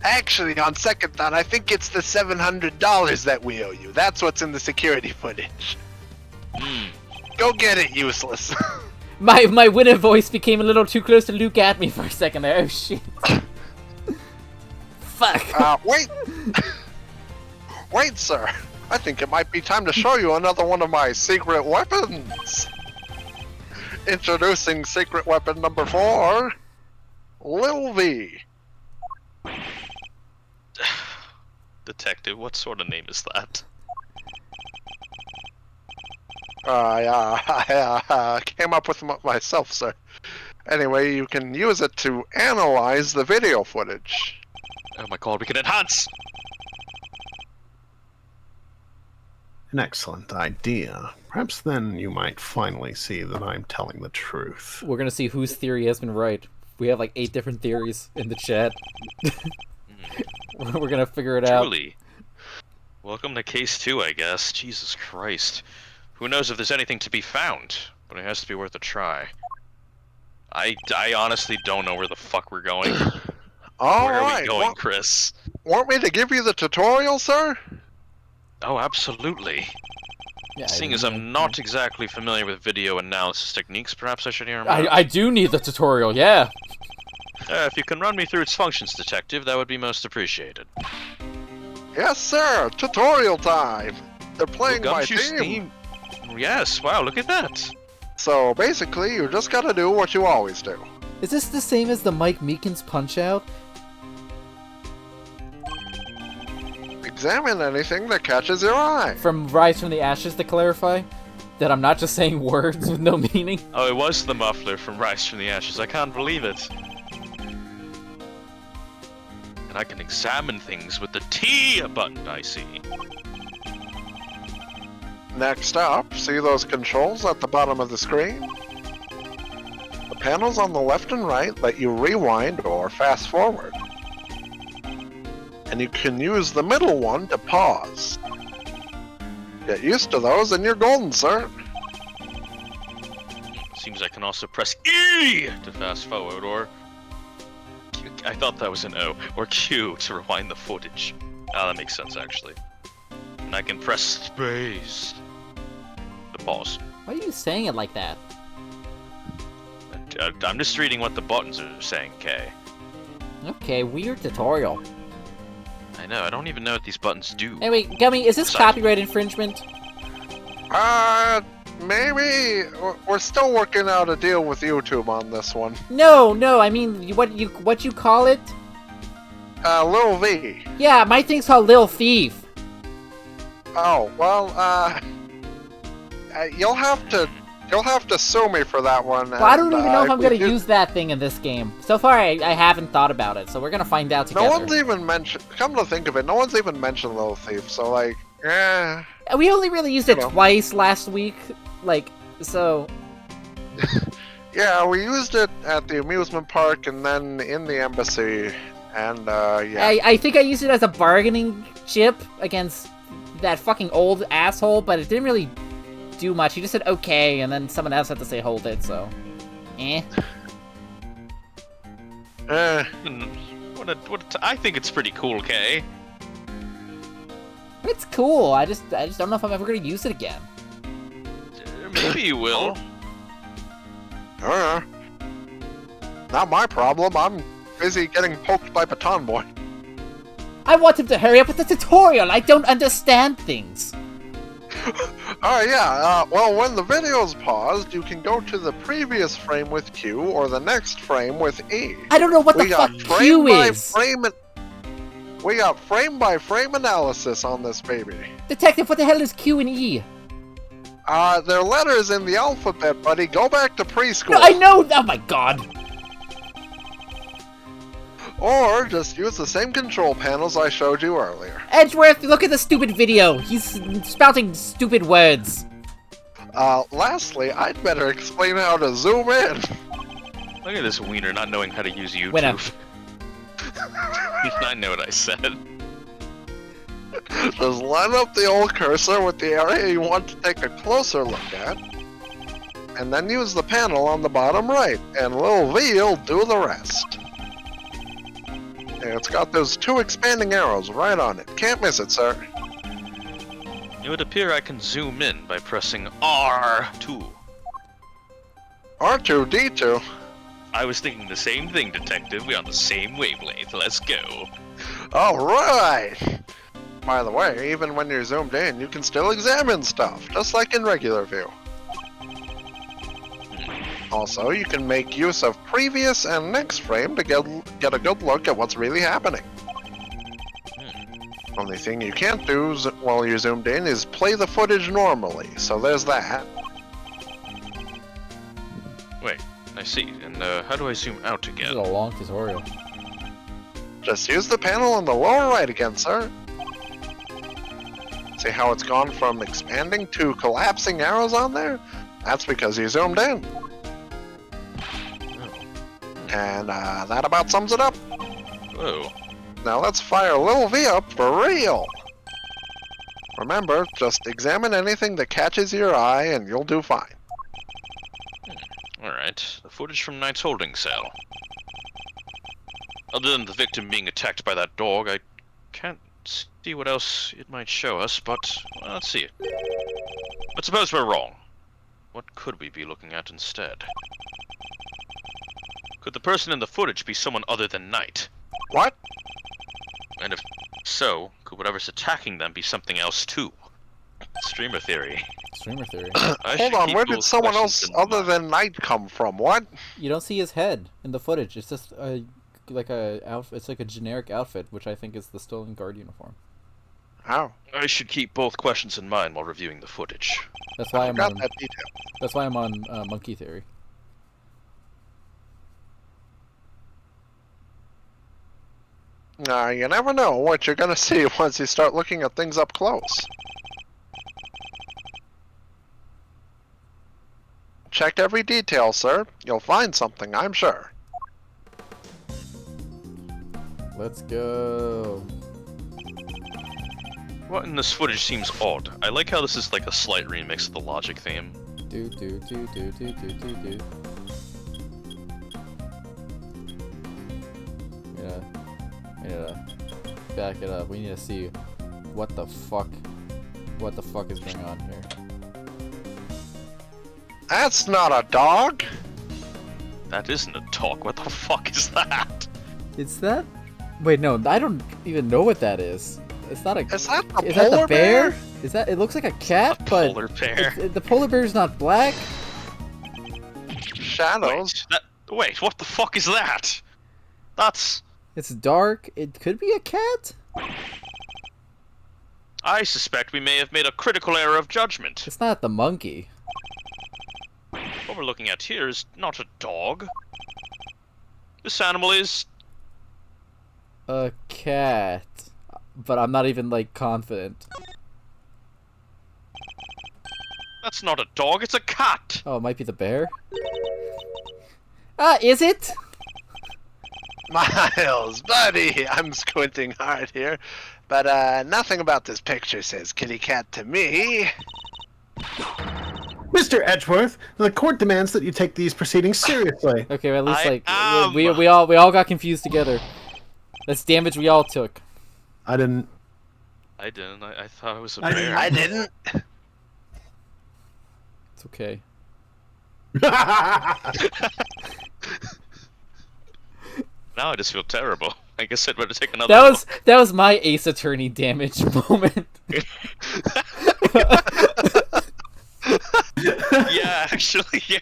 S7: Actually, on second thought, I think it's the $700 that we owe you. That's what's in the security footage. Go get it, useless.
S6: My winner voice became a little too close to Luke at me for a second there. Oh shit. Fuck.
S7: Wait. Wait, sir. I think it might be time to show you another one of my secret weapons. Introducing secret weapon number 4, Lil V.
S2: Detective, what sort of name is that?
S7: I came up with it myself, sir. Anyway, you can use it to analyze the video footage.
S2: Oh my god, we can enhance!
S3: An excellent idea. Perhaps then you might finally see that I'm telling the truth.
S6: We're gonna see whose theory has been right. We have like 8 different theories in the chat. We're gonna figure it out.
S2: Truly. Welcome to case 2, I guess. Jesus Christ. Who knows if there's anything to be found, but it has to be worth a try. I honestly don't know where the fuck we're going. Where are we going, Chris?
S7: Want me to give you the tutorial, sir?
S2: Oh, absolutely.
S6: Yeah,
S2: Seeing as I'm not exactly familiar with video analysis techniques, perhaps I should hear him out.
S6: I do need the tutorial, yeah.
S2: If you can run me through its functions, Detective, that would be most appreciated.
S7: Yes, sir. Tutorial time. They're playing my
S2: Gumshoe's
S7: theme.
S2: Yes, wow, look at that.
S7: So basically, you just gotta do what you always do.
S6: Is this the same as the Mike Meekins Punch-Out?
S7: Examine anything that catches your eye.
S6: From Rise from the Ashes, to clarify? That I'm not just saying words with no meaning?
S2: Oh, it was the muffler from Rise from the Ashes. I can't believe it. And I can examine things with the T button, I see.
S7: Next up, see those controls at the bottom of the screen? panels on the left and right let you rewind or fast forward. And you can use the middle one to pause. Get used to those and you're golden, sir.
S2: Seems I can also press E to fast forward, or Q, I thought that was an O, or Q to rewind the footage. Ah, that makes sense actually. And I can press space to pause.
S6: Why are you saying it like that?
S2: I'm just reading what the buttons are saying, Kay.
S6: Okay, weird tutorial.
S2: I know, I don't even know what these buttons do.
S6: Hey, wait, Gummy, is this
S2: Sorry.
S6: copyright infringement?
S7: Maybe we're still working out a deal with YouTube on this one.
S6: No, I mean, what you call it?
S7: Lil V.
S6: Yeah, my thing's called Lil Thief.
S7: Oh, well, you'll have to sue me for that one.
S6: Well, I don't even know if I'm gonna
S7: you-
S6: use that thing in this game. So far, I haven't thought about it, so we're gonna find out together.
S7: No one's even mentioned. Come to think of it, no one's even mentioned Lil Thief. So like, yeah.
S6: We only really used it
S7: You know.
S6: twice last week, like, so...
S7: Yeah, we used it at the amusement park and then in the embassy, and yeah.
S6: I think I used it as a bargaining chip against that fucking old asshole, but it didn't really do much. He just said okay, and then someone else had to say hold it, so... Eh.
S2: I think it's pretty cool, Kay.
S6: It's cool, I just don't know if I'm ever gonna use it again.
S2: Maybe you will.
S7: Not my problem. I'm busy getting poked by Baton Boy.
S6: I want him to hurry up with the tutorial! I don't understand things!
S7: Oh yeah, well when the video's paused, you can go to the previous frame with Q or the next frame with E.
S6: I don't know what the fuck Q is!
S7: We got frame by frame analysis on this baby.
S6: Detective, what the hell is Q and E?
S7: They're letters in the alphabet, buddy. Go back to preschool.
S6: No, I know! Oh my god!
S7: Or just use the same control panels I showed you earlier.
S6: Edgeworth, look at the stupid video! He's spouting stupid words.
S7: Lastly, I'd better explain how to zoom in.
S2: Look at this wiener not knowing how to use YouTube.
S6: Winner.
S2: I know what I said.
S7: Just line up the old cursor with the area you want to take a closer look at, and then use the panel on the bottom right, and Lil V'll do the rest. It's got those two expanding arrows right on it. Can't miss it, sir.
S2: It would appear I can zoom in by pressing R2.
S7: R2-D2.
S2: I was thinking the same thing, Detective. We're on the same wavelength. Let's go.
S7: Alright! By the way, even when you're zoomed in, you can still examine stuff, just like in regular view. Also, you can make use of previous and next frame to get a good look at what's really happening. Only thing you can't do while you're zoomed in is play the footage normally, so there's that.
S2: Wait, I see. And how do I zoom out
S6: This is
S2: again?
S6: a long tutorial.
S7: Just use the panel on the lower right again, sir. See how it's gone from expanding to collapsing arrows on there? That's because you zoomed in. And that about sums it up.
S2: Whoa.
S7: Now let's fire Lil V up for real. Remember, just examine anything that catches your eye and you'll do fine.
S2: Alright, the footage from Knight's holding cell. Other than the victim being attacked by that dog, I can't see what else it might show us, but well, let's see it. But suppose we're wrong. What could we be looking at instead? Could the person in the footage be someone other than Knight?
S7: What?
S2: And if so, could whatever's attacking them be something else too? Streamer theory.
S6: Streamer theory.
S7: Hold on, where did someone else other than Knight come from? What?
S6: You don't see his head in the footage. It's just like a outfit. It's like a generic outfit, which I think is the stolen guard uniform.
S7: How?
S2: I should keep both questions in mind while reviewing the footage.
S6: That's why I'm
S7: Got
S6: on.
S7: that detail.
S6: That's why I'm on monkey theory.
S7: You never know what you're gonna see once you start looking at things up close. checked every detail, sir. You'll find something, I'm sure.
S1: Let's go.
S2: What in this footage seems odd? I like how this is like a slight remix of the Logic theme.
S1: Do do do do do do do do. Yeah. Back it up. We need to see what the fuck is going on here.
S7: That's not a dog!
S2: That isn't a dog. What the fuck is that?
S1: Is that? Wait, no. I don't even know what that is. It's not a.
S7: Is that a
S1: Is that
S7: polar
S1: the bear?
S7: bear?
S1: Is that? It looks like a cat,
S2: A
S1: but
S2: polar bear.
S1: the polar bear is not black.
S7: Shadows.
S2: Wait, what the fuck is that? That's...
S1: It's dark. It could be a cat.
S2: I suspect we may have made a critical error of judgment.
S1: It's not the monkey.
S2: What we're looking at here is not a dog. This animal is...
S1: A cat. But I'm not even like confident.
S2: That's not a dog, it's a cat!
S1: Oh, it might be the bear. Is it?
S4: Miles, buddy, I'm squinting hard here, but nothing about this picture says kitty cat to me.
S3: Mr. Edgeworth, the court demands that you take these proceedings seriously.
S1: Okay, well, at least
S2: I
S1: like
S2: am.
S1: we all got confused together. That's damage we all took.
S3: I didn't.
S2: I didn't, I thought it was a
S5: I
S2: bear.
S4: I didn't.
S1: It's okay.
S2: Now I just feel terrible. I guess I'd better take another
S1: That was my Ace Attorney damage moment.
S2: Yeah, actually, yeah.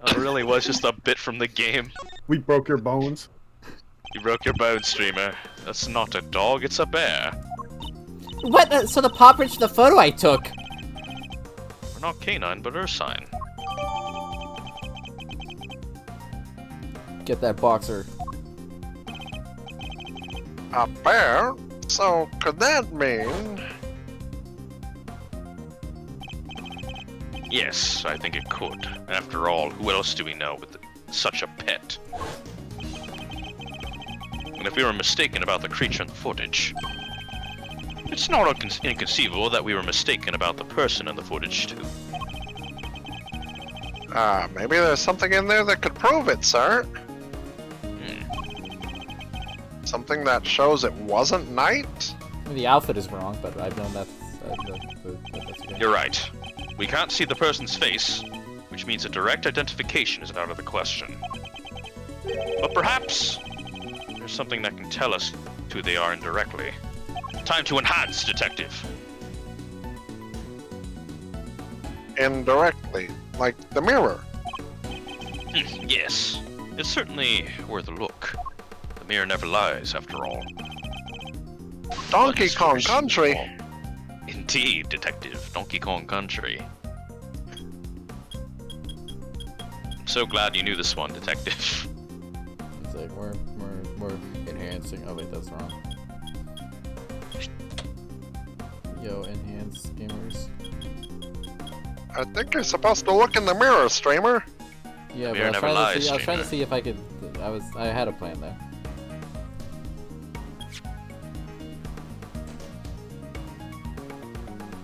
S2: It really was just a bit from the game.
S3: We broke your bones.
S2: You broke your bone, streamer. That's not a dog, it's a bear.
S6: What? So the paw prints for the photo I took.
S2: We're not canine, but ursine.
S1: Get that boxer.
S7: A bear? So, could that mean...
S2: Yes, I think it could. After all, who else do we know with such a pet? And if we were mistaken about the creature in the footage, it's not inconceivable that we were mistaken about the person in the footage, too.
S7: maybe there's something in there that could prove it, sir. Something that shows it wasn't night?
S1: I mean, the outfit is wrong, but I've known that's okay.
S2: You're right. We can't see the person's face, which means a direct identification is out of the question. But perhaps there's something that can tell us who they are indirectly. Time to enhance, detective.
S7: Indirectly. Like the mirror.
S2: Yes, it's certainly worth a look. The mirror never lies, after all.
S7: Donkey
S2: But
S7: Kong
S2: first
S7: Country.
S2: of all- Indeed, detective. Donkey Kong Country. I'm so glad you knew this one, detective.
S1: It's like we're enhancing. Oh wait, that's wrong. Yo, enhance gamers.
S7: I think you're supposed to look in the mirror, streamer.
S1: Yeah,
S2: Mirror
S1: but
S2: never
S1: I
S2: lies,
S1: was trying to
S2: streamer.
S1: see if I could. I had a plan there.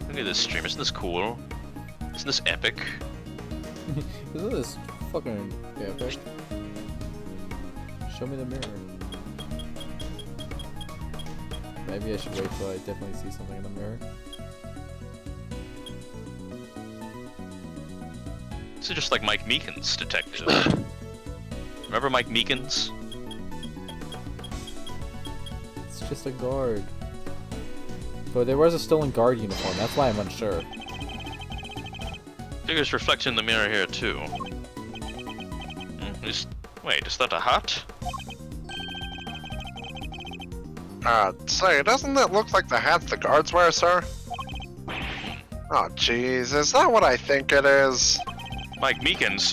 S2: Look at this stream. Isn't this cool? Isn't this epic?
S1: Isn't this fucking epic? Show me the mirror. Maybe I should wait till I definitely see something in the mirror.
S2: This is just like Mike Meekins, detective. Remember Mike Meekins?
S1: It's just a guard. But there was a stolen guard uniform, that's why I'm unsure.
S2: Figures reflected in the mirror here too. Wait, is that a hat?
S7: Say, doesn't that look like the hat the guards wear, sir? Oh, jeez, is that what I think it is?
S2: Mike Meekins,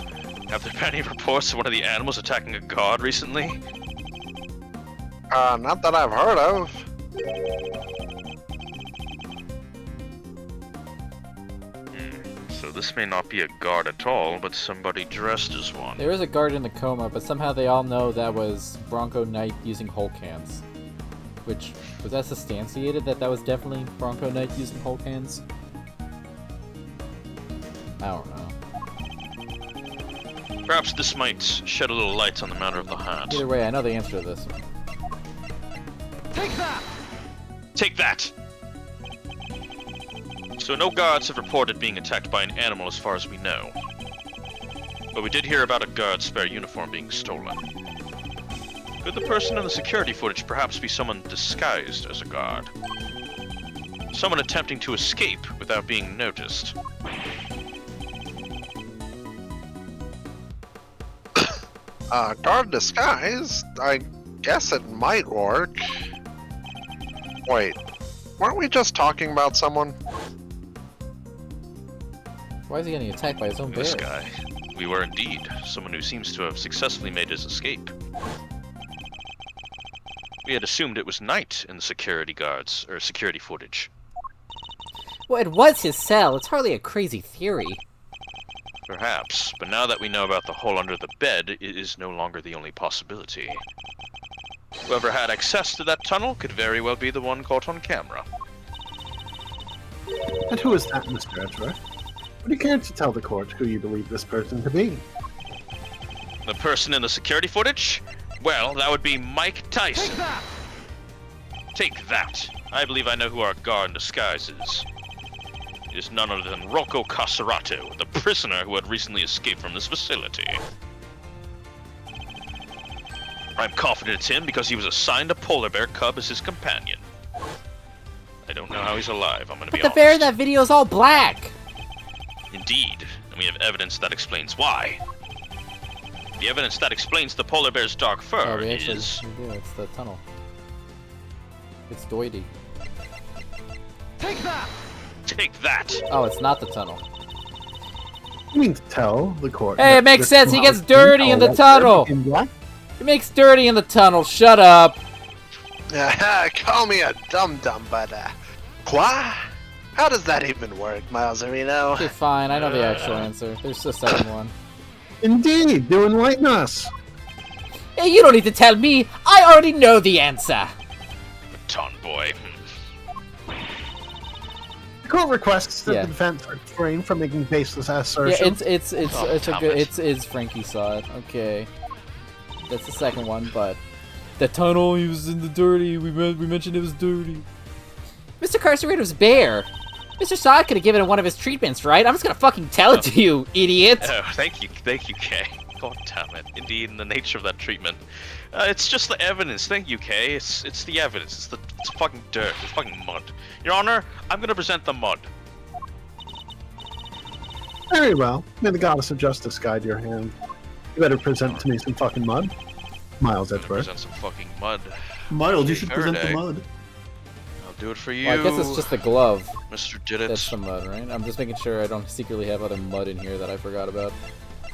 S2: have there been any reports of one of the animals attacking a guard recently?
S7: Not that I've heard of.
S2: this may not be a guard at all, but somebody dressed as one.
S1: There is a guard in the coma, but somehow they all know that was Bronco Knight using Hulk hands. Which, was that substantiated that was definitely Bronco Knight using Hulk hands? I don't know.
S2: Perhaps this might shed a little light on the matter of the hat.
S1: Either way, I know the answer to this one.
S2: Take that! Take that! So no guards have reported being attacked by an animal as far as we know. But we did hear about a guard's spare uniform being stolen. Could the person in the security footage perhaps be someone disguised as a guard? Someone attempting to escape without being noticed.
S7: Guard disguise? I guess it might work. Wait, weren't we just talking about someone?
S1: Why is he getting attacked by his own bear?
S2: This guy. We were indeed. Someone who seems to have successfully made his escape. We had assumed it was night in the security footage.
S6: Well, it was his cell. It's hardly a crazy theory.
S2: Perhaps, but now that we know about the hole under the bed, it is no longer the only possibility. Whoever had access to that tunnel could very well be the one caught on camera.
S3: And who is that, Mr. Edgeworth? Would you care to tell the court who you believe this person to be?
S2: The person in the security footage? Well, that would be Mike Tyson. Take that! Take that! I believe I know who our guard in disguise is. It is none other than Rocco Caserato, the prisoner who had recently escaped from this facility. I'm confident it's him because he was assigned a polar bear cub as his companion. I don't know how he's alive, I'm gonna be honest.
S6: But the bear in that video is all black!
S2: Indeed, and we have evidence that explains why. The evidence that explains the polar bear's dark fur
S1: we actually
S2: is...
S1: do. It's the tunnel. It's Doity.
S2: Take that! Take that!
S1: Oh, it's not the tunnel.
S3: You mean to tell the court?
S1: Hey, it makes sense. He gets dirty in the tunnel. He makes dirty in the tunnel. Shut up.
S4: Call me a dum-dum, but, quoi? How does that even work, Miles Areno?
S1: Okay, fine. I know the actual answer. There's the second one.
S3: Indeed, do enlighten us.
S6: Hey, you don't need to tell me. I already know the answer.
S2: Baton boy.
S3: The court requests that
S1: Yeah.
S3: the defense refrain from making baseless assertions.
S1: Yeah, it's a good.
S2: Thomas.
S1: It's Frankie saw it. Okay, that's the second one. But the tunnel, he was in the dirty. We mentioned it was dirty.
S6: Mr. Carcerato's bear. Mr. Saw could have given it one of his treatments, right? I'm just gonna fucking tell it to you, idiot.
S2: Oh, thank you, Kay. God damn it. Indeed, in the nature of that treatment. It's just the evidence, thank you, Kay. It's the evidence, it's fucking dirt, it's fucking mud. Your Honor, I'm gonna present the mud.
S3: Very well. May the goddess of justice guide your hand. You better present to me some fucking mud. Miles
S2: I'm gonna
S3: Edgeworth.
S2: present some fucking mud.
S5: Miles, you should present the
S2: Faraday.
S5: mud.
S2: I'll do it for you.
S1: Well, I guess it's just the glove.
S2: Mr. Did it.
S1: That's the mud, right? I'm just making sure I don't secretly have other mud in here that I forgot about.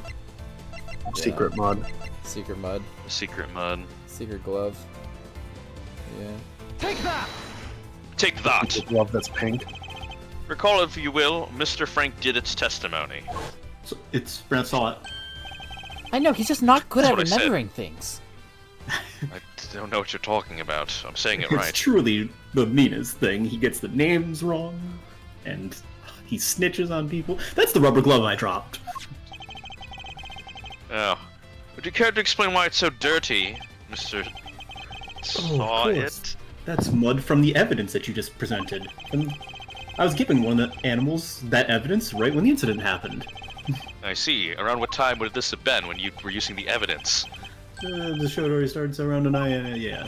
S1: Yeah.
S3: Secret mud.
S1: Secret mud.
S2: The secret mud.
S1: Secret glove. Yeah.
S2: Take that! Take that!
S3: The glove that's pink.
S2: Recall, if you will, Mr. Frank Didit's testimony.
S5: So it's Brent saw it.
S6: I know, he's just not good
S2: That's
S6: at
S2: what I said.
S6: remembering things.
S2: I don't know what you're talking about. I'm saying it
S5: It's
S2: right.
S5: truly the meanest thing. He gets the names wrong, and he snitches on people. That's the rubber glove I dropped.
S2: Oh. Would you care to explain why it's so dirty, Mr. Saw
S5: course.
S2: it?
S5: That's mud from the evidence that you just presented. And I was giving one of the animals that evidence right when the incident happened.
S2: I see. Around what time would this have been when you were using the evidence?
S5: The show already starts around yeah.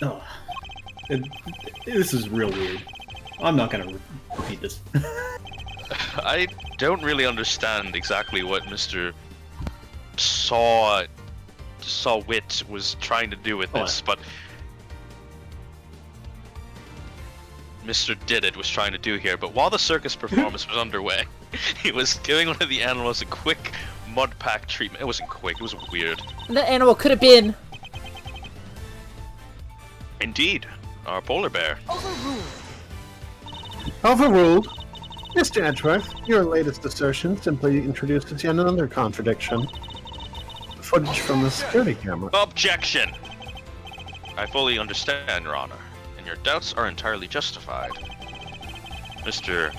S5: Oh. This is real weird. I'm not gonna repeat this.
S2: I don't really understand exactly what Mr. Sawwit was trying to do with this, but Mr. Didit was trying to do here. But while the circus performance was underway, he was giving one of the animals a quick mud pack treatment. It wasn't quick, it was weird.
S6: That animal could have been.
S2: Indeed, our polar bear.
S3: Overruled. Mr. Edgeworth, your latest assertion simply introduces yet another contradiction. The footage from the security camera.
S2: Objection! I fully understand, Your Honor, and your doubts are entirely justified. Mr.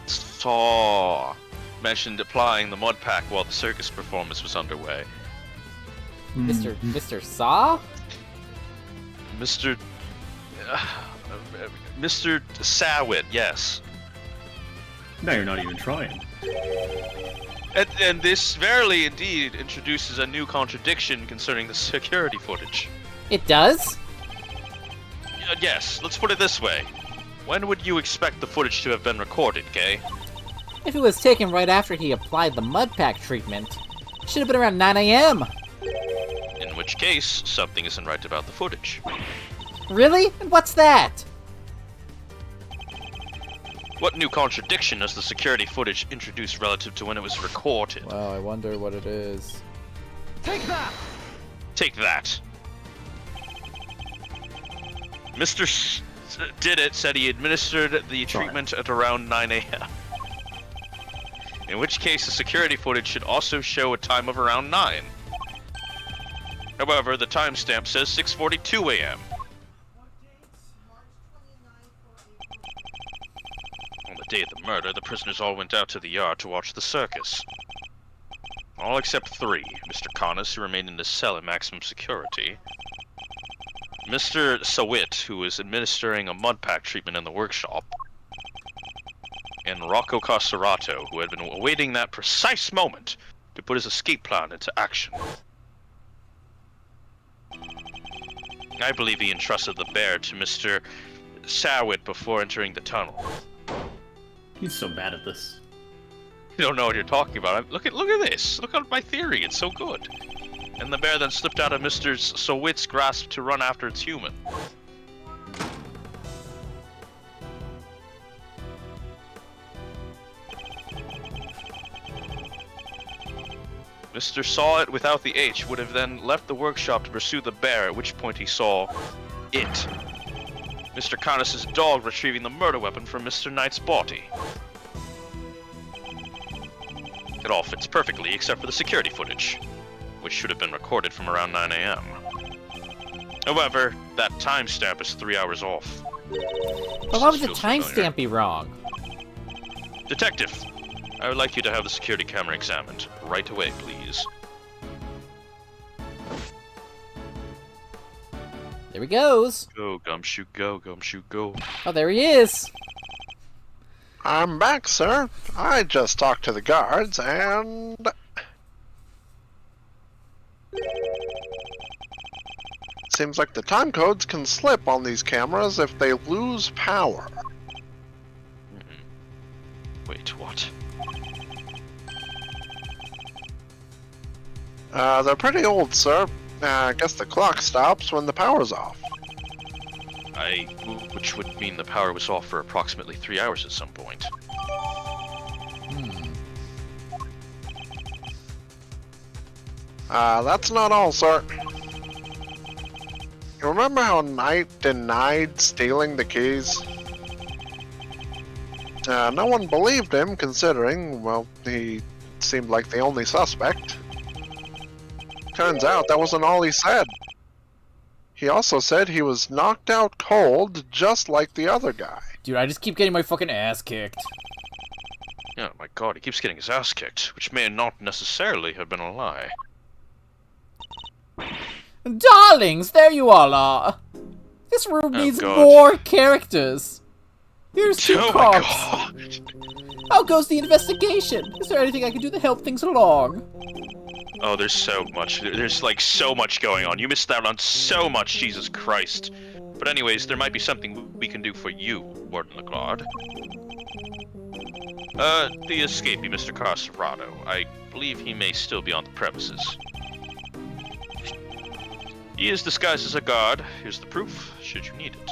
S2: Saw mentioned applying the mud pack while the circus performance was underway.
S1: Mr. Saw?
S2: Mr. Mr. Sawit, yes.
S5: Now you're not even trying.
S2: And this verily indeed introduces a new contradiction concerning the security footage.
S1: It does?
S2: Yes, let's put it this way. When would you expect the footage to have been recorded, Kay?
S1: If it was taken right after he applied the mud pack treatment, it should have been around 9 a.m.
S2: In which case, something isn't right about the footage.
S1: Really? And what's that?
S2: What new contradiction does the security footage introduce relative to when it was recorded?
S1: Well, I wonder what it is.
S2: Take that! Mr. Did It said he administered the treatment at around 9 a.m. In which case, the security footage should also show a time of around 9. However, the timestamp says 6:42 a.m. On the day of the murder, the prisoners all went out to the yard to watch the circus. All except 3. Mr. Connors, who remained in his cell in maximum security. Mr. Sawit, who was administering a mud pack treatment in the workshop. And Rocco Casserato, who had been awaiting that precise moment to put his escape plan into action. I believe he entrusted the bear to Mr. Sawit before entering the tunnel.
S5: He's so bad at this.
S2: You don't know what you're talking about. Look at this. Look at my theory. It's so good. And the bear then slipped out of Mr. Sawit's grasp to run after its human. Mr. Saw It without the H would have then left the workshop to pursue the bear, at which point he saw it. Mr. Connors' dog retrieving the murder weapon from Mr. Knight's body. It all fits perfectly except for the security footage, which should have been recorded from around 9 a.m. However, that timestamp is 3 hours off.
S1: But why would the timestamp be wrong?
S2: Detective, I would like you to have the security camera examined. Right away, please.
S1: There he goes.
S2: Go, Gumshoe, go, Gumshoe, go.
S1: Oh, there he is.
S7: I'm back, sir. I just talked to the guards, and... seems like the time codes can slip on these cameras if they lose power.
S2: Wait, what?
S7: They're pretty old, sir. I guess the clock stops when the power's off.
S2: Which would mean the power was off for approximately 3 hours at some point.
S7: That's not all, sir. You remember how Knight denied stealing the keys? No one believed him, considering, well, he seemed like the only suspect. Turns out that wasn't all he said. He also said he was knocked out cold, just like the other guy.
S1: Dude, I just keep getting my fucking ass kicked.
S2: Oh my god, he keeps getting his ass kicked, which may not necessarily have been a lie.
S1: Darlings, there you all are. This room needs
S2: God.
S1: more characters. Here's 2
S2: Oh my
S1: cops.
S2: god!
S1: How goes the investigation? Is there anything I can do to help things along?
S2: Oh, there's so much. There's like so much going on. You missed out on so much, Jesus Christ. But anyways, there might be something we can do for you, Warden Legrand. The escapee, Mr. Carserato. I believe he may still be on the premises. He is disguised as a guard. Here's the proof, should you need it.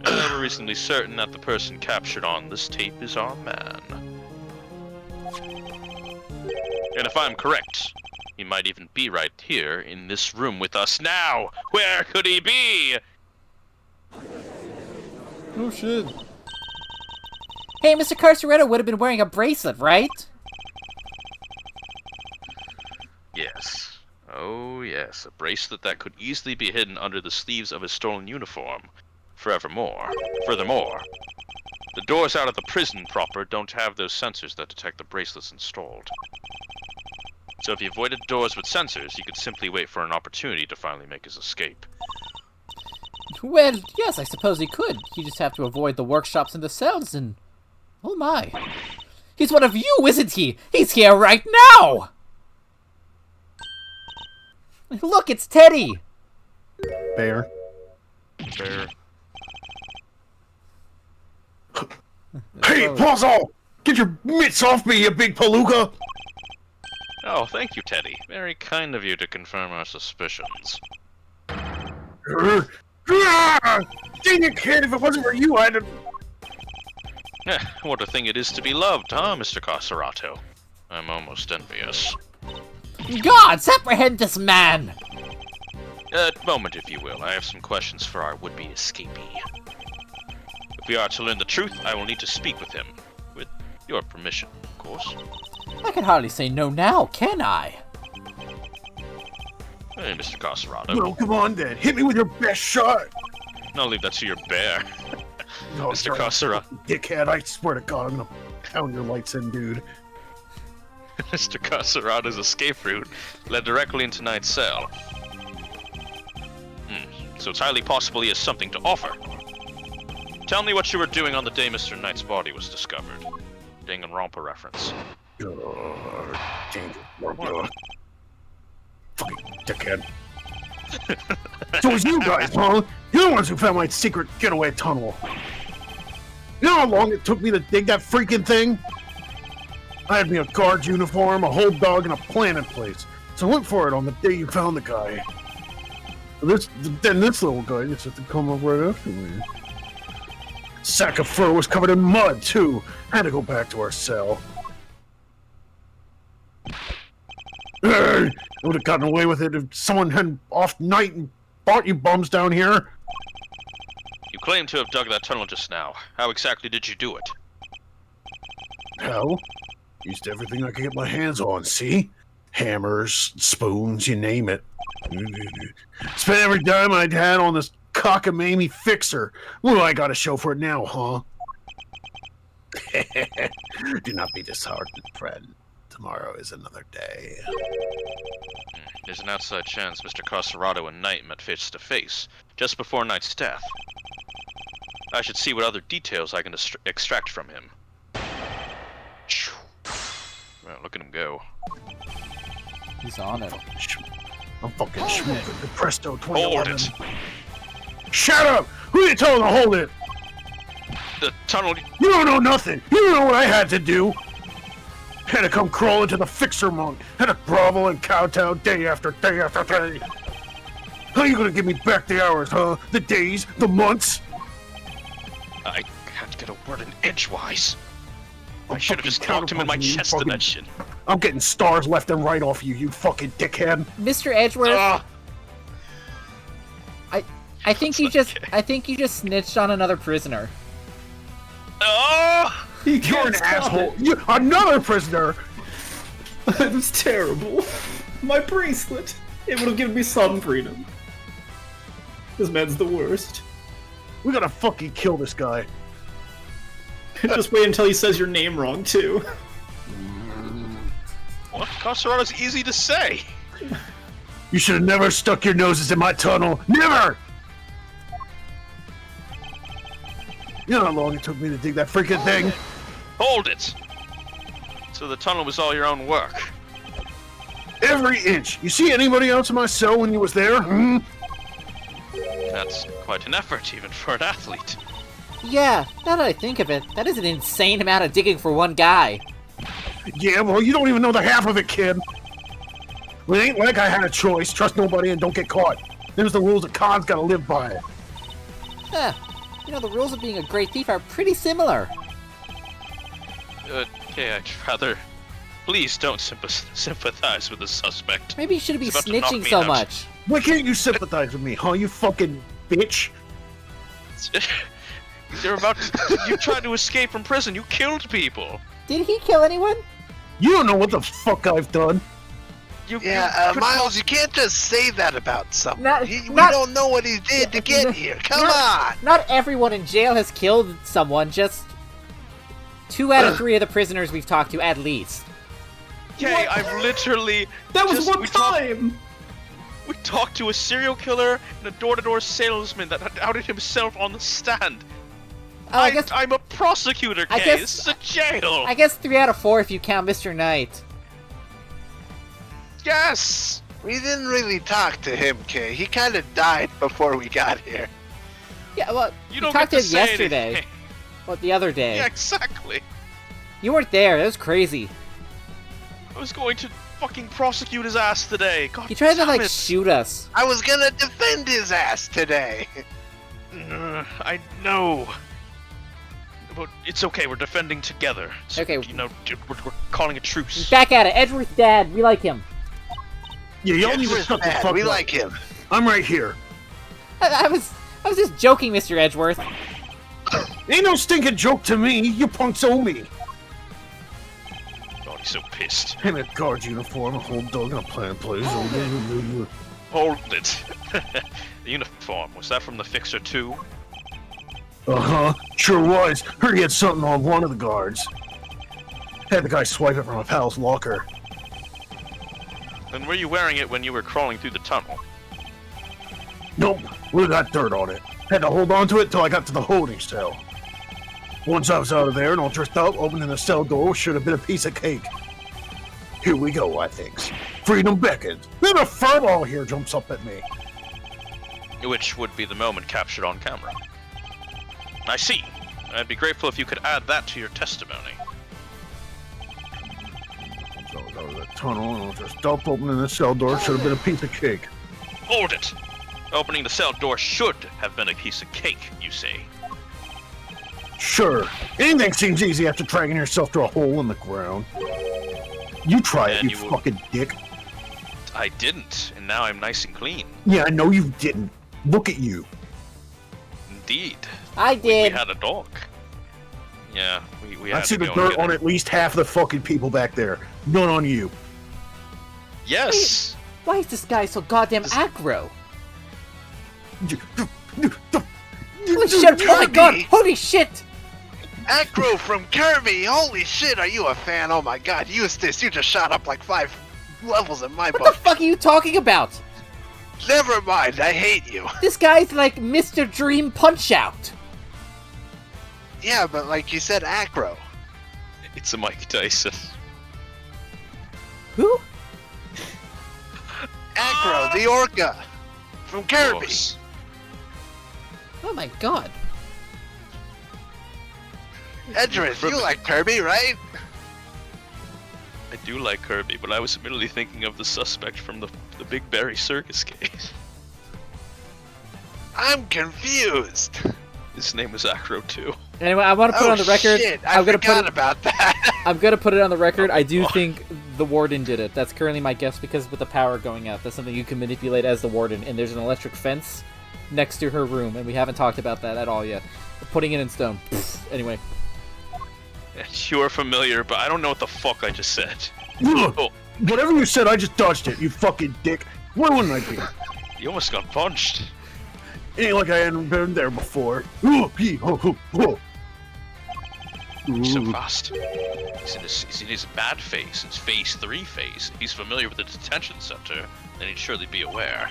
S2: And we're reasonably certain that the person captured on this tape is our man. And if I'm correct, he might even be right here in this room with us now. Where could he be?
S1: Oh shit.
S6: Hey, Mr. Carceretto would have been wearing a bracelet, right?
S2: Yes. Oh, yes. A bracelet that could easily be hidden under the sleeves of his stolen uniform. Furthermore, the doors out of the prison proper don't have those sensors that detect the bracelets installed. So if he avoided doors with sensors, he could simply wait for an opportunity to finally make his escape.
S6: Well, yes, I suppose he could. He'd just have to avoid the workshops and the cells and... Oh my. He's one of you, isn't he? He's here right now! Look, it's Teddy!
S3: Bear.
S2: Fair.
S3: Hey, Pawsaw! Get your mitts off me, you big palooka!
S2: Oh, thank you, Teddy. Very kind of you to confirm our suspicions.
S3: Dang it, kid! If it wasn't for you, I'd have...
S2: What a thing it is to be loved, huh, Mr. Carcerato? I'm almost envious.
S6: Gods, apprehend this man!
S2: A moment, if you will. I have some questions for our would-be escapee. If we are to learn the truth, I will need to speak with him. With your permission, of course.
S6: I can hardly say no now, can I?
S2: Hey, Mr. Carcerato.
S3: Well, come on then. Hit me with your best shot.
S2: I'll leave that to your bear.
S3: No,
S2: Mr. Carcerato.
S3: Dickhead, I swear to God, I'm gonna pound your lights in, dude.
S2: Mr. Carcerato's escape route led directly into Knight's cell. So it's highly possible he has something to offer. Tell me what you were doing on the day Mr. Knight's body was discovered. Danganronpa reference.
S3: Fucking dickhead. So it was you guys, huh? You're the ones who found my secret getaway tunnel. You know how long it took me to dig that freaking thing? I had me a guard uniform, a whole dog, and a plan in place. So I went for it on the day you found the guy. Then this little guy just had to come up right after me. Sack of fur was covered in mud, too. Had to go back to our cell. I would have gotten away with it if someone hadn't off night and brought you bums down here.
S2: You claim to have dug that tunnel just now. How exactly did you do it?
S3: Hell, used everything I could get my hands on, see? Hammers, spoons, you name it. Spent every dime I'd had on this cockamamie fixer. What do I got to show for it now, huh? Do not be disheartened, friend. Tomorrow is another day.
S2: There's an outside chance Mr. Carcerato and Knight met face to face, just before Knight's death. I should see what other details I can extract from him. Well, look at him go.
S1: He's on it.
S3: I'm fucking smoking the Presto
S2: Hold
S3: 2011.
S2: it!
S3: Shut up! Who you telling to hold it?
S2: The tunnel...
S3: You don't know nothing. You don't know what I had to do. Had to come crawling to the fixer monk. Had to grovel and kowtow day after day after day. How you gonna give me back the hours, huh? The days, the months?
S2: I can't get a word in edgewise. I should have just talked him in my chest in that shit.
S3: I'm getting stars left and right off you, you fucking dickhead.
S6: Mr. Edgeworth, I think you just snitched on another prisoner.
S2: Oh!
S3: You're an asshole. You, another prisoner.
S5: It was terrible. My bracelet. It would have given me some freedom. This man's the worst.
S3: We gotta fucking kill this guy.
S5: Just wait until he says your name wrong, too.
S2: What? Carcerato's easy to say.
S3: You should have never stuck your noses in my tunnel. Never! You know how long it took me to dig that freaking thing?
S2: Hold it! So the tunnel was all your own work.
S3: Every inch. You see anybody else in my cell when you was there? Hmm?
S2: That's quite an effort, even for an athlete.
S6: Yeah, now that I think of it, that is an insane amount of digging for one guy.
S3: Yeah, well, you don't even know the half of it, kid. Well, it ain't like I had a choice. Trust nobody and don't get caught. There's the rules that Khan's gotta live by.
S6: Huh. You know, the rules of being a great thief are pretty similar.
S2: Okay, I'd rather... Please don't sympathize with the suspect.
S6: Maybe you shouldn't be
S2: He's about to knock
S6: snitching
S2: me
S6: so
S2: out.
S6: much.
S3: Why can't you sympathize with me, huh, you fucking bitch?
S2: You're about to, you tried to escape from prison. You killed people.
S6: Did he kill anyone?
S3: You don't know what the fuck I've done.
S4: Miles, you can't just say that about someone. We
S6: not-
S4: don't know what he did to get here. Come on!
S6: Not everyone in jail has killed someone, just 2 out of 3 of the prisoners we've talked to, at least.
S2: Okay, I've literally...
S5: That was one time!
S2: We talked to a serial killer and a door-to-door salesman that outed himself on the stand.
S6: I guess
S2: I'm a prosecutor, Kay. This is a jail.
S6: I guess 3 out of 4 if you count Mr. Knight.
S2: Yes!
S4: We didn't really talk to him, Kay. He kind of died before we got here.
S6: Yeah, well,
S2: You
S6: we
S2: don't
S6: talked
S2: get
S6: to
S2: to
S6: him
S2: say
S6: yesterday.
S2: anything.
S6: Well, the other day.
S2: Yeah, exactly.
S6: You weren't there. That was crazy.
S2: I was going to fucking prosecute his ass today. God
S6: He tried to
S2: damn
S6: like
S2: it.
S6: shoot us.
S4: I was gonna defend his ass today.
S2: I know. But it's okay, we're defending together. So,
S6: Okay.
S2: You know, we're calling a truce.
S6: Back at it. Edward's dad. We like him.
S3: Yeah, y'all need to
S4: Edward's
S3: shut the
S4: bad.
S3: fuck
S4: We
S3: up.
S4: like him.
S3: I'm right here.
S6: I was just joking, Mr. Edgeworth.
S3: Ain't no stinking joke to me. You punks owe me.
S2: God, he's so pissed.
S3: In a guard uniform, a whole dog and a plan, please.
S2: Hold it. The uniform, was that from the Fixer 2?
S3: Uh-huh. Sure was. Heard he had something on one of the guards. Had the guy swipe it from a pal's locker.
S2: Then were you wearing it when you were crawling through the tunnel?
S3: Nope. Would've got dirt on it. Had to hold on to it till I got to the holding cell. Once I was out of there and all dressed up, opening the cell door should have been a piece of cake. Here we go, I thinks. Freedom beckons. Then a furball here jumps up at me.
S2: Which would be the moment captured on camera. I see. I'd be grateful if you could add that to your testimony.
S3: So I was out of the tunnel and all dressed up, opening the cell door should have been a piece of cake.
S2: Hold it! Opening the cell door should have been a piece of cake, you say.
S3: Sure. Anything seems easy after dragging yourself through a hole in the ground. You try it,
S2: And
S3: you
S2: you will-
S3: fucking dick.
S2: I didn't, and now I'm nice and clean.
S3: Yeah, I know you didn't. Look at you.
S2: Indeed.
S6: I
S2: We
S6: did.
S2: had a dog. Yeah, we
S3: I
S2: had
S3: see
S2: to
S3: the
S2: go
S3: dirt
S2: and get
S3: on
S2: him.
S3: at least half the fucking people back there. None on you.
S2: Yes!
S6: Why is this guy so goddamn aggro? Holy shit! Oh my god! Holy shit!
S4: Acro from Kirby! Holy shit, are you a fan? Oh my god, Eustace, you just shot up like 5 levels in my
S6: What the
S4: book.
S6: fuck are you talking about?
S4: Never mind, I hate you.
S6: This guy's like Mr. Dream Punch-Out!
S4: Yeah, but like you said, Acro.
S2: It's a Mike Tyson.
S6: Who?
S4: Acro, the orca. From Kirby.
S2: Gross.
S6: Oh my god.
S4: Edris, you like Kirby, right?
S2: I do like Kirby, but I was immediately thinking of the suspect from the Big Berry Circus case.
S4: I'm confused.
S2: His name was Acro too.
S6: Anyway, I want to put on the record.
S4: Shit, I forgot about that.
S6: I'm gonna put it on the record. I do think the warden did it. That's currently my guess because with the power going out, that's something you can manipulate as the warden. And there's an electric fence next to her room, and we haven't talked about that at all yet. Putting it in stone. Anyway.
S2: You're familiar, but I don't know what the fuck I just said.
S3: Ugh.
S2: Oh,
S3: Whatever you said, I just dodged it, you fucking dick. Why wouldn't I be?
S2: you almost got punched.
S3: Ain't like I hadn't been there before. Ooh, hee, ho, ho, ho.
S2: He's so
S3: Ooh.
S2: fast. He's in his bad phase, his phase 3 phase. If he's familiar with the detention center, then he'd surely be aware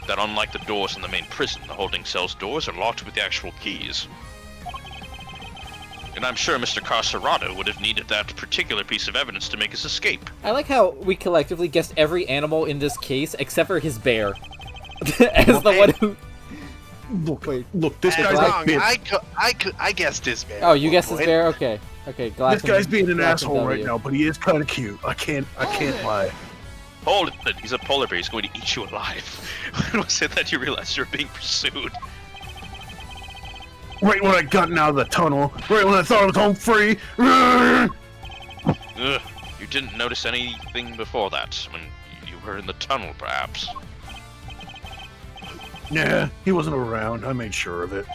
S2: that unlike the doors in the main prison, the holding cell's doors are locked with the actual keys. And I'm sure Mr. Carcerado would have needed that particular piece of evidence to make his escape.
S6: I like how we collectively guessed every animal in this case except for his bear. As the one who.
S3: Look, this
S4: That's
S3: guy's
S4: wrong.
S3: like
S4: I guessed his man.
S6: Oh, you guessed his bear? Okay. Okay,
S3: this guy's being an
S6: Glass
S3: asshole right
S6: W.
S3: now, but he is kind of cute. I can't lie.
S2: Hold it, he's a polar bear, he's going to eat you alive. When was it that you realized you're being pursued?
S3: Right when I gotten out of the tunnel, right when I thought I was home free.
S2: Ugh, you didn't notice anything before that, when you were in the tunnel, perhaps.
S3: Nah, he wasn't around. I made sure of it.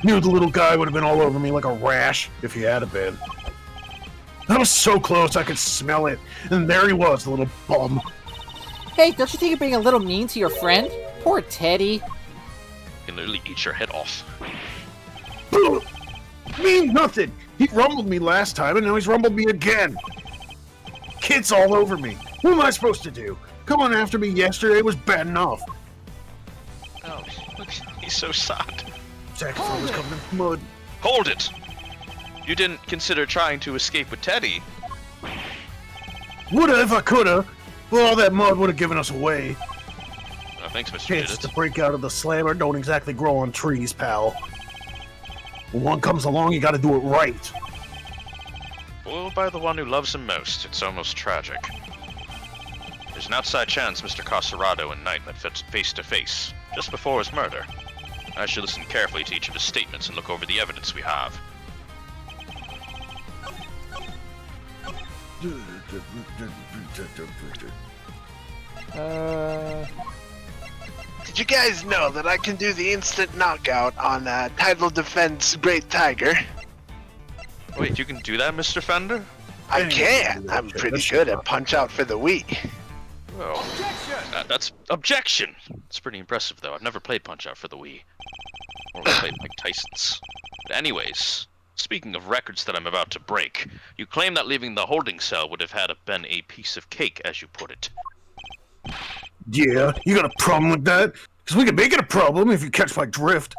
S3: Knew the little guy would have been all over me like a rash if he had been. I was so close I could smell it, and there he was, the little bum.
S6: Hey, don't you think you're being a little mean to your friend? Poor Teddy.
S2: You can literally eat your head off.
S3: Mean nothing! He rumbled me last time, and now he's rumbled me again. Kids all over me. What am I supposed to do? Come on after me yesterday was bad enough.
S2: Oh, he's so sad.
S3: Saxophone was covered in mud.
S2: Hold it! You didn't consider trying to escape with Teddy.
S3: Woulda if I coulda. Well, all that mud would have given us away.
S2: Oh, thanks, Mr.
S3: Chances
S2: Didit.
S3: to break out of the slammer don't exactly grow on trees, pal. When one comes along, you gotta do it right.
S2: Foiled by the one who loves him most, it's almost tragic. There's an outside chance Mr. Cosserado and Knight met face to face, just before his murder. I should listen carefully to each of his statements and look over the evidence we have.
S4: Did you guys know that I can do the instant knockout on title defense Great Tiger?
S2: Wait, you can do that, Mr. Fender?
S4: I can. I'm pretty good at Punch Out for the Wii.
S2: Well, that's objection! It's pretty impressive, though. I've never played Punch-Out for the Wii. Or played Mike Tyson's. But anyways, speaking of records that I'm about to break, you claim that leaving the holding cell would have been a piece of cake, as you put it.
S3: Yeah, you got a problem with that? Because we can make it a problem if you catch my drift.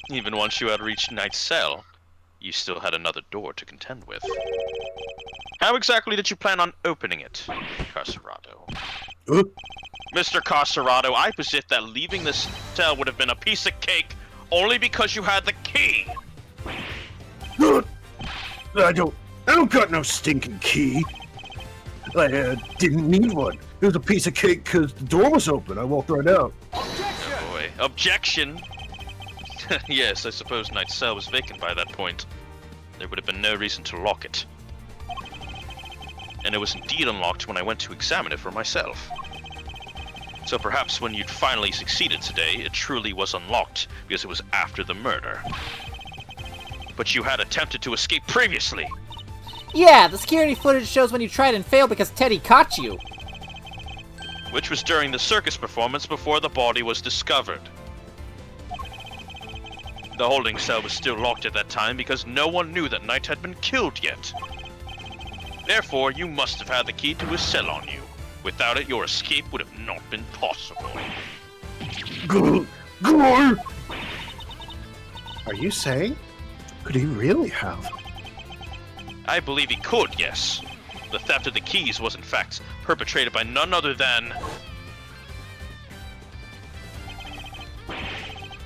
S2: Even once you had reached Knight's cell, you still had another door to contend with. How exactly did you plan on opening it, Cosserado? Mr. Cosserado, I posit that leaving this cell would have been a piece of cake only because you had the key.
S3: I don't got no stinking key. I didn't need one. It was a piece of cake because the door was open. I walked right out.
S2: Oh boy. Objection! Yes, I suppose Knight's cell was vacant by that point. There would have been no reason to lock it. And it was indeed unlocked when I went to examine it for myself. So perhaps when you'd finally succeeded today, it truly was unlocked because it was after the murder. But you had attempted to escape previously.
S6: Yeah, the security footage shows when you tried and failed because Teddy caught you.
S2: Which was during the circus performance before the body was discovered. The holding cell was still locked at that time because no one knew that Knight had been killed yet. Therefore, you must have had the key to his cell on you. Without it, your escape would have not been possible.
S3: Gore! Are you saying? Could he really have?
S2: I believe he could, yes. The theft of the keys was in fact perpetrated by none other than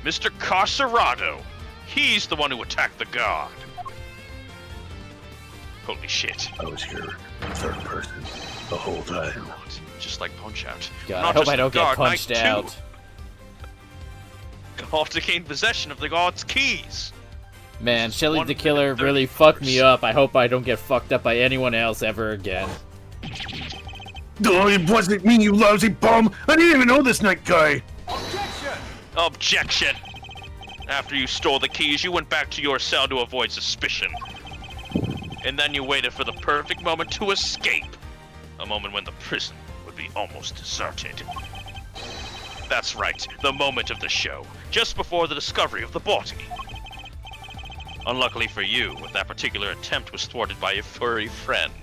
S2: Mr. Cosserado. He's the one who attacked the guard. Holy shit.
S3: I was here, third person, the whole time.
S2: Just like Punch-Out.
S1: God,
S2: Not
S1: I hope
S2: just
S1: I don't
S2: the
S1: get
S2: guard,
S1: punched
S2: Knight
S1: out.
S2: too. All to gain possession of the guard's keys.
S1: Man, Shelly
S2: One
S1: the Killer
S2: minute,
S1: really
S2: 30
S1: fucked me
S2: hours.
S1: up. I hope I don't get fucked up by anyone else ever again.
S3: Oh, it wasn't me, you lousy bum! I didn't even know this night guy!
S2: Objection! After you stole the keys, you went back to your cell to avoid suspicion. And then you waited for the perfect moment to escape. A moment when the prison would be almost deserted. That's right, the moment of the show, just before the discovery of the body. Unluckily for you, that particular attempt was thwarted by a furry friend.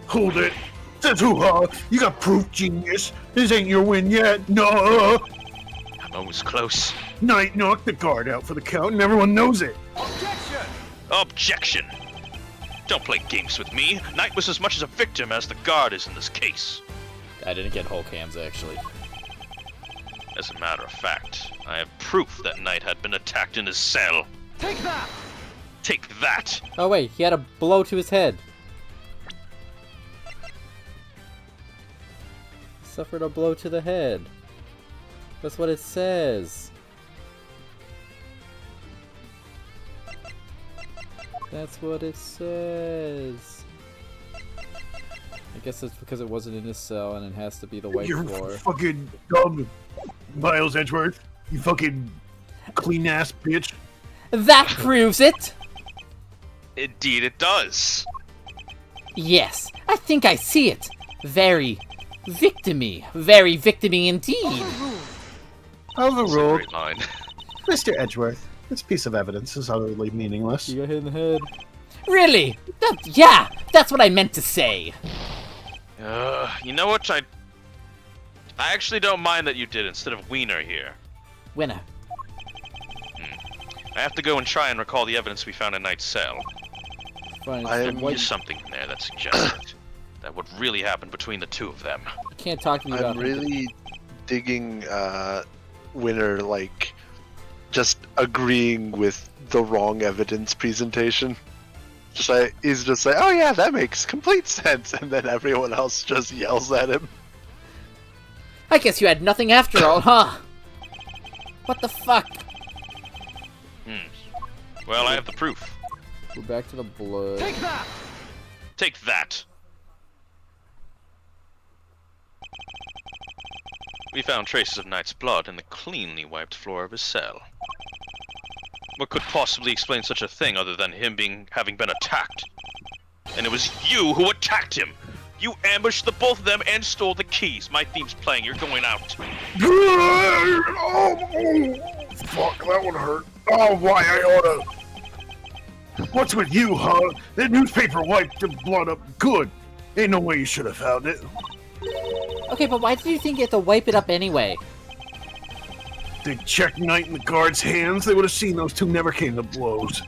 S3: Hold it! That's hoo-ha! You got proof, genius! This ain't your win yet, no!
S2: I'm always close.
S3: Knight knocked the guard out for the count and everyone knows it!
S2: Objection! Don't play games with me. Knight was as much as a victim as the guard is in this case.
S1: I didn't get Hulk hands, actually.
S2: As a matter of fact, I have proof that Knight had been attacked in his cell. Take that! Take that!
S1: Oh wait, he had a blow to his head. Suffered a blow to the head. That's what it says. That's what it says. I guess it's because it wasn't in his cell and it has to be the white
S3: You're
S1: floor.
S3: fucking dumb, Miles Edgeworth. You fucking clean ass bitch.
S6: That proves it!
S2: Indeed, it does.
S6: Yes, I think I see it. Very victimy. Very victimy indeed.
S2: That's a
S3: Overruled.
S2: great line.
S3: Mr. Edgeworth, this piece of evidence is utterly meaningless.
S1: You got hit in the head.
S6: Really? Yeah, that's what I meant to say.
S2: You know what? I actually don't mind that you did instead of Wiener here.
S6: Winner.
S2: I have to go and try and recall the evidence we found in Knight's cell.
S1: Fine.
S7: I
S1: It's
S7: am
S1: the
S2: There's
S1: white...
S2: something in there that suggests that what really happened between the two of them.
S1: You can't talk to me about
S7: I'm really digging Winner, like, just agreeing with the wrong evidence presentation. Just like, he's just like, oh yeah, that makes complete sense, and then everyone else just yells at him.
S6: I guess you had nothing after all, huh? What the fuck?
S2: Well, I have the proof.
S1: We're back to the blood.
S2: Take that. We found traces of Knight's blood in the cleanly wiped floor of his cell. What could possibly explain such a thing other than him having been attacked? And it was you who attacked him! You ambushed the both of them and stole the keys. My theme's playing, you're going out.
S3: Oh, fuck, that one hurt. Oh, why I oughta. What's with you, huh? That newspaper wiped the blood up good. Ain't no way you should have found it.
S6: Okay, but why did you think you had to wipe it up anyway?
S3: They checked Knight in the guard's hands, they would have seen those two never came to blows.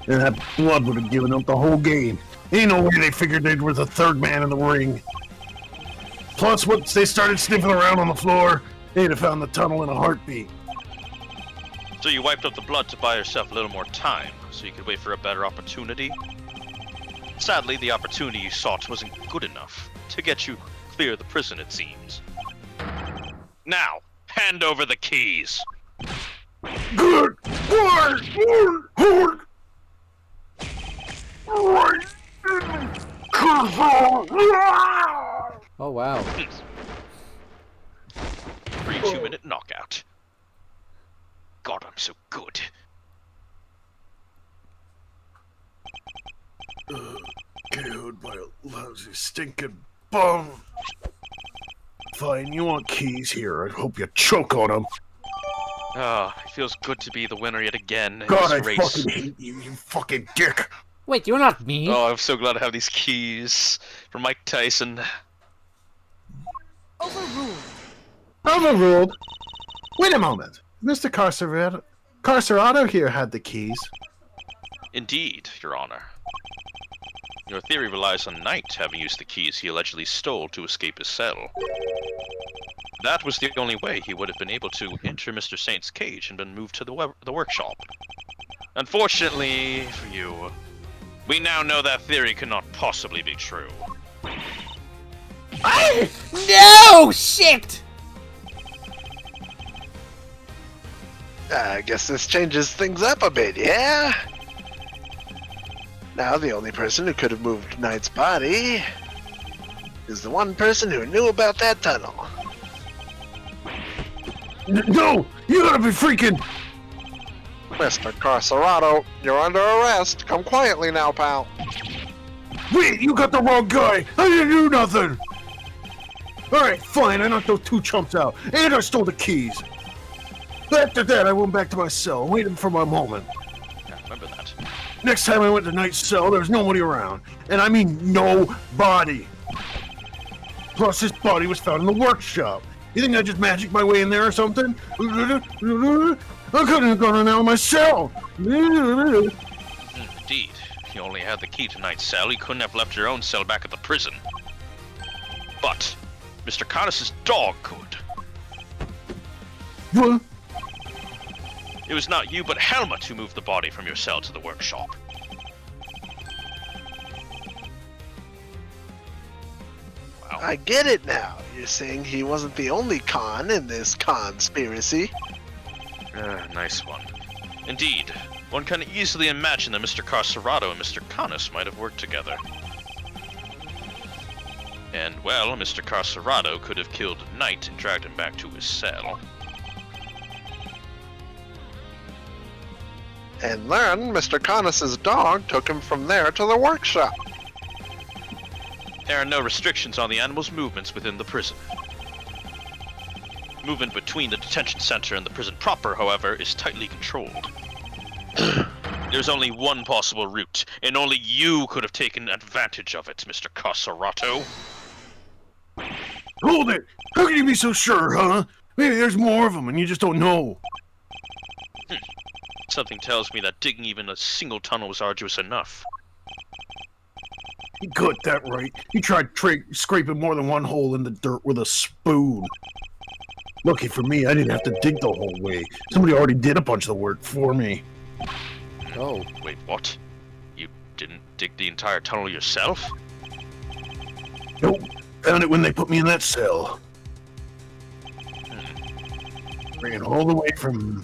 S3: And that blood would have given up the whole game. Ain't no way they figured they were the third man in the ring. Plus, once they started sniffing around on the floor, they'd have found the tunnel in a heartbeat.
S2: So you wiped up the blood to buy yourself a little more time, so you could wait for a better opportunity? Sadly, the opportunity you sought wasn't good enough to get you clear of the prison, it seems. Now, hand over the keys.
S3: Good!
S1: Oh, wow.
S2: 3-2-minute knockout. God, I'm so good.
S3: KO'd by a lousy stinking bum. Fine, you want keys here. I hope you choke on them.
S2: Ah, it feels good to be the winner yet again in
S3: God, I
S2: this race.
S3: fucking hate you, you fucking dick.
S6: Wait, you're not me.
S2: Oh, I'm so glad to have these keys from Mike Tyson.
S3: Overruled. Wait a moment. Mr. Carcerado here had the keys.
S2: Indeed, Your Honor. Your theory relies on Knight having used the keys he allegedly stole to escape his cell. That was the only way he would have been able to enter Mr. Saint's cage and been moved to the workshop. Unfortunately for you, we now know that theory cannot possibly be true.
S6: No! Shit!
S4: I guess this changes things up a bit, yeah? Now the only person who could have moved Knight's body is the one person who knew about that tunnel.
S3: No! You gotta be freaking...
S7: Mr. Carcerado, you're under arrest. Come quietly now, pal.
S3: Wait, you got the wrong guy! I didn't do nothing! Alright, fine, I knocked those two chumps out, and I stole the keys. After that, I went back to my cell, waiting for my moment.
S2: Yeah, remember that.
S3: Next time I went to Knight's cell, there was nobody around. And I mean nobody. Plus, his body was found in the workshop. You think I just magicked my way in there or something? I couldn't have gone in out of my cell.
S2: Indeed. If you only had the key to Knight's cell, you couldn't have left your own cell back at the prison. But Mr. Connors' dog could.
S3: What?
S2: It was not you, but Helmut who moved the body from your cell to the workshop. Wow.
S4: I get it now. You're saying he wasn't the only con in this conspiracy.
S2: Nice one. Indeed, one can easily imagine that Mr. Carcerado and Mr. Connors might have worked together. And, well, Mr. Carcerado could have killed Knight and dragged him back to his cell.
S7: And then Mr. Connus's dog took him from there to the workshop.
S2: There are no restrictions on the animal's movements within the prison. Movement between the detention center and the prison proper, however, is tightly controlled. There's only one possible route, and only you could have taken advantage of it, Mr. Carcerato.
S8: Hold it! How can you be so sure, huh? Maybe there's more of them and you just don't know.
S2: Something tells me that digging even a single tunnel was arduous enough.
S8: You got that right. You tried scraping more than one hole in the dirt with a spoon. Lucky for me, I didn't have to dig the whole way. Somebody already did a bunch of the work for me.
S1: Oh.
S2: Wait, what? You didn't dig the entire tunnel yourself?
S8: Nope. Found it when they put me in that cell. Ran all the way from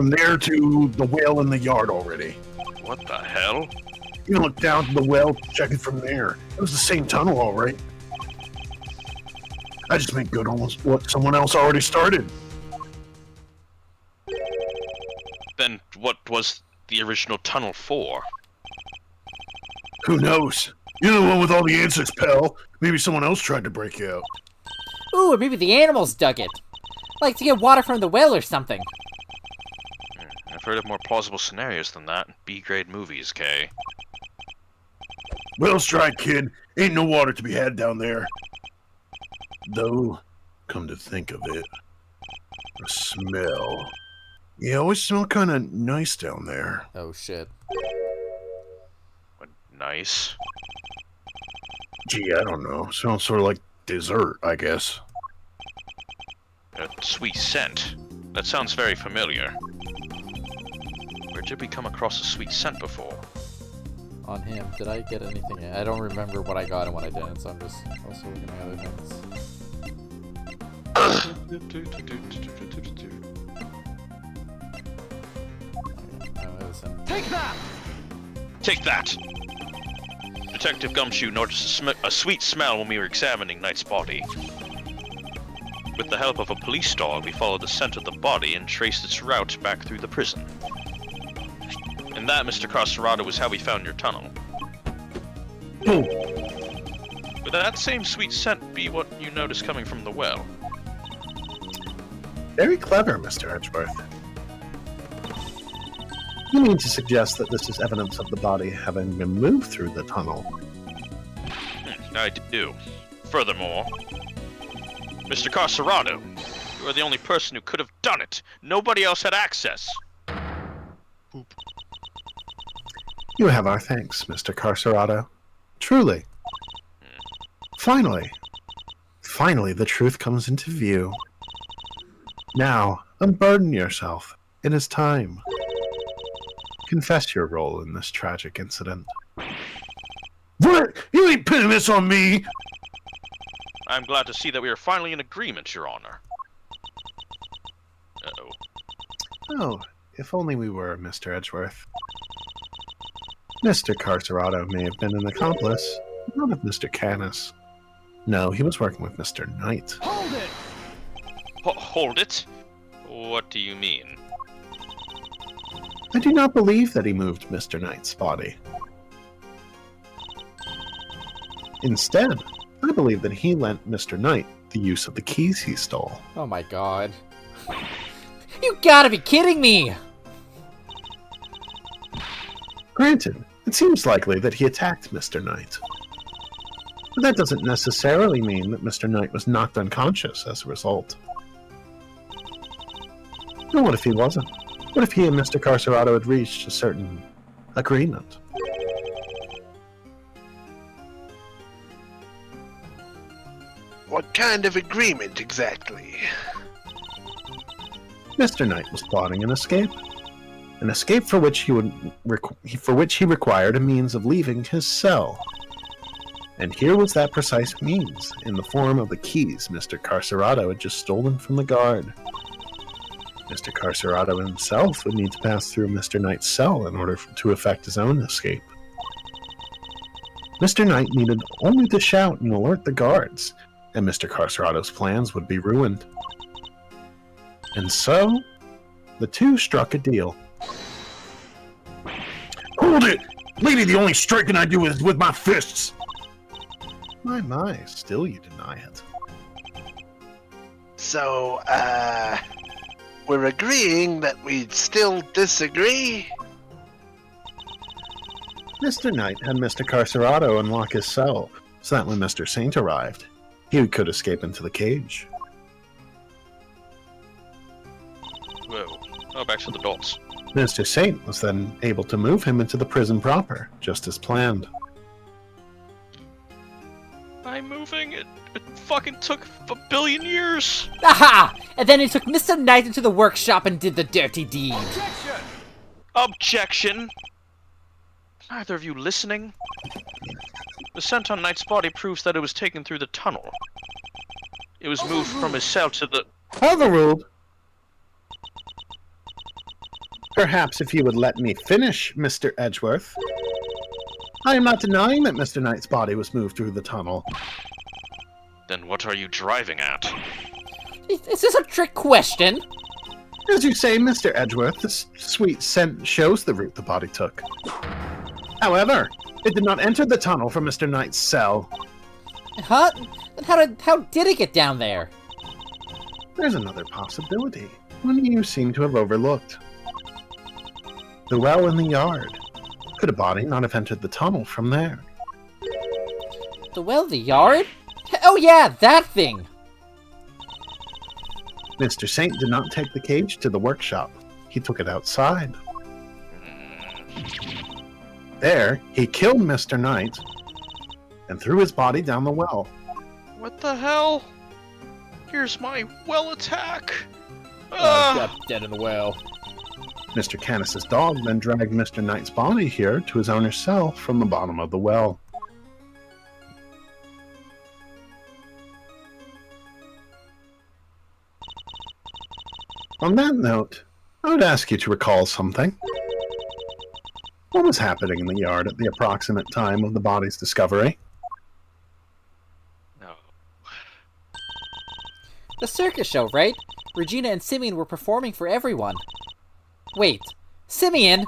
S8: there to the well in the yard already.
S2: What the hell?
S8: You can look down to the well, check it from there. It was the same tunnel, all right. I just made good on what someone else already started.
S2: Then what was the original tunnel for?
S8: Who knows? You're the one with all the answers, pal. Maybe someone else tried to break out.
S6: Ooh, or maybe the animals dug it. Like to get water from the well or something.
S2: I've heard of more plausible scenarios than that. B-grade movies, Kay.
S8: Well tried, kid. Ain't no water to be had down there. Though, come to think of it, the smell. You always smell kind of nice down there.
S1: Oh shit.
S2: What, nice.
S8: Gee, I don't know. Smells sort of like dessert, I guess.
S2: A sweet scent. That sounds very familiar. Where did we come across a sweet scent before?
S1: On him. Did I get anything? I don't remember what I got and what I didn't, so I'm just also looking at other things.
S2: Take that! Take that! Detective Gumshoe noticed a sweet smell when we were examining Knight's body. With the help of a police dog, we followed the scent of the body and traced its route back through the prison. And that, Mr. Carcerado, was how we found your tunnel.
S8: Oh.
S2: Would that same sweet scent be what you noticed coming from the well?
S3: Very clever, Mr. Edgeworth. You mean to suggest that this is evidence of the body having been moved through the tunnel?
S2: I do. Furthermore, Mr. Carcerado, you are the only person who could have done it. Nobody else had access. Boop.
S3: You have our thanks, Mr. Carcerado. Truly. Finally, the truth comes into view. Now, unburden yourself. It is time. Confess your role in this tragic incident.
S8: What? You ain't pinning this on me!
S2: I'm glad to see that we are finally in agreement, Your Honor. Uh-oh.
S3: Oh, if only we were, Mr. Edgeworth. Mr. Carcerado may have been an accomplice, but not of Mr. Canis. No, he was working with Mr. Knight.
S2: Hold it! Hold it? What do you mean?
S3: I do not believe that he moved Mr. Knight's body. Instead, I believe that he lent Mr. Knight the use of the keys he stole.
S1: Oh my god.
S6: You gotta be kidding me!
S3: Granted, it seems likely that he attacked Mr. Knight. But that doesn't necessarily mean that Mr. Knight was knocked unconscious as a result. And what if he wasn't? What if he and Mr. Carcerado had reached a certain agreement?
S4: What kind of agreement exactly?
S3: Mr. Knight was plotting an escape for which he required a means of leaving his cell. And here was that precise means, in the form of the keys Mr. Carcerado had just stolen from the guard. Mr. Carcerado himself would need to pass through Mr. Knight's cell in order to effect his own escape. Mr. Knight needed only to shout and alert the guards, and Mr. Carcerado's plans would be ruined. And so, the two struck a deal.
S8: Hold it! Lady, the only striking I do is with my fists!
S3: My, still you deny it.
S4: So, we're agreeing that we'd still disagree?
S3: Mr. Knight had Mr. Carcerado unlock his cell, so that when Mr. Saint arrived, he could escape into the cage.
S2: Whoa. Oh, back to the dolts.
S3: Mr. Saint was then able to move him into the prison proper, just as planned.
S2: I'm moving. It fucking took a billion years.
S6: Aha! And then he took Mr. Knight into the workshop and did the dirty deed.
S2: Objection! Neither of you listening? The scent on Knight's body proves that it was taken through the tunnel. It was moved from his cell to the...
S3: Overruled! Perhaps if you would let me finish, Mr. Edgeworth. I am not denying that Mr. Knight's body was moved through the tunnel.
S2: Then what are you driving at?
S6: Is this a trick question?
S3: As you say, Mr. Edgeworth, this sweet scent shows the route the body took. However, it did not enter the tunnel from Mr. Knight's cell.
S6: Huh? Then how did it get down there?
S3: There's another possibility, one you seem to have overlooked. The well in the yard. Could a body not have entered the tunnel from there?
S6: The well, the yard? Oh yeah, that thing!
S3: Mr. Saint did not take the cage to the workshop. He took it outside. There, he killed Mr. Knight and threw his body down the well.
S2: What the hell? Here's my well attack.
S1: Got dead in the well.
S3: Mr. Canis's dog then dragged Mr. Knight's body here to his owner's cell from the bottom of the well. On that note, I would ask you to recall something. What was happening in the yard at the approximate time of the body's discovery?
S2: No.
S6: The circus show, right? Regina and Simeon were performing for everyone. Wait, Simeon?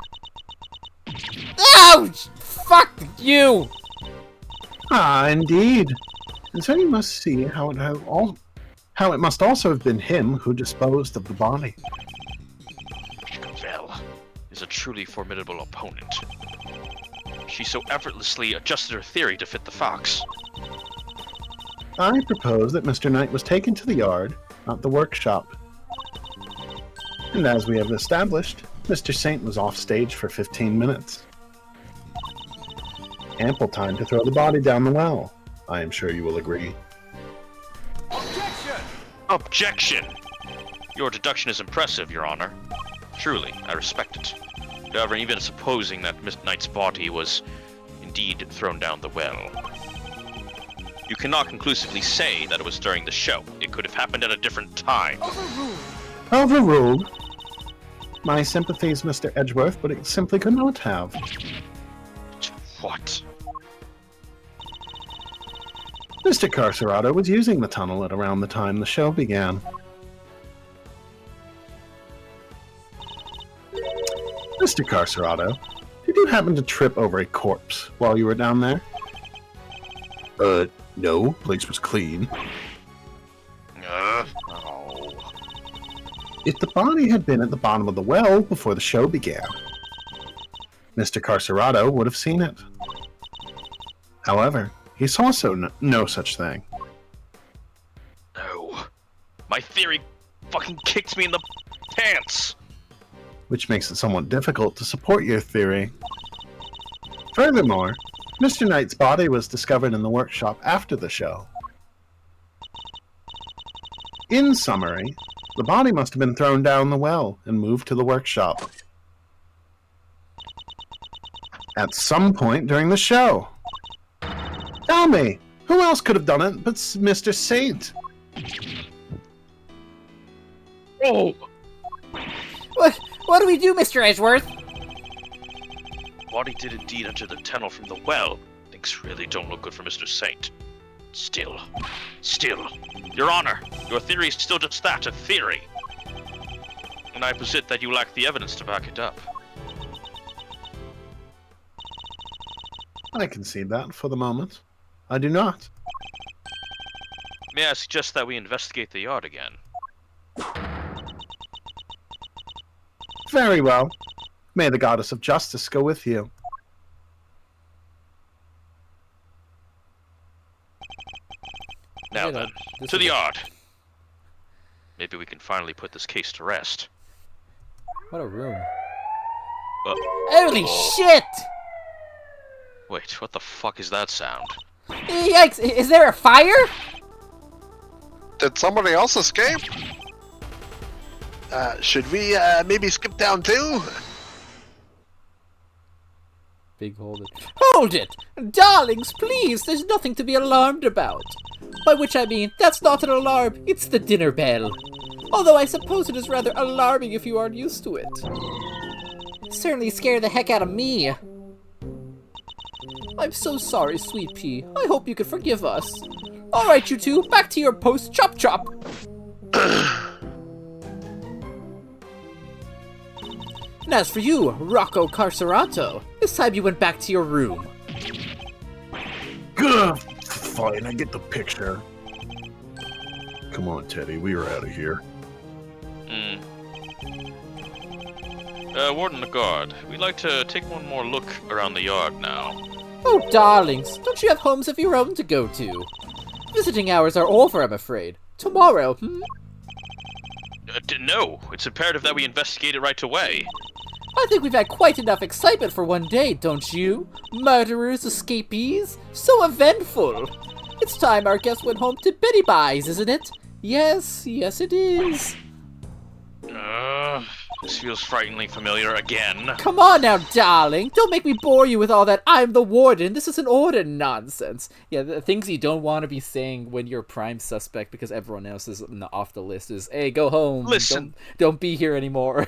S6: Ouch! Fuck you!
S3: Ah, indeed. And so you must see how it must also have been him who disposed of the body.
S2: Cavell is a truly formidable opponent. She so effortlessly adjusted her theory to fit the fox.
S3: I propose that Mr. Knight was taken to the yard, not the workshop. And as we have established, Mr. Saint was off stage for 15 minutes. Ample time to throw the body down the well. I am sure you will agree.
S2: Objection! Your deduction is impressive, Your Honor. Truly, I respect it. However, even supposing that Miss Knight's body was indeed thrown down the well, you cannot conclusively say that it was during the show. It could have happened at a different time.
S3: Overruled. My sympathies, Mr. Edgeworth, but it simply could not have.
S2: What?
S3: Mr. Carcerado was using the tunnel at around the time the show began. Mr. Carcerado, did you happen to trip over a corpse while you were down there?
S8: No, place was clean.
S2: Oh.
S3: If the body had been at the bottom of the well before the show began, Mr. Carcerado would have seen it. However, he saw no such thing.
S2: No. My theory fucking kicked me in the pants!
S3: Which makes it somewhat difficult to support your theory. Furthermore, Mr. Knight's body was discovered in the workshop after the show. In summary, the body must have been thrown down the well and moved to the workshop. At some point during the show. Tell me, who else could have done it but Mr. Saint?
S2: Oh!
S6: What do we do, Mr. Edgeworth?
S2: Body did indeed enter the tunnel from the well, then things really don't look good for Mr. Saint. Still, Your Honor, your theory is still just that, a theory. And I posit that you lack the evidence to back it up.
S3: I concede that for the moment. I do not.
S2: May I suggest that we investigate the yard again?
S3: Very well. May the goddess of justice go with you.
S2: Now
S1: Wait,
S2: then,
S1: this
S2: to
S1: is
S2: the
S1: a-
S2: yard. Maybe we can finally put this case to rest.
S1: What a room.
S6: Holy shit!
S2: Wait, what the fuck is that sound?
S6: Yikes! Is there a fire?
S7: Did somebody else escape?
S4: Should we maybe skip down too?
S1: Big hold it.
S6: Hold it! Darlings, please, there's nothing to be alarmed about. By which I mean, that's not an alarm, it's the dinner bell. Although I suppose it is rather alarming if you aren't used to it. It certainly scared the heck out of me. I'm so sorry, Sweet Pea. I hope you can forgive us. Alright, you two, back to your post. Chop chop! And as for you, Rocco Carcerato, it's time you went back to your room.
S8: Good. Fine, I get the picture. Come on, Teddy, we are out of here.
S2: Warden Lagarde, we'd like to take one more look around the yard now.
S6: Oh, darlings, don't you have homes of your own to go to? Visiting hours are over, I'm afraid. Tomorrow,
S2: No, it's imperative that we investigate it right away.
S6: I think we've had quite enough excitement for one day, don't you? Murderers, escapees, so eventful. It's time our guest went home to Betty Buys, isn't it? Yes, it is.
S2: This feels frighteningly familiar again.
S6: Come on now, darling. Don't make me bore you with all that I'm the warden, this is an order nonsense.
S1: Yeah, the things you don't want to be saying when you're prime suspect because everyone else is off the list is, hey, go home.
S2: Listen.
S1: Don't be here anymore.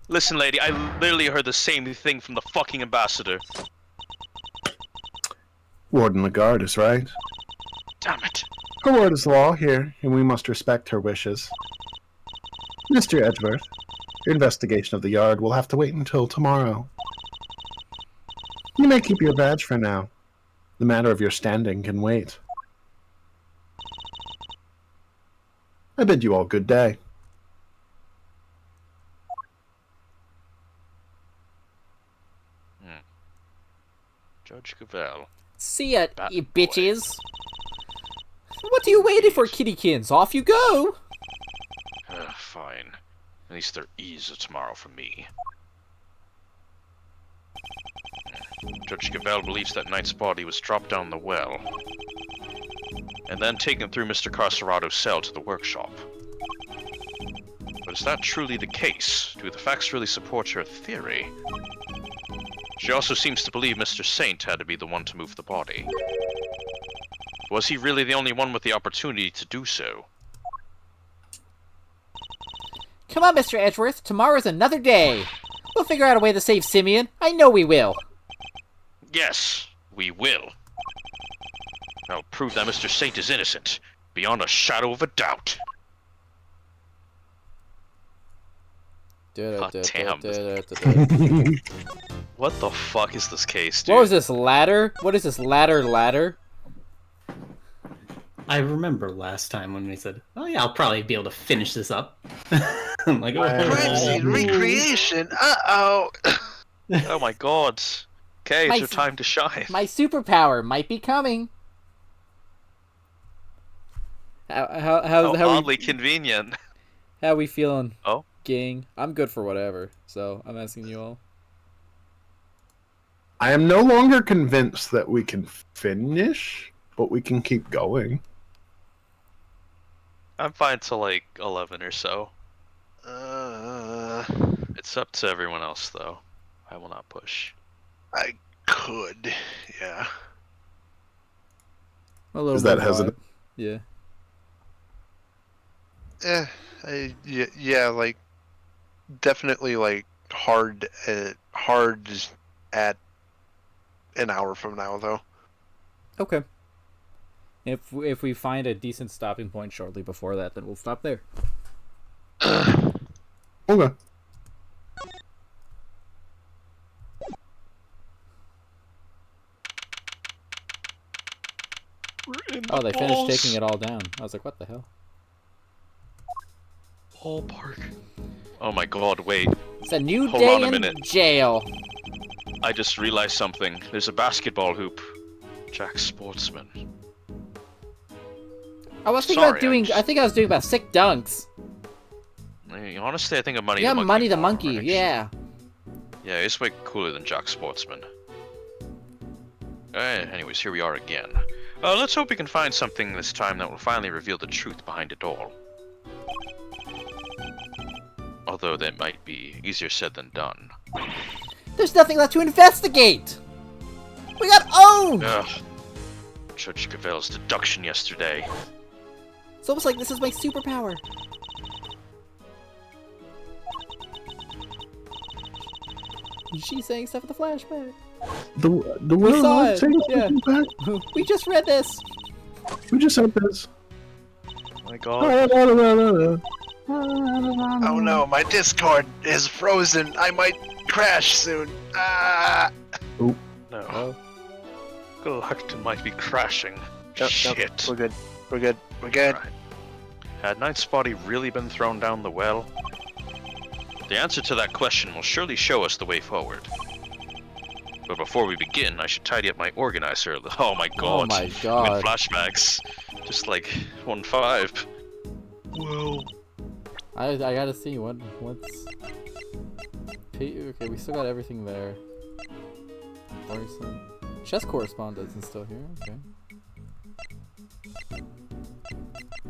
S2: Listen, lady, I literally heard the same thing from the fucking ambassador.
S3: Warden Lagarde is right.
S2: Damn it.
S3: Her word is law here, and we must respect her wishes. Mr. Edgeworth, your investigation of the yard will have to wait until tomorrow. You may keep your badge for now. The matter of your standing can wait. I bid you all good day.
S2: Judge Cavell.
S6: See ya,
S2: Bat
S6: you
S2: boy.
S6: bitches. What are you waiting for, kittykins? Off you go!
S2: Fine. At least there is a tomorrow for me. Judge Cavell believes that Knight's body was dropped down the well, and then taken through Mr. Carcerato's cell to the workshop. But is that truly the case? Do the facts really support your theory? She also seems to believe Mr. Saint had to be the one to move the body. Was he really the only one with the opportunity to do so?
S6: Come on, Mr. Edgeworth. Tomorrow's another day. We'll figure out a way to save Simeon. I know we will.
S2: Yes, we will. I'll prove that Mr. Saint is innocent, beyond a shadow of a doubt. God damn. What the fuck is this case, dude?
S1: What was this, ladder? What is this, ladder?
S5: I remember last time when we said, "Oh yeah, I'll probably be able to finish this up." I'm like,
S4: Crime scene recreation. Uh-oh.
S2: Oh my god. Okay,
S6: My
S2: it's your time to shine.
S6: My superpower might be coming.
S2: How oddly convenient.
S1: How we feeling?
S2: Oh?
S1: Gang? I'm good for whatever, so I'm asking you all.
S3: I am no longer convinced that we can finish, but we can keep going.
S2: I'm fine till like 11 or so.
S4: Uh,
S2: It's up to everyone else, though. I will not push.
S4: I could, yeah.
S1: A little
S3: Is that
S1: bit
S3: hesitant?
S1: vibe. Yeah.
S7: Yeah, like definitely like hard at an hour from now though.
S1: Okay. If we find a decent stopping point shortly before that, then we'll stop there.
S3: Okay.
S1: Oh, they finished taking it all down. I was like, what the hell?
S2: Ballpark. Oh my god, wait.
S1: It's a new
S2: Hold
S1: day
S2: on a
S1: in
S2: minute.
S1: jail.
S2: I just realized something. There's a basketball hoop. Jack Sportsman.
S1: I was thinking
S2: Sorry,
S1: about doing. I think I was doing about sick dunks.
S2: Honestly, I think of Money
S1: Yeah,
S2: the Monkey.
S1: Money the
S2: more,
S1: Monkey.
S2: actually.
S1: Yeah.
S2: Yeah, it's way cooler than Jack Sportsman. Anyways, here we are again. Let's hope we can find something this time that will finally reveal the truth behind it all. Although that might be easier said than done.
S6: There's nothing left to investigate! We got owned!
S2: Ugh. Judge Cavell's deduction yesterday.
S6: It's almost like this is my superpower. She's saying stuff in the flashback.
S3: The
S6: We saw
S3: what?
S6: it,
S3: Say
S6: yeah.
S3: something back?
S6: We just read this.
S3: We just said this.
S2: Oh my god.
S4: Oh no, my Discord is frozen. I might crash soon. Ah!
S2: No. Galacta might be crashing.
S4: Nope,
S2: Shit.
S4: we're good. We're good. We're good.
S2: Right. Had Knight's body really been thrown down the well? The answer to that question will surely show us the way forward. But before we begin, I should tidy up my organizer. Oh my god.
S1: Oh my
S2: I'm in
S1: god.
S2: flashbacks. Just like 1-5. Whoa.
S1: I gotta see what's. Okay, we still got everything there. Person. Chess correspondence is still here. Okay.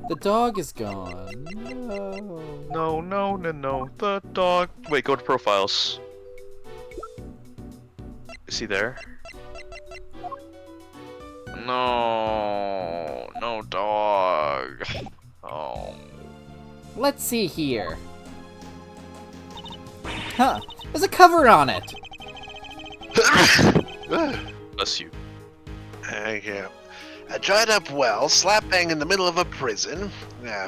S1: The dog is gone. No.
S2: No. The dog. Wait, go to profiles. Is he there? No. No dog. Oh.
S6: Let's see here. Huh. There's a cover on it.
S2: Bless you.
S4: Thank you. A dried up well, slap bang in the middle of a prison.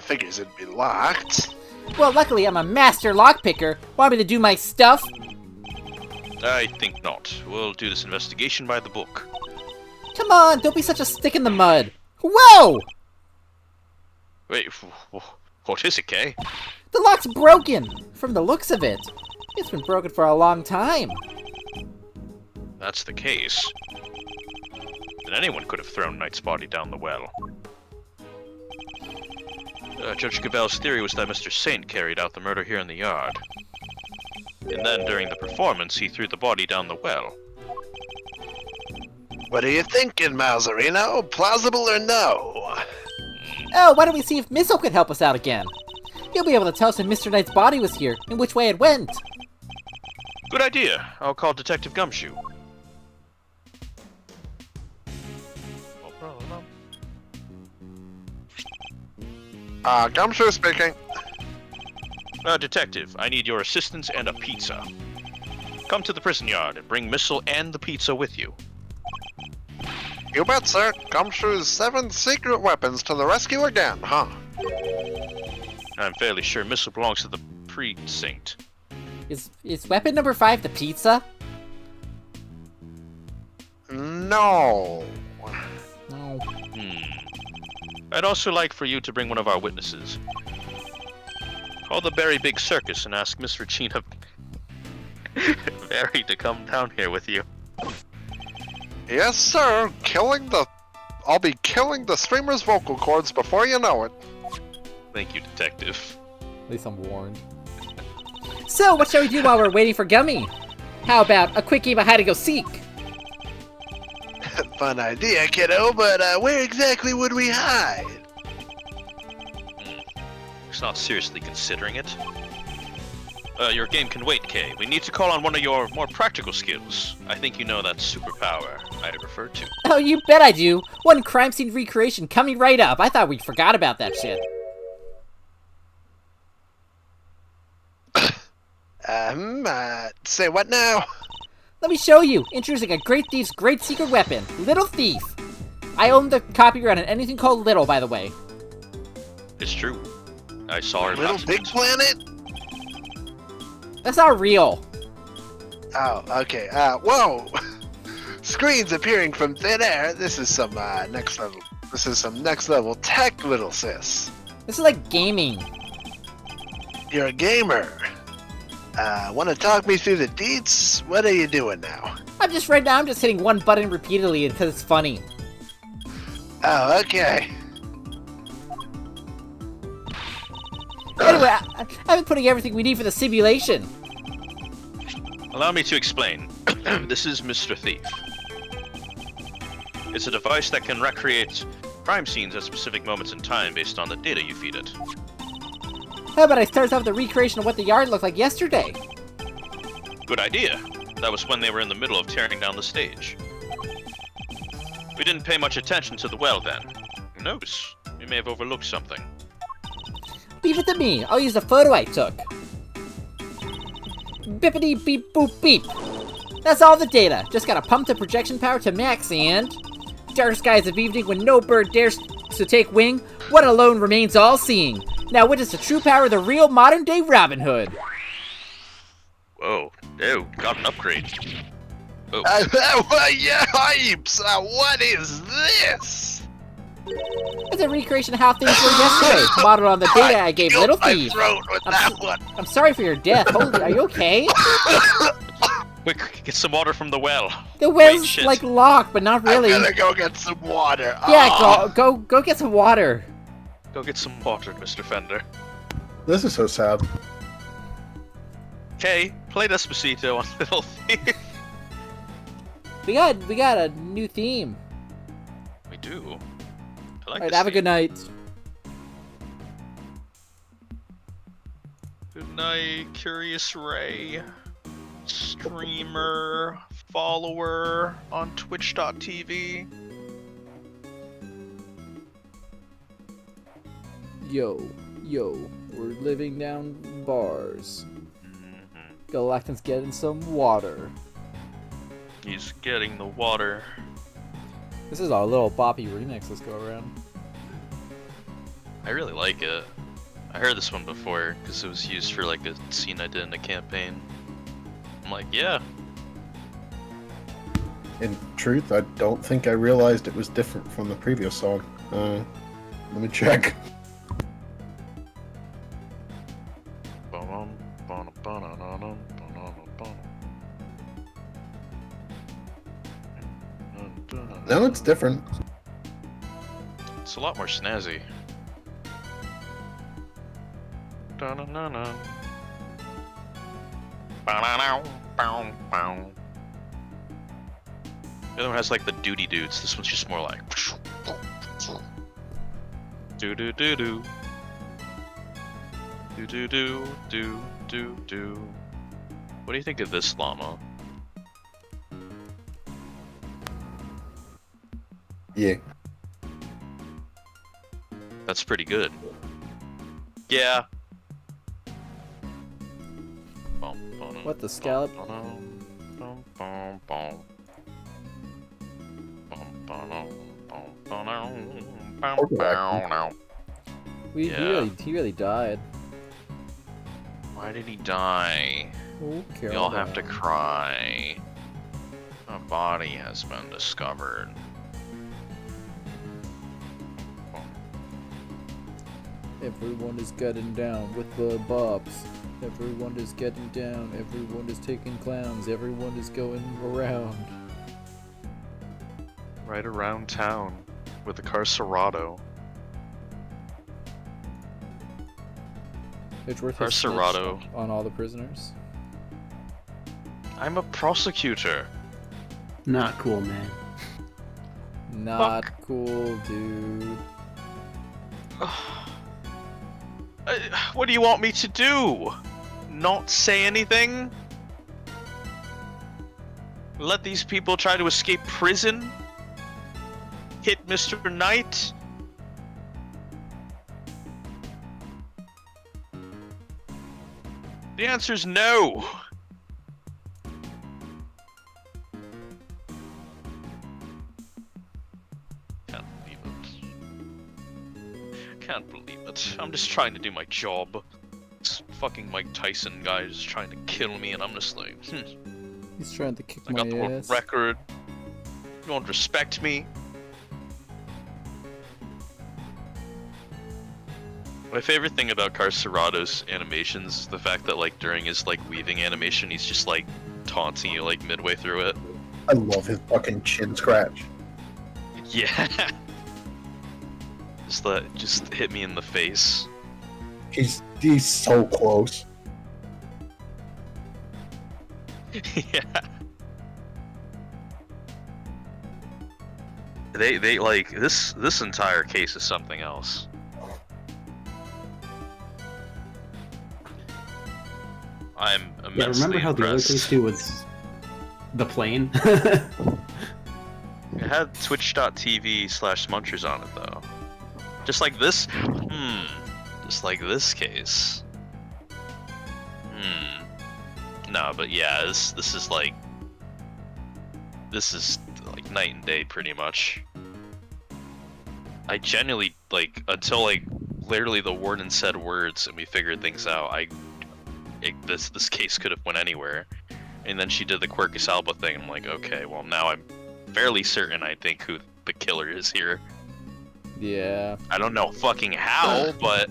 S4: Figures it'd be locked.
S6: Well, luckily I'm a master lockpicker. Want me to do my stuff?
S2: I think not. We'll do this investigation by the book.
S6: Come on, don't be such a stick in the mud. Whoa!
S2: Wait, what is it, Kay?
S6: The lock's broken, from the looks of it. It's been broken for a long time.
S2: That's the case. Then anyone could have thrown Knight's body down the well. Judge Cavell's theory was that Mr. Saint carried out the murder here in the yard. And then, during the performance, he threw the body down the well.
S4: What are you thinking, Malzarino? Plausible or no?
S6: Oh, why don't we see if Misso can help us out again? He'll be able to tell us if Mr. Knight's body was here and which way it went.
S2: Good idea. I'll call Detective Gumshoe.
S7: Gumshoe speaking.
S2: Detective, I need your assistance and a pizza. Come to the prison yard and bring Missile and the pizza with you.
S7: You bet, sir. Gumshoe's 7 secret weapons to the rescue again, huh?
S2: I'm fairly sure Missile belongs to the precinct.
S6: Is weapon number 5 the pizza?
S7: No.
S6: No.
S2: I'd also like for you to bring one of our witnesses. Call the Berry Big Circus and ask Miss Regina Berry to come down here with you.
S7: Yes, sir. I'll be killing the streamer's vocal cords before you know it.
S2: Thank you, Detective.
S1: At least I'm warned.
S6: So, what shall we do while we're waiting for Gummy? How about a quick game of hide and go seek?
S4: Fun idea, kiddo, but where exactly would we hide?
S2: He's not seriously considering it. Your game can wait, Kay. We need to call on one of your more practical skills. I think you know that superpower I referred to.
S6: Oh, you bet I do. One crime scene recreation coming right up. I thought we forgot about that shit.
S4: Say what now?
S6: Let me show you. Introducing a great thief's great secret weapon, Little Thief. I own the copyright on anything called Little, by the way.
S2: It's true. I saw her.
S4: Little Big Planet?
S6: That's not real.
S4: Oh, okay. Whoa! Screens appearing from thin air. This is some next level. This is some next level tech, little sis.
S6: This is like gaming.
S4: You're a gamer. Want to talk me through the deets? What are you doing now?
S6: I'm just hitting one button repeatedly because it's funny.
S4: Oh, okay.
S6: Anyway, I've been putting everything we need for the simulation.
S2: Allow me to explain. This is Mr. Thief. It's a device that can recreate crime scenes at specific moments in time based on the data you feed it.
S6: How about I start off with the recreation of what the yard looked like yesterday?
S2: Good idea. That was when they were in the middle of tearing down the stage. We didn't pay much attention to the well then. Who knows? We may have overlooked something.
S6: Leave it to me. I'll use the photo I took. Bippity beep boop beep. That's all the data. Just gotta pump the projection power to max and... Dark skies of evening when no bird dares to take wing, one alone remains all-seeing. Now witness the true power of the real modern-day Robin Hood.
S2: Whoa. Oh, got an upgrade. Oh.
S4: Yeah, hypes! What is this?
S6: It's a recreation of how things were yesterday, modeled on the data I gave Little Thief. I'm sorry for your death. Holy, are you okay?
S2: Quick, get some water from the well.
S6: The well's like locked, but not really.
S4: I'm gonna go get some water.
S6: Yeah, go get some water.
S2: Go get some water, Mr. Fender.
S3: This is so sad.
S2: Okay, play Despacito on Little Thief.
S6: We got a new theme.
S2: We do. I like
S6: Alright,
S2: this
S6: have a
S2: theme.
S6: good night.
S2: Good night, Curious Ray. Streamer, follower on twitch.tv.
S6: Yo, we're living down bars. Galacton's getting some water.
S2: He's getting the water.
S6: This is our little boppy remix. Let's go around.
S2: I really like it. I heard this one before because it was used for like a scene I did in a campaign. I'm like, yeah.
S3: In truth, I don't think I realized it was different from the previous song. Let me check. No, it's different.
S2: It's a lot more snazzy. Da-na-na-na. Ba-na-now, bow, bow. The other one has like the duty dudes. This one's just more like do do do do do do do do do do. What do you think of this llama?
S3: Yeah.
S2: That's pretty good. Yeah.
S6: What the scallop? He really died.
S2: Why did he die? We all have to cry. A body has been discovered.
S6: Everyone is getting down with the bops. Everyone is getting down. Everyone is taking clowns. Everyone is going around.
S2: Right around town with a car Serato.
S6: It's worth
S2: Our
S6: a snitch
S2: Serato.
S6: on all the prisoners.
S2: I'm a prosecutor.
S5: Not cool, man.
S6: Not cool, dude.
S2: What do you want me to do? Not say anything? Let these people try to escape prison? Hit Mr. Knight? The answer's no. can't believe it. I'm just trying to do my job. This fucking Mike Tyson guy is trying to kill me, and I'm just like,
S1: He's trying to kick
S2: I
S1: my
S2: got the world
S1: ass.
S2: record. You won't respect me. My favorite thing about Carcerado's animations is the fact that, like, during his, like, weaving animation, he's just, like, taunting you, like, midway through it.
S3: I love his fucking chin scratch.
S2: Yeah. Just hit me in the face.
S3: He's so close.
S2: Yeah. They like this entire case is something else. I'm immensely
S5: Yeah, remember how the other
S2: impressed.
S5: case too was the plane?
S2: It had twitch.tv/munchers on it though. Just like this? Just like this case. No, but yeah, this is like night and day pretty much. I genuinely, like, until like literally the warden said words and we figured things out, this case could have went anywhere. And then she did the Quercus Alba thing. I'm like, okay, well now I'm fairly certain I think who the killer is here.
S1: Yeah.
S2: I don't know fucking how, but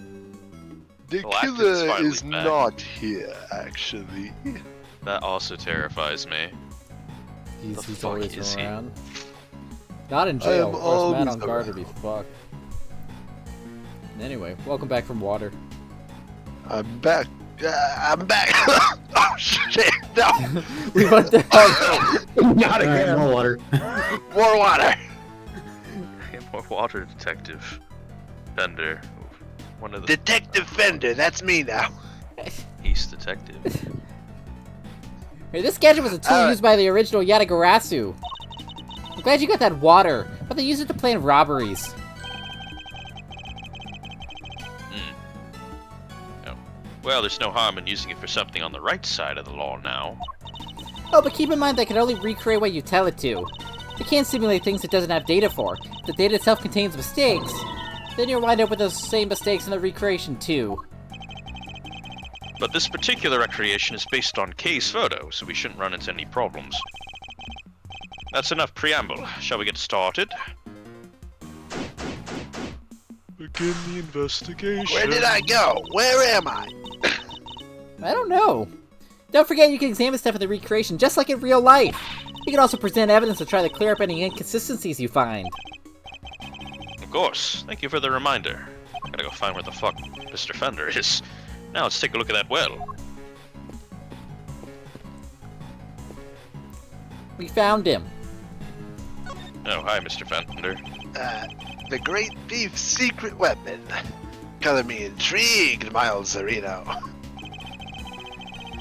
S4: The
S2: Galactus
S4: killer
S2: finally
S4: is
S2: back.
S4: not here, actually.
S2: that also terrifies me. The
S1: He's
S2: fuck
S1: always
S2: is he?
S1: around. Not in
S4: I
S1: jail.
S4: am
S1: Of course, man
S4: always
S1: on guard would be fucked. Anyway, welcome back from water.
S4: I'm back. I'm back. Oh shit! No,
S1: What the hell?
S3: Not
S5: Alright,
S3: again.
S5: more water.
S4: more water.
S2: More water detective. Fender. One of the
S4: Detective Fender. That's me now.
S2: East detective.
S1: Hey, this gadget was a tool
S4: Alright.
S1: used by the original Yatagarasu. I'm glad you got that water, but they use it to plan robberies.
S2: Well, there's no harm in using it for something on the right side of the law now.
S1: Oh, but keep in mind that it can only recreate what you tell it to. It can't simulate things it doesn't have data for. If the data itself contains mistakes, then you'll wind up with those same mistakes in the recreation too.
S2: But this particular recreation is based on case photo, so we shouldn't run into any problems. That's enough preamble. Shall we get started? Begin the investigation.
S4: Where did I go? Where am I?
S1: I don't know. Don't forget you can examine stuff in the recreation just like in real life. You can also present evidence to try to clear up any inconsistencies you find.
S2: Of course. Thank you for the reminder. I gotta go find where the fuck Mr. Fender is. Now let's take a look at that well.
S1: We found him.
S2: Oh, hi, Mr. Fender.
S4: The great thief's secret weapon. Color me intrigued, Miles Zarino.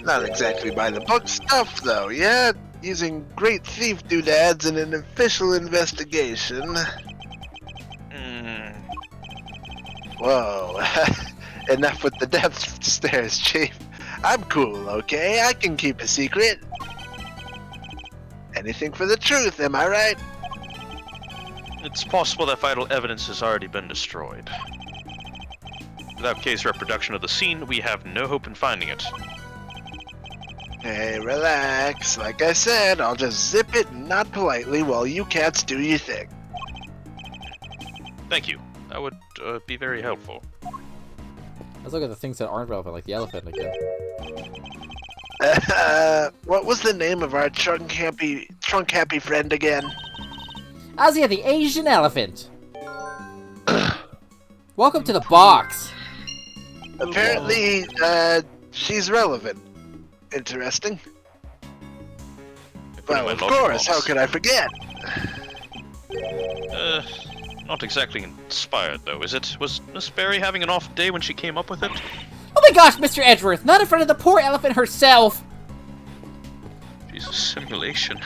S4: Not exactly by the book stuff, though, yeah? Using great thief doodads in an official investigation. Whoa. Enough with the depth stares, Chief. I'm cool, okay? I can keep a secret. Anything for the truth, am I right?
S2: It's possible that vital evidence has already been destroyed. Without case reproduction of the scene, we have no hope in finding it.
S4: Hey, relax. Like I said, I'll just zip it and nod politely while you cats do your thing.
S2: Thank you. That would be very helpful.
S1: Let's look at the things that aren't relevant, like the elephant again.
S4: What was the name of our trunk happy friend again?
S1: Ozzy the Asian elephant. Welcome to the box.
S4: Apparently, she's relevant. Interesting. Well, of course, how could I forget?
S2: Not exactly inspired, though, is it? Was Miss Berry having an off day when she came up with it?
S1: Oh my gosh, Mr. Edgeworth, not in front of the poor elephant herself.
S2: She's a simulation.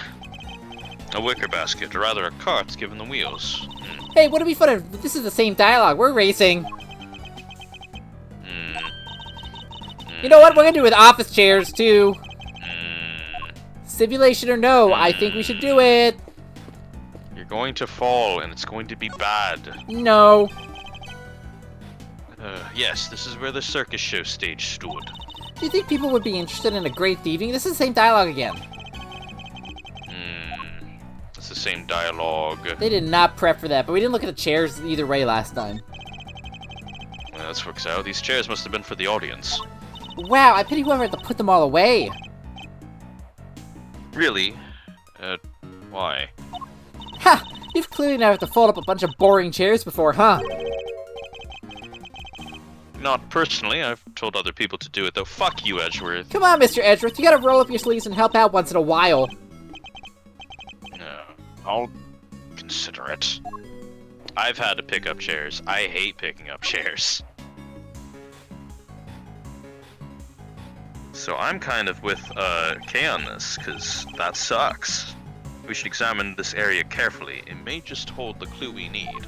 S2: A wicker basket, or rather a cart, given the wheels.
S1: Hey, would it be fun if this is the same dialogue? We're racing. You know what? We're gonna do it with office chairs, too. Simulation or no, I think we should do it.
S2: You're going to fall, and it's going to be bad.
S1: No.
S2: Yes, this is where the circus show stage stood.
S6: Do you think people would be interested in a great thieving? This is the same dialogue again.
S2: It's the same dialogue.
S6: They did not prep for that, but we didn't look at the chairs either way last time.
S2: Well, this works out. These chairs must have been for the audience.
S6: Wow, I pity whoever had to put them all away.
S2: Really? Why?
S6: Ha! You've clearly never had to fold up a bunch of boring chairs before, huh?
S2: Not personally. I've told other people to do it, though. Fuck you, Edgeworth.
S6: Come on, Mr. Edgeworth, you gotta roll up your sleeves and help out once in a while.
S2: No, I'll consider it. I've had to pick up chairs. I hate picking up chairs. So I'm kind of with Kay on this, because that sucks. We should examine this area carefully. It may just hold the clue we need.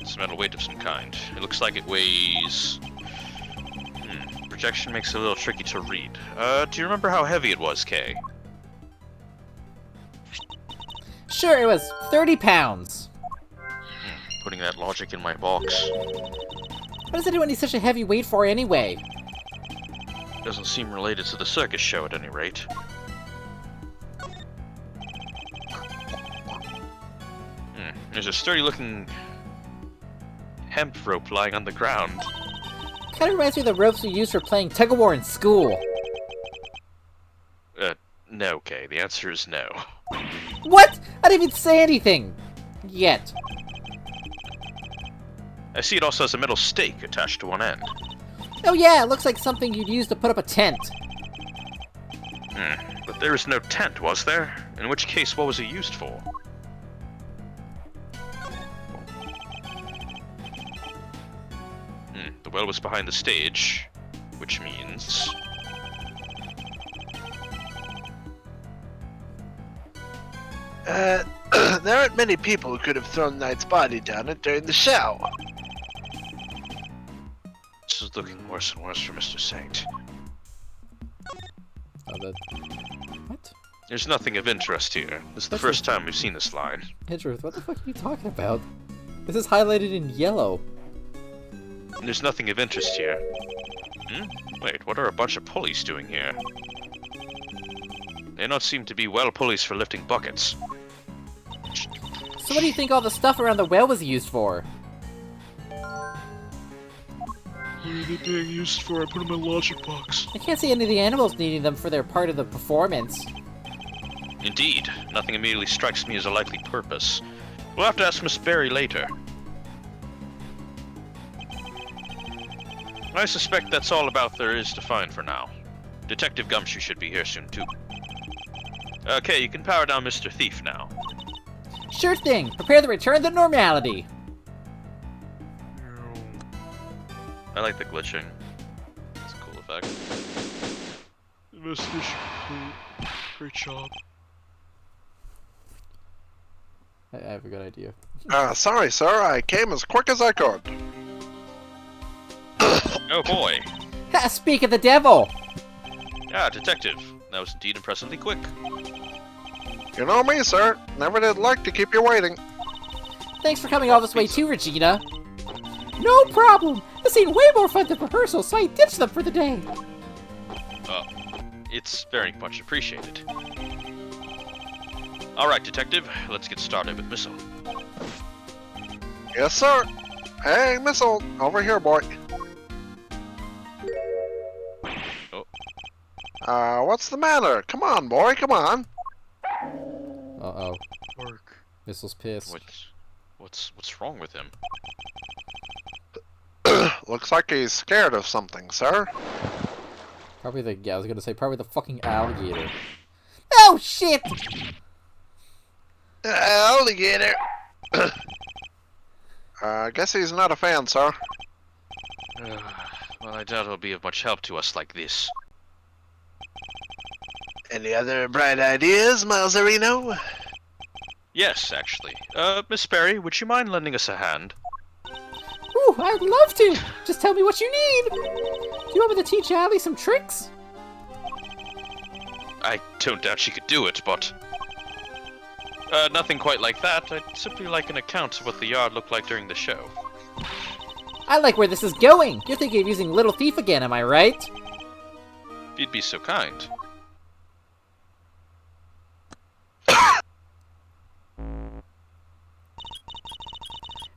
S2: It's a metal weight of some kind. It looks like it weighs... Projection makes it a little tricky to read. Do you remember how heavy it was, Kay?
S6: Sure, it was 30 pounds.
S2: Putting that logic in my box.
S6: What does anyone need such a heavy weight for anyway?
S2: Doesn't seem related to the circus show at any rate. There's a sturdy-looking hemp rope lying on the ground.
S6: Kinda reminds me of the ropes we used for playing tug-of-war in school.
S2: No, Kay. The answer is no.
S6: What? I didn't even say anything! Yet.
S2: I see it also has a metal stake attached to one end.
S6: Oh yeah, it looks like something you'd use to put up a tent.
S2: But there is no tent, was there? In which case, what was it used for? The well was behind the stage, which means...
S4: There aren't many people who could have thrown Knight's body down it during the show.
S2: This is looking worse and worse for Mr. Saint.
S6: What?
S2: There's nothing of interest here. This is the first time we've seen this line.
S6: Edgeworth, what the fuck are you talking about? This is highlighted in yellow.
S2: There's nothing of interest here. Wait, what are a bunch of pulleys doing here? They don't seem to be well pulleys for lifting buckets.
S6: So what do you think all the stuff around the well was used for?
S2: What are they being used for? I put them in my logic box.
S6: I can't see any of the animals needing them for their part of the performance.
S2: Indeed. Nothing immediately strikes me as a likely purpose. We'll have to ask Miss Berry later. I suspect that's all about there is to find for now. Detective Gumshoe should be here soon, too. Okay, you can power down Mr. Thief now.
S6: Sure thing! Prepare the return to normality!
S2: I like the glitching. It's a cool effect. Investigation complete. Great job.
S6: I have a good idea.
S7: Sorry, sir. I came as quick as I could.
S2: Oh boy.
S6: Ha! Speak of the devil!
S2: Ah, detective. That was indeed impressively quick.
S7: You know me, sir. Never did like to keep you waiting.
S6: Thanks for coming all this way too, Regina. No problem! This seemed way more fun than rehearsal, so I ditched them for the day.
S2: It's very much appreciated. Alright, detective. Let's get started with Missile.
S7: Yes, sir. Hey, Missile. Over here, boy. What's the matter? Come on, boy. Come on.
S6: Uh-oh. Missile's pissed.
S2: What's wrong with him?
S7: Looks like he's scared of something, sir.
S6: Probably the, I was gonna say probably the fucking alligator. Oh shit!
S7: Alligator. I guess he's not a fan, sir.
S2: Well, I doubt it'll be of much help to us like this.
S4: Any other bright ideas, Milesarino?
S2: Yes, actually. Miss Berry, would you mind lending us a hand?
S6: Ooh, I'd love to! Just tell me what you need! Do you want me to teach Allie some tricks?
S2: I don't doubt she could do it, but... Nothing quite like that. I'd simply like an account of what the yard looked like during the show.
S6: I like where this is going. You're thinking of using Little Thief again, am I right?
S2: If you'd be so kind.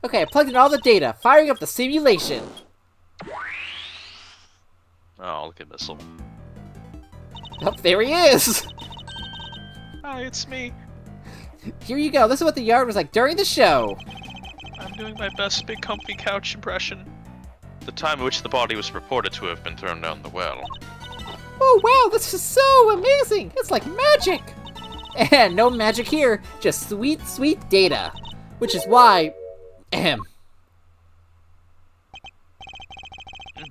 S6: Okay, I plugged in all the data, firing up the simulation.
S2: Oh, look at Missile.
S6: Oh, there he is!
S2: Hi, it's me.
S6: Here you go, this is what the yard was like during the show.
S2: I'm doing my best big comfy couch impression. The time at which the body was reported to have been thrown down the well.
S6: Oh wow, this is so amazing! It's like magic! And no magic here, just sweet, sweet data. Which is why... Ahem.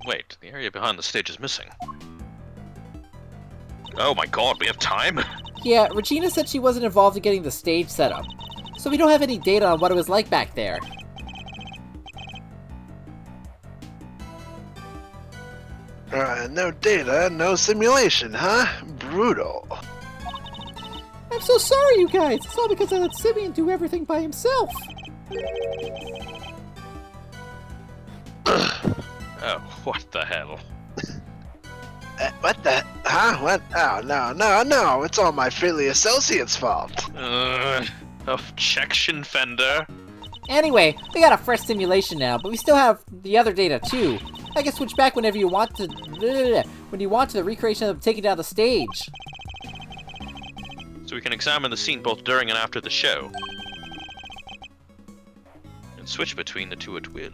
S2: Wait, the area behind the stage is missing. Oh my god, we have time?
S6: Yeah, Regina said she wasn't involved in getting the stage set up. So we don't have any data on what it was like back there.
S4: No data, no simulation, huh? Brutal.
S6: I'm so sorry, you guys. It's all because I let Simeon do everything by himself.
S2: Oh, what the hell?
S4: What the? Huh? What? Oh, no. It's all my Philly associates' fault.
S2: Objection, Fender.
S6: Anyway, we got a fresh simulation now, but we still have the other data too. I can switch back whenever you want to. When you want to the recreation of them taking down the stage.
S2: So we can examine the scene both during and after the show. And switch between the two at will.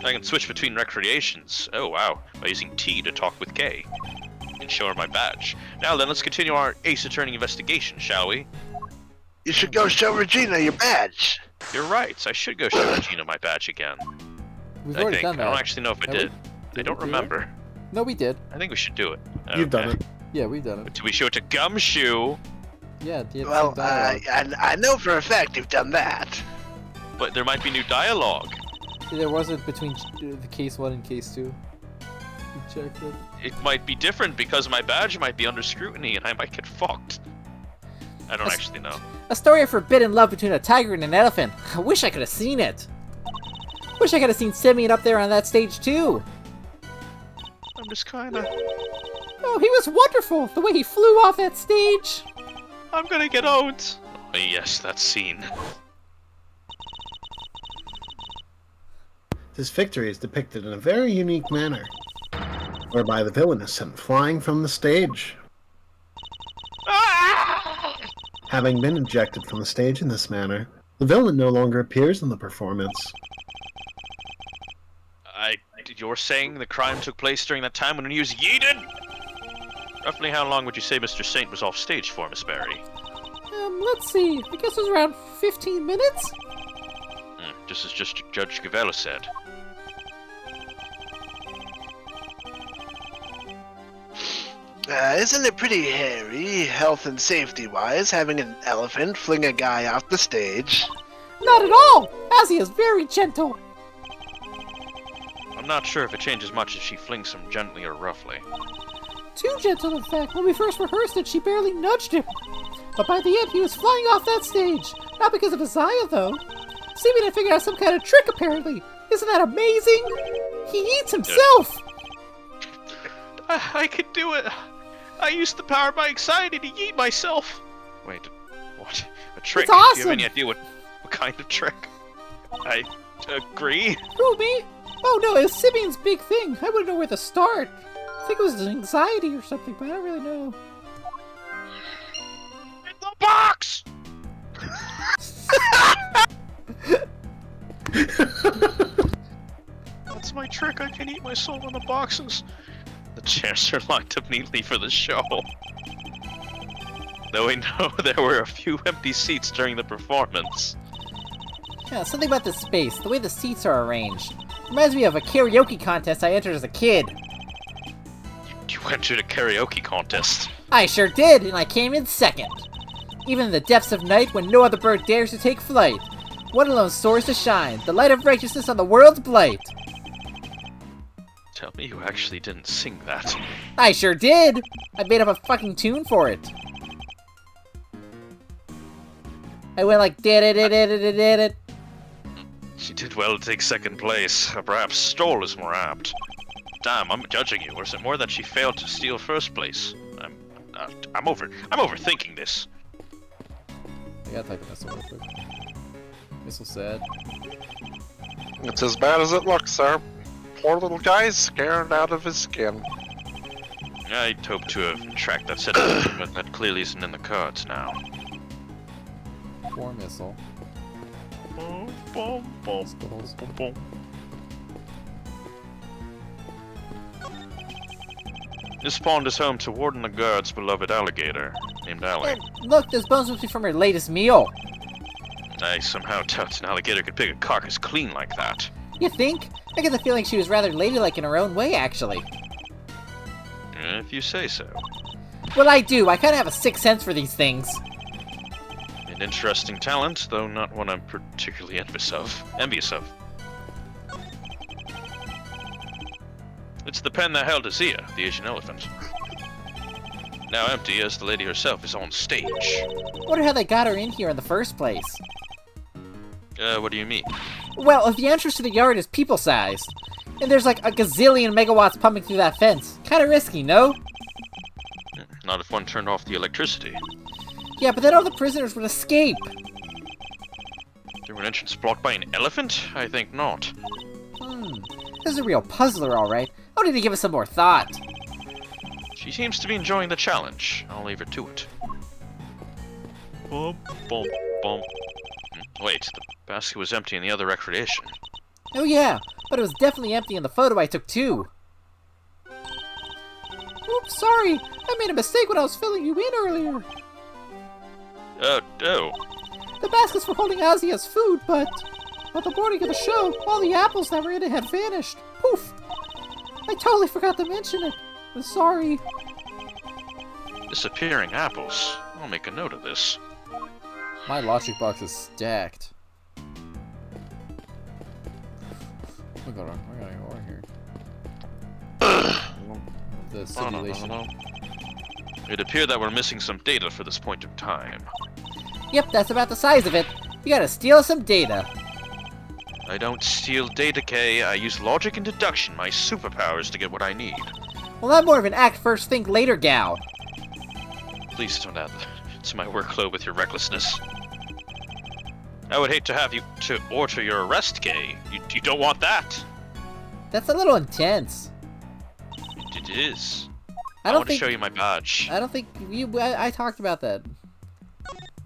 S2: I can switch between recreations. Oh wow, by using T to talk with K. And show her my badge. Now then, let's continue our Ace Attorney investigation, shall we?
S4: You should go show Regina your badge.
S2: You're right, I should go show Regina my badge again.
S1: We've
S2: I
S1: already
S2: think.
S1: done that.
S2: I don't actually know if I
S1: Have we?
S2: did. I don't remember.
S1: No, we did.
S2: I think we should do it.
S3: You've done it.
S1: Yeah, we've done it.
S2: Do we show it to Gumshoe?
S1: Yeah, the
S4: Well,
S1: dialogue.
S4: I know for a fact you've done that.
S2: But there might be new dialogue.
S1: There wasn't between the case 1 and case 2. We checked it.
S2: It might be different because my badge might be under scrutiny and I might get fucked. I don't actually know.
S6: A story of forbidden love between a tiger and an elephant. I wish I could have seen it. Wish I could have seen Simeon up there on that stage too.
S2: I'm just kinda...
S6: Oh, he was wonderful. The way he flew off that stage.
S2: I'm gonna get owned. Oh, yes, that scene.
S3: This victory is depicted in a very unique manner, whereby the villain is sent flying from the stage. Having been ejected from the stage in this manner, the villain no longer appears in the performance.
S2: You're saying the crime took place during that time when he was yeeted? Roughly how long would you say Mr. Saint was off stage for, Miss Barry?
S6: Let's see. I guess it was around 15 minutes?
S2: Just as Judge Gavello said.
S4: Isn't it pretty hairy, health and safety-wise, having an elephant fling a guy off the stage?
S6: Not at all! Azzy is very gentle.
S2: I'm not sure if it changes much if she flings him gently or roughly.
S6: Too gentle, in fact. When we first rehearsed it, she barely nudged him. But by the end, he was flying off that stage. Not because of Isaiah, though. Simeon had figured out some kind of trick, apparently. Isn't that amazing? He eats himself!
S2: I could do it! I used the power of my anxiety to yeet myself! Wait, what? A trick?
S6: It's awesome!
S2: Do you have any idea what kind of trick? I agree.
S6: Who, me? Oh no, it was Simeon's big thing. I wouldn't know where to start. I think it was anxiety or something, but I don't really know.
S2: In the box! That's my trick, I can eat my soul in the boxes. The chairs are lined up neatly for the show. Though we know there were a few empty seats during the performance.
S6: Yeah, something about the space, the way the seats are arranged. Reminds me of a karaoke contest I entered as a kid.
S2: You entered a karaoke contest.
S6: I sure did, and I came in second. Even in the depths of night when no other bird dares to take flight, one alone soars to shine, the light of righteousness on the world's blight.
S2: Tell me you actually didn't sing that.
S6: I sure did! I made up a fucking tune for it. I went like, did it.
S2: She did well to take second place, or perhaps stole is more apt. Damn, I'm judging you, or is it more that she failed to steal first place? I'm overthinking this.
S1: I gotta type a missile real quick. Missile said.
S7: It's as bad as it looks, sir. Poor little guy's scared out of his skin.
S2: I'd hope to have tracked that sentiment, but that clearly isn't in the cards now.
S1: 4 missile.
S2: This pond is home to Warden the Guard's beloved alligator, named Allie.
S6: And look, there's bones with me from her latest meal.
S2: I somehow doubt an alligator could pick a carcass clean like that.
S6: You think? I get the feeling she was rather ladylike in her own way, actually.
S2: If you say so.
S6: Well, I do. I kind of have a sixth sense for these things.
S2: An interesting talent, though not one I'm particularly envious of. It's the pen that held Azia, the Asian elephant. Now empty, as the lady herself is on stage.
S6: Wonder how they got her in here in the first place.
S2: What do you mean?
S6: Well, if the entrance to the yard is people-sized, and there's like a gazillion megawatts pumping through that fence, kind of risky, no?
S2: Not if one turned off the electricity.
S6: Yeah, but then all the prisoners would escape.
S2: Through an entrance blocked by an elephant? I think not.
S6: This is a real puzzler, alright. I'll need to give it some more thought.
S2: She seems to be enjoying the challenge. I'll leave her to it. Bum, bum, bum. Wait, the basket was empty in the other recreation.
S6: Oh yeah, but it was definitely empty in the photo I took too. Oops, sorry. I made a mistake when I was filling you in earlier.
S2: Oh.
S6: The baskets were holding Azia's food, but the morning of the show, all the apples that were in it had vanished. Poof! I totally forgot to mention it. I'm sorry.
S2: Disappearing apples. I'll make a note of this.
S1: My logic box is stacked. We got over here. The simulation.
S2: It appeared that we're missing some data for this point in time.
S6: Yep, that's about the size of it. You gotta steal some data.
S2: I don't steal data, Kay. I use logic and deduction, my superpowers, to get what I need.
S6: Well, I'm more of an act first, think later gal.
S2: Please don't add to my workload with your recklessness. I would hate to have you to order your arrest, Kay. You don't want that.
S6: That's a little intense.
S2: It is.
S6: I
S2: I
S6: don't
S2: want to
S6: think
S2: show you my badge.
S6: I don't think I talked about that.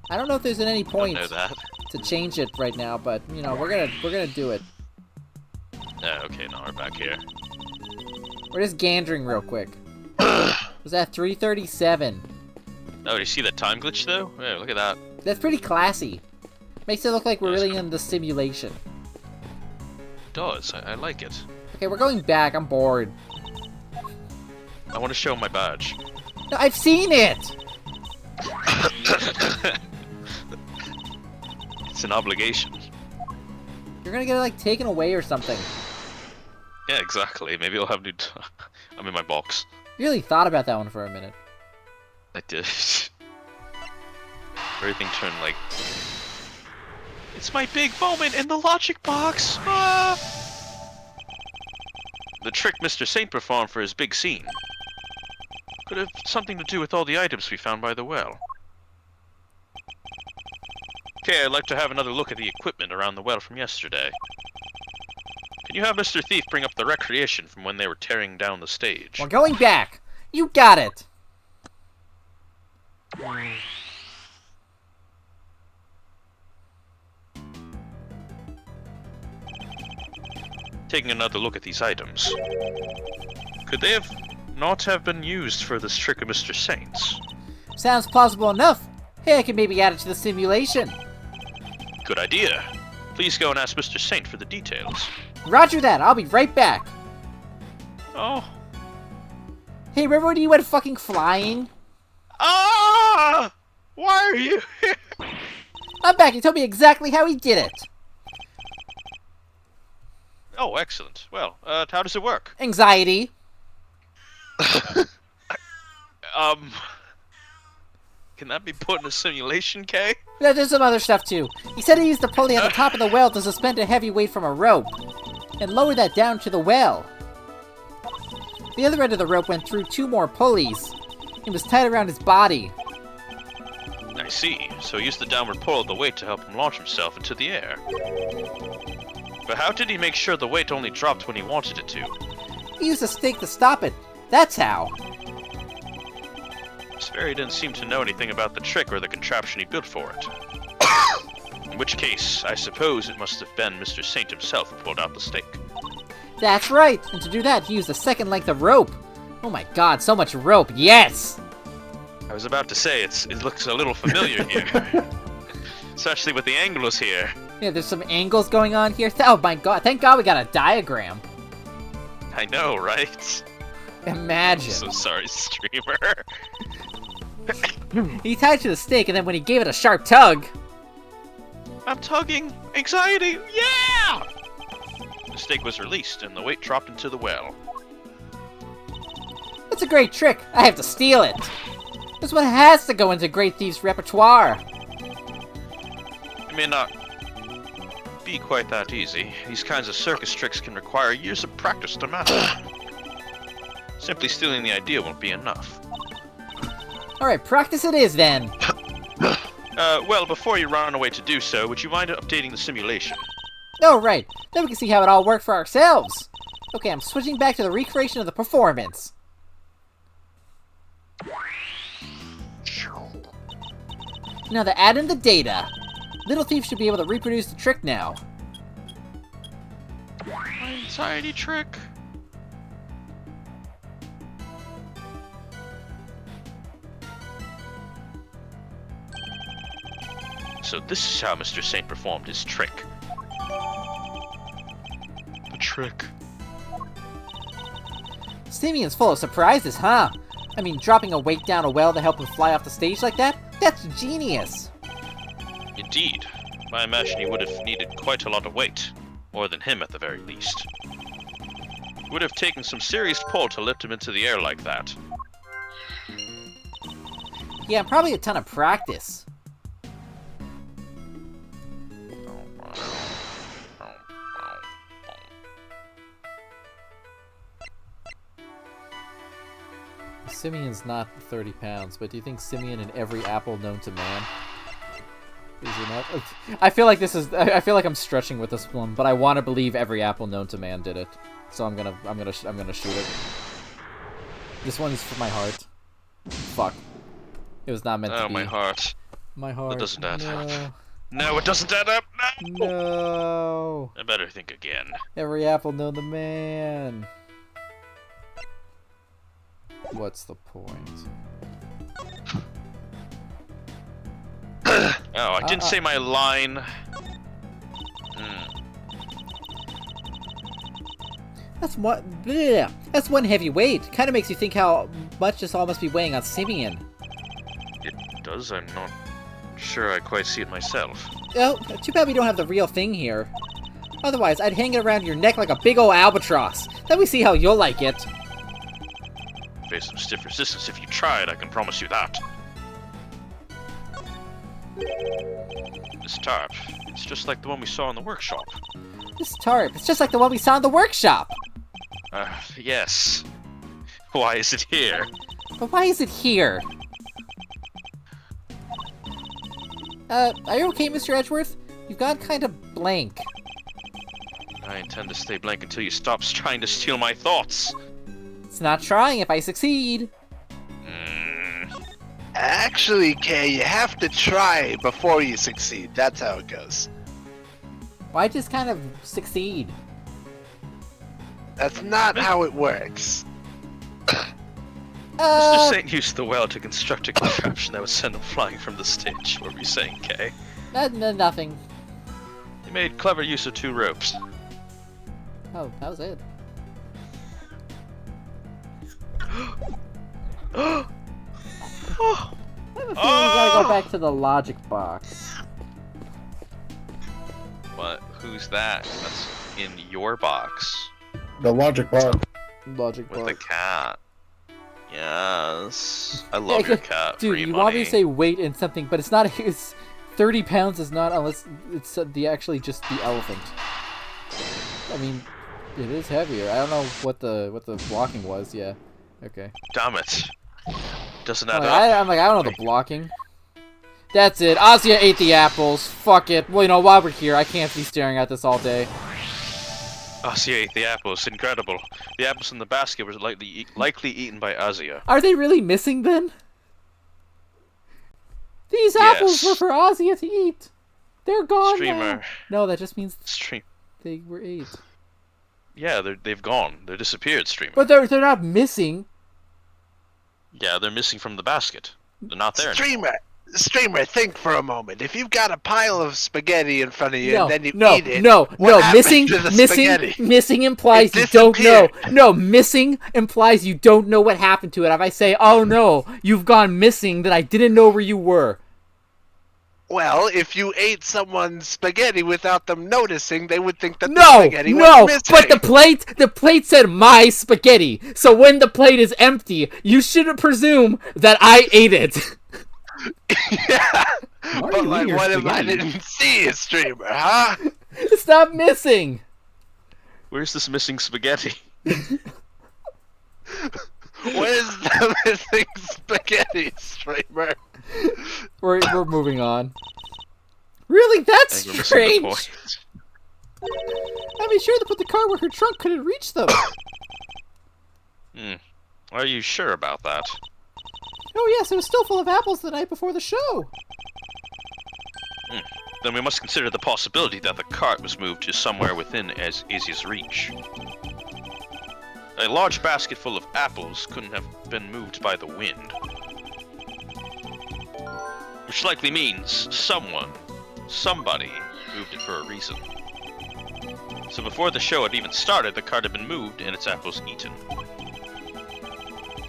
S6: I don't know if there's any
S2: Don't
S6: point
S2: know that.
S6: to change it right now, but you know, we're gonna do it.
S2: Oh, okay, now we're back here.
S6: We're just gandering real quick. Was that 3:37?
S2: Oh, do you see that time glitch though? Yeah, look at that.
S6: That's pretty classy. Makes it look like we're
S2: That's
S6: really
S2: cool.
S6: in the simulation.
S2: It does. I like it.
S6: Okay, we're going back. I'm bored.
S2: I want to show my badge.
S6: No, I've seen it.
S2: It's an obligation.
S6: You're gonna get it like taken away or something.
S2: Yeah, exactly. Maybe I'll have new. I'm in my box.
S6: You really thought about that one for a minute.
S2: I did. Everything turned like. It's my big moment in the logic box. Ah! The trick Mr. Saint performed for his big scene could have something to do with all the items we found by the well. Okay, I'd like to have another look at the equipment around the well from yesterday. Can you have Mr. Thief bring up the recreation from when they were tearing down the stage?
S6: We're going back. You got it.
S2: Taking another look at these items. Could they have not have been used for this trick of Mr. Saint's?
S6: Sounds plausible enough. Hey, I can maybe add it to the simulation.
S2: Good idea. Please go and ask Mr. Saint for the details.
S6: Roger that. I'll be right back.
S2: Oh.
S6: Hey, remember when you went fucking flying?
S2: Ah! Why are you here?
S6: I'm back. You told me exactly how he did it.
S2: Oh, excellent. Well, how does it work?
S6: Anxiety.
S2: Can that be put in a simulation, Kay?
S6: Yeah, there's some other stuff too. He said he used the pulley at the top of the well to suspend a heavy weight from a rope, and lower that down to the well. The other end of the rope went through 2 more pulleys. It was tied around his body.
S2: I see. So he used the downward pull of the weight to help him launch himself into the air. But how did he make sure the weight only dropped when he wanted it to?
S6: He used a stake to stop it. That's how.
S2: Sperry didn't seem to know anything about the trick or the contraption he built for it. In which case, I suppose it must have been Mr. Saint himself who pulled out the stake.
S6: That's right. And to do that, he used a second length of rope. Oh my god, so much rope. Yes!
S2: I was about to say, it looks a little familiar here. Especially with the angles here.
S6: Yeah, there's some angles going on here. Oh my god, thank god we got a diagram.
S2: I know, right?
S6: Imagine.
S2: So sorry, streamer.
S6: He tied to the stake, and then when he gave it a sharp tug...
S2: I'm tugging. Anxiety. Yeah! The stake was released, and the weight dropped into the well.
S6: That's a great trick. I have to steal it. This one has to go into Great Thief's repertoire.
S2: It may not be quite that easy. These kinds of circus tricks can require years of practice to master. Simply stealing the idea won't be enough.
S6: Alright, practice it is then.
S2: Well, before you run away to do so, would you mind updating the simulation?
S6: Oh, right. Then we can see how it all worked for ourselves. Okay, I'm switching back to the recreation of the performance. Now to add in the data. Little Thief should be able to reproduce the trick now.
S2: Anxiety trick? So this is how Mr. Saint performed his trick. The trick.
S6: Simeon's full of surprises, huh? I mean, dropping a weight down a well to help him fly off the stage like that? That's genius!
S2: Indeed. I imagine he would have needed quite a lot of weight. More than him, at the very least. It would have taken some serious pull to lift him into the air like that.
S6: Yeah, probably a ton of practice. Simeon's not 30 pounds, but do you think Simeon in every apple known to man? Is he not? I feel like I'm stretching with this one, but I want to believe every apple known to man did it. So I'm gonna shoot it. This one is for my heart. Fuck. It was not meant to be.
S2: Oh, my heart.
S6: My heart.
S2: That doesn't add up. No, it doesn't add up. No.
S6: No.
S2: I better think again.
S6: Every apple known to man. What's the point?
S2: Oh, I didn't say my line.
S6: That's what. Bleh. That's one heavy weight. Kind of makes you think how much this all must be weighing on Simeon.
S2: It does. I'm not sure I quite see it myself.
S6: Oh, too bad we don't have the real thing here. Otherwise, I'd hang it around your neck like a big ol' albatross. Then we see how you'll like it.
S2: Face some stiff resistance if you tried, I can promise you that. This tarp, it's just like the one we saw in the workshop.
S6: This tarp, it's just like the one we saw in the workshop.
S2: Yes. Why is it here?
S6: But why is it here? Are you okay, Mr. Edgeworth? You've gone kind of blank.
S2: I intend to stay blank until you stop trying to steal my thoughts.
S6: It's not trying if I succeed.
S4: Actually, Kay, you have to try before you succeed. That's how it goes.
S6: Why just kind of succeed?
S4: That's not how it works.
S2: Mr. Saint used the well to construct a contraption that would send him flying from the stage. What were you saying, Kay?
S6: Nothing.
S2: He made clever use of 2 ropes.
S6: Oh, that was it. I have a feeling we gotta go back to the logic box.
S2: What? Who's that? That's in your box.
S3: The logic box.
S6: Logic
S2: With
S6: box.
S2: a cat. Yes. I love your cat,
S1: Dude,
S2: Free
S1: you
S2: Money.
S1: want me to say weight and something, but it's not. It's 30 pounds is not unless it's actually just the elephant. I mean, it is heavier. I don't know what the blocking was. Yeah. Okay.
S2: Damn it. Doesn't add
S1: I'm
S2: up.
S1: like, I don't know the blocking. That's it. Ozzy ate the apples. Fuck it. Well, you know, while we're here, I can't be staring at this all day.
S2: Azia ate the apples. Incredible. The apples in the basket were likely eaten by Azia.
S1: Are they really missing then? These apples were for Ozzy to eat. They're gone
S2: Streamer.
S1: now. No, that just means
S2: Stream.
S1: they were ate.
S2: Yeah, they've gone. They're disappeared, Streamer.
S1: But they're not missing.
S2: Yeah, they're missing from the basket. They're not there anymore.
S4: Streamer, think for a moment. If you've got a pile of spaghetti in front of you
S1: No,
S4: and then you
S1: no,
S4: eat it,
S1: no,
S4: what
S1: no.
S4: happened
S1: Missing,
S4: to the spaghetti?
S1: missing implies
S4: It
S1: you don't know.
S4: disappeared.
S1: No, missing implies you don't know what happened to it. If I say, "Oh no, you've gone missing," then I didn't know where you were.
S4: Well, if you ate someone's spaghetti without them noticing, they would think that the
S1: No,
S4: spaghetti
S1: no.
S4: was missing.
S1: But the plate said "my spaghetti," so when the plate is empty, you shouldn't presume that I ate it.
S4: Yeah.
S5: Why are
S4: But
S5: you
S4: like,
S5: eating your
S4: what if I
S5: spaghetti?
S4: didn't see it, Streamer, huh?
S1: Stop missing.
S2: Where's this missing spaghetti?
S4: Where's the missing spaghetti, Streamer?
S1: We're moving on. Really, that's
S2: I think we're missing the
S1: strange.
S2: point.
S1: I made sure to put the car where her trunk couldn't reach them.
S2: Are you sure about that?
S1: Oh yes, it was still full of apples the night before the show.
S2: Then we must consider the possibility that the cart was moved to somewhere within Azia's reach. A large basket full of apples couldn't have been moved by the wind. Which likely means somebody moved it for a reason. So before the show had even started, the cart had been moved and its apples eaten.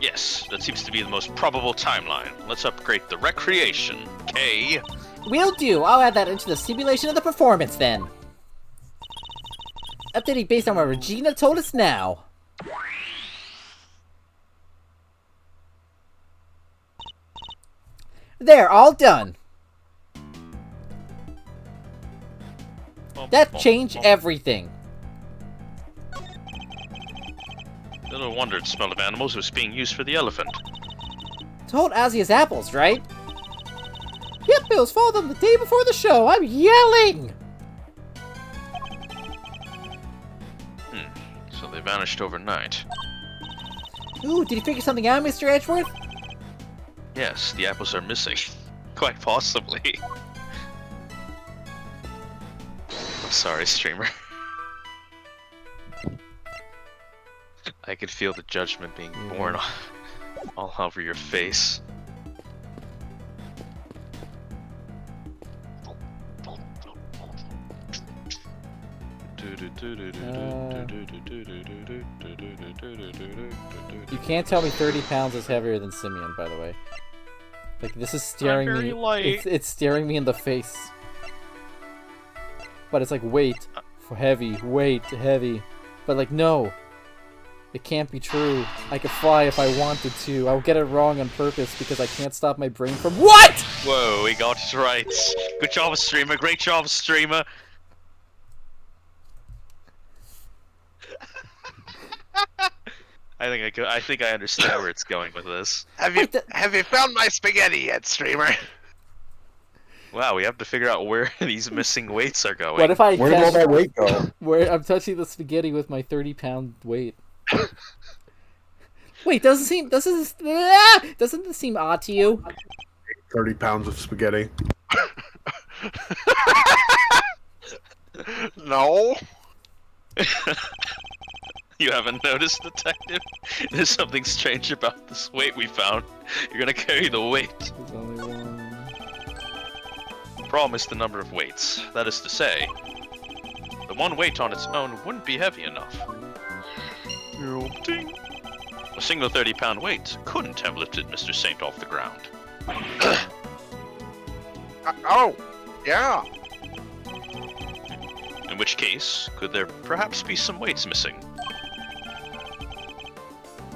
S2: Yes, that seems to be the most probable timeline. Let's upgrade the recreation, K.
S6: Will do. I'll add that into the simulation of the performance then. Updating based on what Regina told us now. There, all done. That changed everything.
S2: Little wonder the smell of animals was being used for the elephant.
S6: To hold Azia's apples, right?
S1: Yep, it was full of them the day before the show. I'm yelling.
S2: So they vanished overnight.
S6: Ooh, did you figure something out, Mr. Edgeworth?
S2: Yes, the apples are missing. Quite possibly. I'm sorry, streamer. I could feel the judgment being born all over your face.
S1: You can't tell me 30 pounds is heavier than Simeon, by the way. Like, this is staring
S2: I'm very
S1: me.
S2: light.
S1: It's staring me in the face. But it's like, weight, heavy, weight, heavy. But like, no. It can't be true. I could fly if I wanted to. I'll get it wrong on purpose because I can't stop my brain from— WHAT?!
S2: Whoa, we got it right. Good job, streamer. Great job, streamer. I think I understand where it's going with this.
S4: Have you found my spaghetti yet, Streamer?
S2: Wow, we have to figure out where these missing weights are going.
S1: What if I
S8: Where did all that weight go?
S1: where I'm touching the spaghetti with my 30-pound weight? Wait, doesn't this seem odd to you?
S3: 30 pounds of spaghetti.
S4: No.
S2: You haven't noticed, detective? There's something strange about this weight we found. You're gonna carry the weight.
S1: There's only one.
S2: Problem is the number of weights. That is to say, the one weight on its own wouldn't be heavy enough. Ding. A single 30-pound weight couldn't have lifted Mr. Saint off the ground.
S4: Oh, yeah.
S2: In which case, could there perhaps be some weights missing?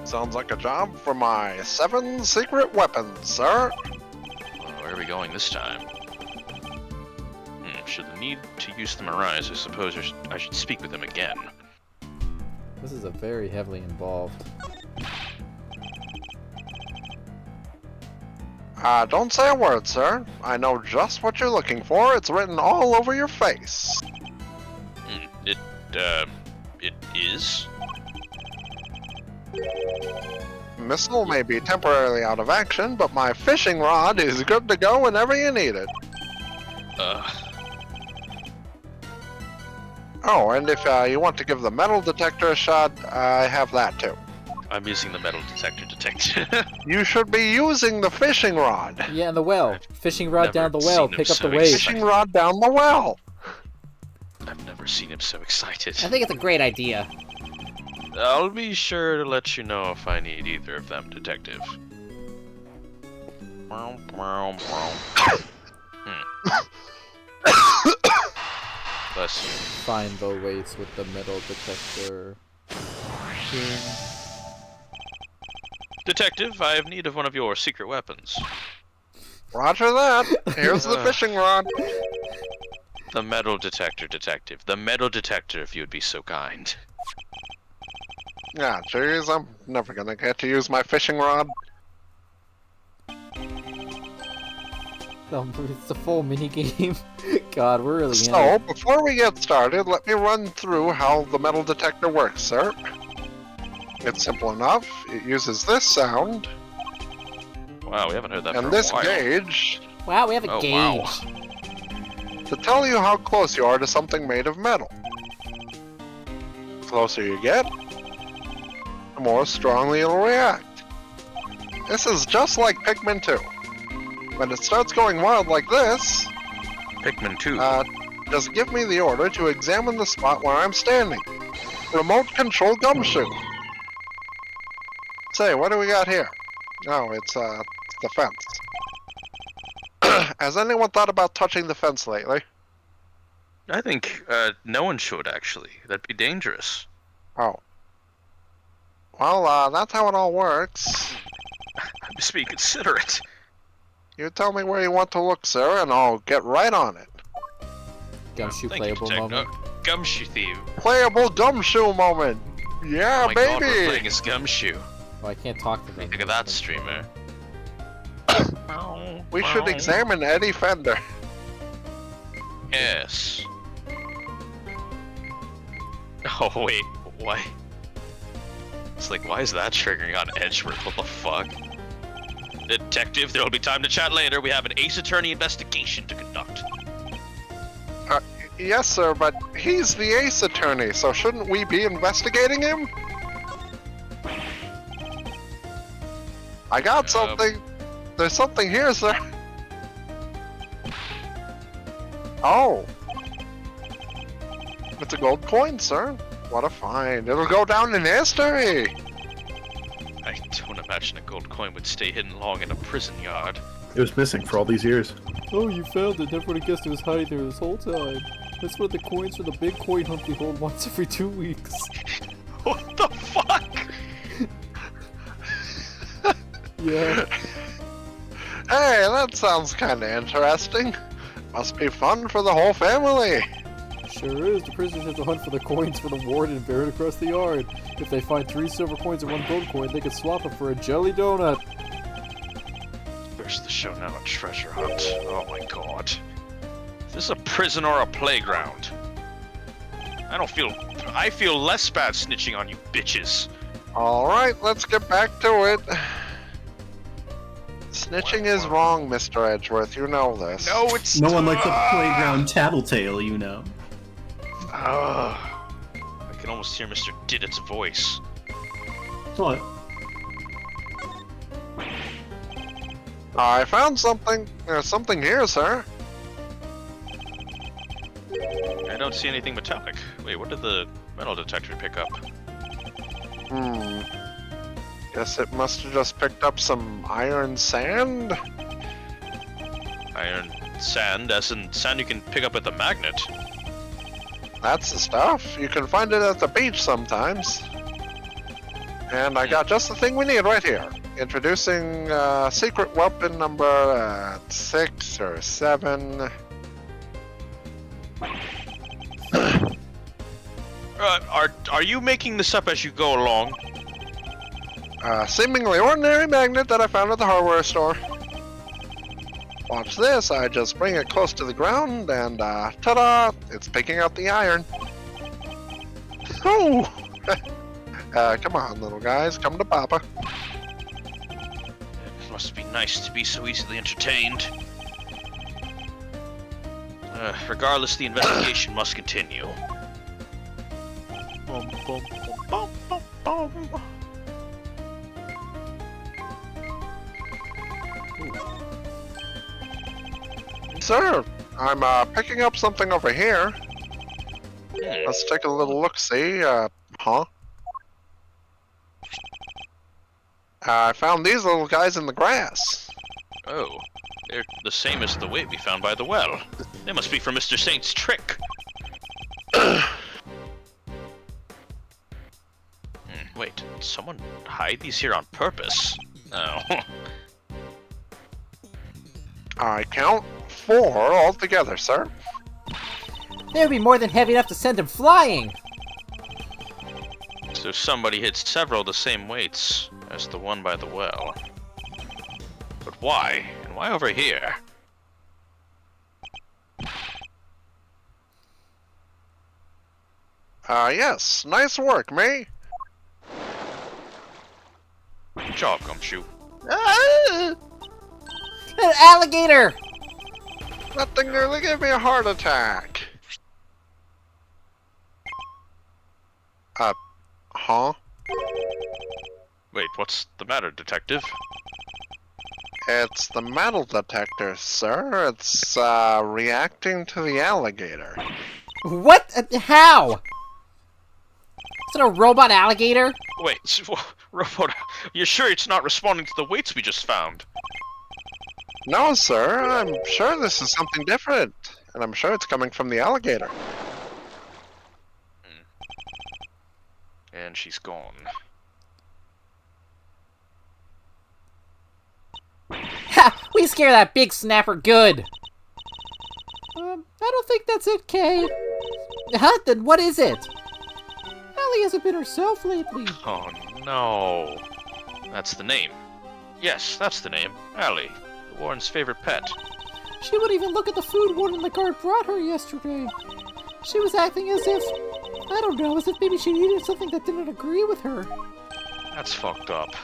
S7: Sounds like a job for my 7 secret weapons, sir.
S2: Where are we going this time? Should the need to use them arise, I suppose I should speak with him again.
S1: This is a very heavily involved.
S7: Don't say a word, sir. I know just what you're looking for. It's written all over your face.
S2: It is?
S7: Missile may be temporarily out of action, but my fishing rod is good to go whenever you need it. Oh, and if you want to give the metal detector a shot, I have that too.
S2: I'm using the metal detector detector.
S7: You should be using the fishing rod.
S1: Yeah, and the well. Fishing rod down the
S2: never
S1: well.
S2: seen him
S1: Pick up
S2: so
S1: the waves.
S7: Fishing rod down the well.
S2: I've never seen him so excited.
S6: I think it's a great idea.
S2: I'll be sure to let you know if I need either of them, Detective. Bless you.
S1: Find the waves with the metal detector.
S2: Detective, I have need of one of your secret weapons.
S7: Roger that. Here's the fishing rod.
S2: The metal detector, Detective. The metal detector, if you would be so kind.
S7: Yeah, jeez, I'm never gonna get to use my fishing rod.
S1: It's a full minigame. God, we're really in
S7: So,
S1: it.
S7: before we get started, let me run through how the metal detector works, sir. It's simple enough. It uses this sound
S2: Wow, we haven't heard that for
S7: and
S2: a
S7: this
S2: while.
S7: gauge
S6: Wow, we have a
S2: Oh,
S6: gauge.
S2: wow.
S7: to tell you how close you are to something made of metal. The closer you get, the more strongly it'll react. This is just like Pikmin 2. When it starts going wild like this,
S2: Pikmin 2.
S7: just give me the order to examine the spot where I'm standing. Remote control gumshoe. Say, what do we got here? Oh, it's the fence. Has anyone thought about touching the fence lately?
S2: I think no one should, actually. That'd be dangerous.
S7: Oh. Well, that's how it all works.
S2: I'm just being considerate.
S7: You tell me where you want to look, sir, and I'll get right on it.
S1: Gumshoe
S2: Thank you,
S1: playable
S2: Detective.
S1: moment.
S2: Gumshoe Thief.
S7: Playable gumshoe moment! Yeah,
S2: Oh my god, we're
S7: baby!
S2: playing as Gumshoe.
S1: Oh, I can't talk to them.
S2: Look at that streamer.
S7: We should examine Eddie Fender.
S2: Yes. Oh wait, why? It's like, why is that triggering on Edgeworth? What the fuck? Detective, there will be time to chat later. We have an Ace Attorney investigation to conduct.
S7: Yes, sir, but he's the ace attorney, so shouldn't we be investigating him? I got something. There's something here, sir. Oh. It's a gold coin, sir. What a find. It'll go down in history.
S2: I don't imagine a gold coin would stay hidden long in a prison yard.
S3: It was missing for all these years.
S1: Oh, you found it. Never would have guessed it was hiding there this whole time. That's one of the coins for the big coin hunt we hold once every 2 weeks.
S2: What the fuck?
S1: Yeah.
S7: Hey, that sounds kinda interesting. Must be fun for the whole family.
S1: Sure is. The prisoners have to hunt for the coins for the warden and bear it across the yard. If they find 3 silver coins and 1 gold coin, they can swap it for a jelly donut.
S2: Where's the show now? A treasure hunt. Oh my god. Is this a prison or a playground? I feel less bad snitching on you bitches.
S7: Alright, let's get back to it. Snitching is wrong, Mr. Edgeworth. You know this.
S2: No, it's
S5: No one likes a playground tattletale, you know.
S2: I can almost hear Mr. Didit's voice.
S5: What?
S7: I found something. There's something here, sir.
S2: I don't see anything metallic. Wait, what did the metal detector pick up?
S7: Guess it must have just picked up some iron sand?
S2: Iron sand, as in sand you can pick up with a magnet.
S7: That's the stuff. You can find it at the beach sometimes. And I got just the thing we need right here. Introducing secret weapon number 6 or 7.
S2: Are you making this up as you go along?
S7: Seemingly ordinary magnet that I found at the hardware store. Watch this, I just bring it close to the ground and ta-da! It's picking out the iron. Oh! Come on, little guys, come to Papa.
S2: It must be nice to be so easily entertained. Regardless, the investigation must continue. Bum, bum, bum, bum, bum, bum.
S7: Sir, I'm picking up something over here. Let's take a little look-see. Huh? I found these little guys in the grass.
S2: Oh, they're the same as the weight we found by the well. They must be from Mr. Saint's trick. Wait, did someone hide these here on purpose? Oh.
S7: I count 4 altogether, sir.
S6: They would be more than heavy enough to send him flying!
S2: So somebody hid several of the same weights as the one by the well. But why? And why over here?
S7: Yes. Nice work, me.
S2: Good job, Gumshoe.
S6: An alligator!
S7: That thing nearly gave me a heart attack. Huh?
S2: Wait, what's the matter, detective?
S7: It's the metal detector, sir. It's, reacting to the alligator.
S6: What? How? Is it a robot alligator?
S2: Wait, robot, you're sure it's not responding to the weights we just found?
S7: No, sir. I'm sure this is something different. And I'm sure it's coming from the alligator.
S2: And she's gone.
S6: Ha! We scare that big snapper good! I don't think that's it, Kay. Huh? Then what is it? Allie hasn't been herself lately.
S2: Oh no. That's the name. Yes, that's the name. Allie, the Warden's favorite pet.
S6: She wouldn't even look at the food Warden the guard brought her yesterday. She was acting as if, I don't know, as if maybe she needed something that didn't agree with her.
S2: That's fucked up.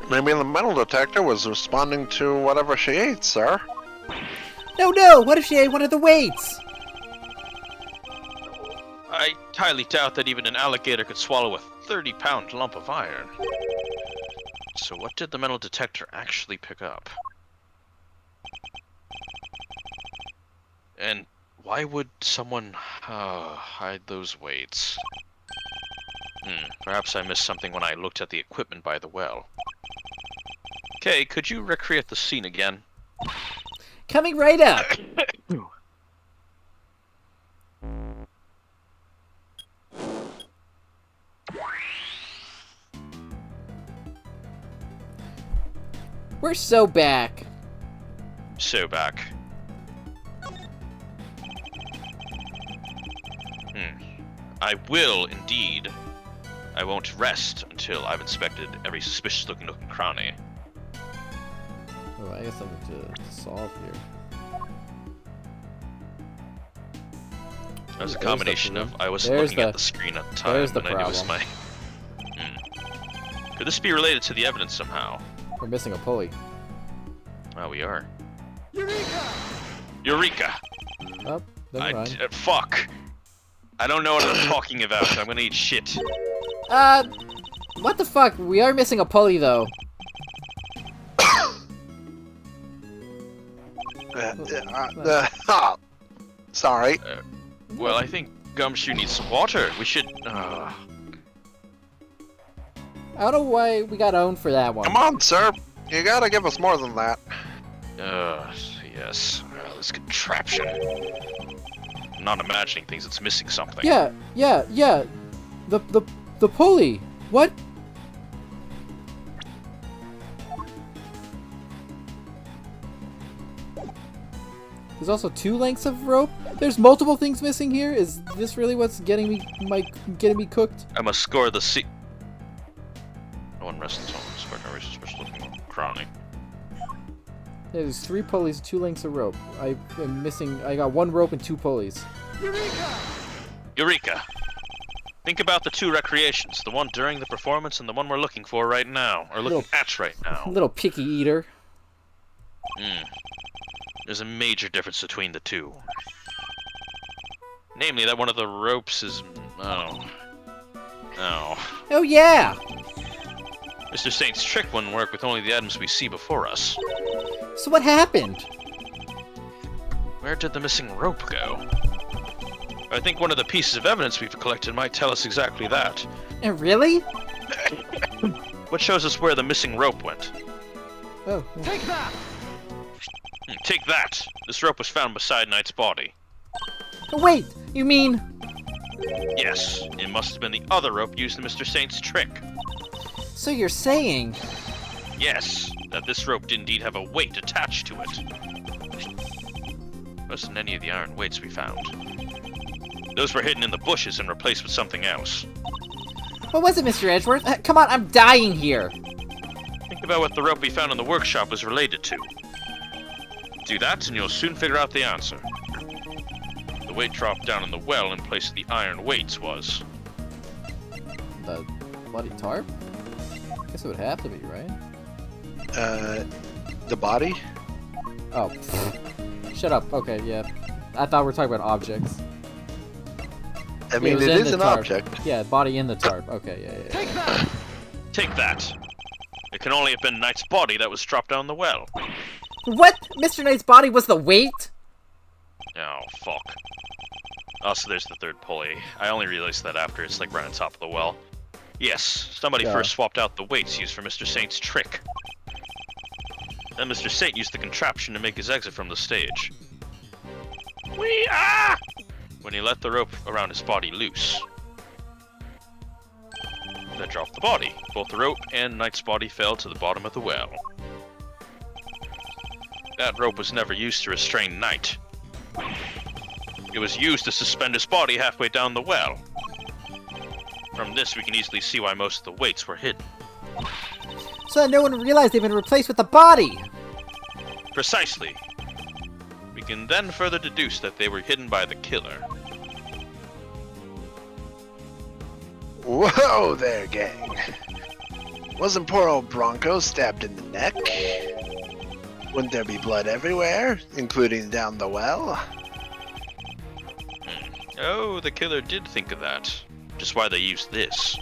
S7: Maybe the metal detector was responding to whatever she ate, sir.
S6: No, what if she ate one of the weights?
S2: I highly doubt that even an alligator could swallow a 30-pound lump of iron. So what did the metal detector actually pick up? And why would someone hide those weights? Perhaps I missed something when I looked at the equipment by the well. Okay, could you recreate the scene again?
S6: Coming right up. We're so back.
S2: So back. I will, indeed. I won't rest until I've inspected every suspicious-looking nook and cranny.
S1: Oh, I got something to solve here.
S2: That was a
S1: There's
S2: combination
S1: the
S2: of I was
S1: there's
S2: looking
S1: the-
S2: at the screen at the time,
S1: there's the
S2: and I knew it was
S1: problem.
S2: my... Could this be related to the evidence somehow?
S1: We're missing a pulley.
S2: Oh, we are. Eureka!
S1: Oh, never mind.
S2: Fuck! I don't know what I'm talking about. I'm gonna eat shit.
S6: What the fuck? We are missing a pulley, though.
S7: Sorry.
S2: Well, I think Gumshoe needs some water. We should...
S6: I don't know why we got owned for that one.
S7: Come on, sir. You gotta give us more than that.
S2: yes. This contraption. not imagining things. It's missing something.
S6: Yeah. The pulley. What? There's also 2 lengths of rope. There's multiple things missing here. Is this really what's getting me cooked?
S2: I must score the sea. No one rests until scored no reason special looking crowning.
S6: Yeah, there's 3 pulleys, 2 lengths of rope. I am missing. I got 1 rope and 2 pulleys.
S2: Eureka! Think about the 2 recreations, the one during the performance and the one we're looking for right now, or looking at right now.
S6: Little picky eater.
S2: There's a major difference between the 2. Namely, that one of the ropes is... Oh,
S6: yeah!
S2: Mr. Saint's trick wouldn't work with only the items we see before us.
S6: So what happened?
S2: Where did the missing rope go? I think one of the pieces of evidence we've collected might tell us exactly that.
S6: Really?
S2: What shows us where the missing rope went?
S6: Oh.
S2: Take that! Take that! This rope was found beside Knight's body.
S6: Wait, you mean...
S2: Yes, it must have been the other rope used in Mr. Saint's trick.
S6: So you're saying...
S2: Yes, that this rope did indeed have a weight attached to it. Wasn't any of the iron weights we found. Those were hidden in the bushes and replaced with something else.
S6: What was it, Mr. Edgeworth? Come on, I'm dying here.
S2: Think about what the rope we found in the workshop was related to. Do that and you'll soon figure out the answer. The weight dropped down in the well in place of the iron weights was...
S6: The bloody tarp? I guess it would have to be, right?
S4: The body?
S6: Oh, shut up. Okay, yeah. I thought we were talking about objects.
S4: I mean,
S6: was
S4: it
S6: in
S4: is
S6: the
S4: an
S6: tarp.
S4: object.
S6: Yeah, body in the tarp. Okay, yeah.
S2: Take that! Take that! It can only have been Knight's body that was dropped down the well.
S6: What? Mr. Knight's body was the weight?
S2: Oh, fuck. Also, there's the 3rd pulley. I only realized that after it's like right on top of the well. Yes, somebody first swapped out the weights used for Mr. Saint's trick. Then Mr. Saint used the contraption to make his exit from the stage. When he let the rope around his body loose. That dropped the body. Both the rope and Knight's body fell to the bottom of the well. That rope was never used to restrain Knight. It was used to suspend his body halfway down the well. From this, we can easily see why most of the weights were hidden.
S6: So that no one realized they've been replaced with the body!
S2: Precisely. We can then further deduce that they were hidden by the killer.
S4: Whoa there, gang. Wasn't poor old Bronco stabbed in the neck? Wouldn't there be blood everywhere, including down the well?
S2: Oh, the killer did think of that. Just why they used this.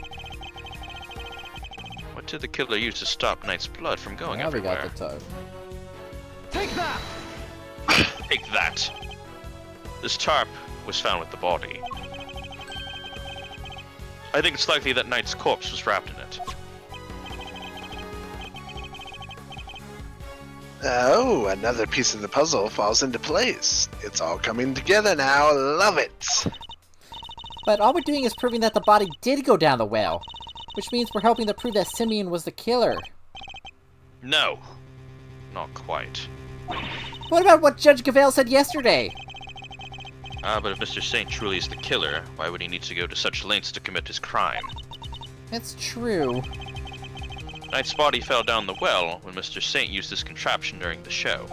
S2: What did the killer use to stop Knight's blood from going
S6: Now
S2: everywhere?
S6: we got the tarp.
S2: Take that! Take that! This tarp was found with the body. I think it's likely that Knight's corpse was wrapped in it.
S4: Oh, another piece of the puzzle falls into place. It's all coming together now. Love it.
S6: But all we're doing is proving that the body did go down the well. Which means we're helping to prove that Simeon was the killer.
S2: No. Not quite.
S6: What about what Judge Gavale said yesterday?
S2: But if Mr. Saint truly is the killer, why would he need to go to such lengths to commit his crime?
S6: That's true.
S2: Knight's body fell down the well when Mr. Saint used this contraption during the show.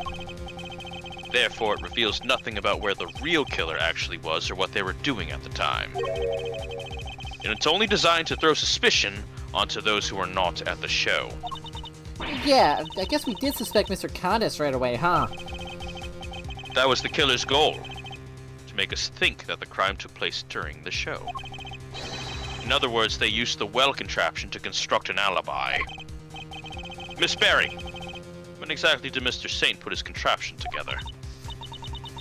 S2: Therefore, it reveals nothing about where the real killer actually was or what they were doing at the time. And it's only designed to throw suspicion onto those who were not at the show.
S6: Yeah, I guess we did suspect Mr. Condis right away, huh?
S2: That was the killer's goal. To make us think that the crime took place during the show. In other words, they used the well contraption to construct an alibi. Miss Barry, when exactly did Mr. Saint put his contraption together?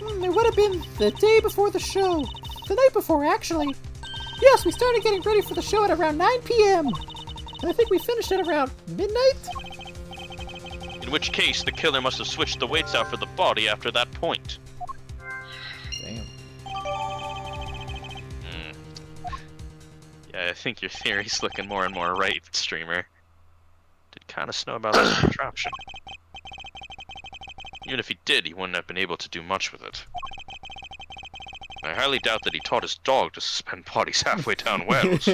S6: It would have been the day before the show. The night before, actually. Yes, we started getting ready for the show at around 9 p.m. And I think we finished at around midnight?
S2: In which case, the killer must have switched the weights out for the body after that point.
S6: Damn.
S2: I think your theory's looking more and more right, streamer. Did kind of know about this contraption. Even if he did, he wouldn't have been able to do much with it. I highly doubt that he taught his dog to suspend bodies halfway down wells.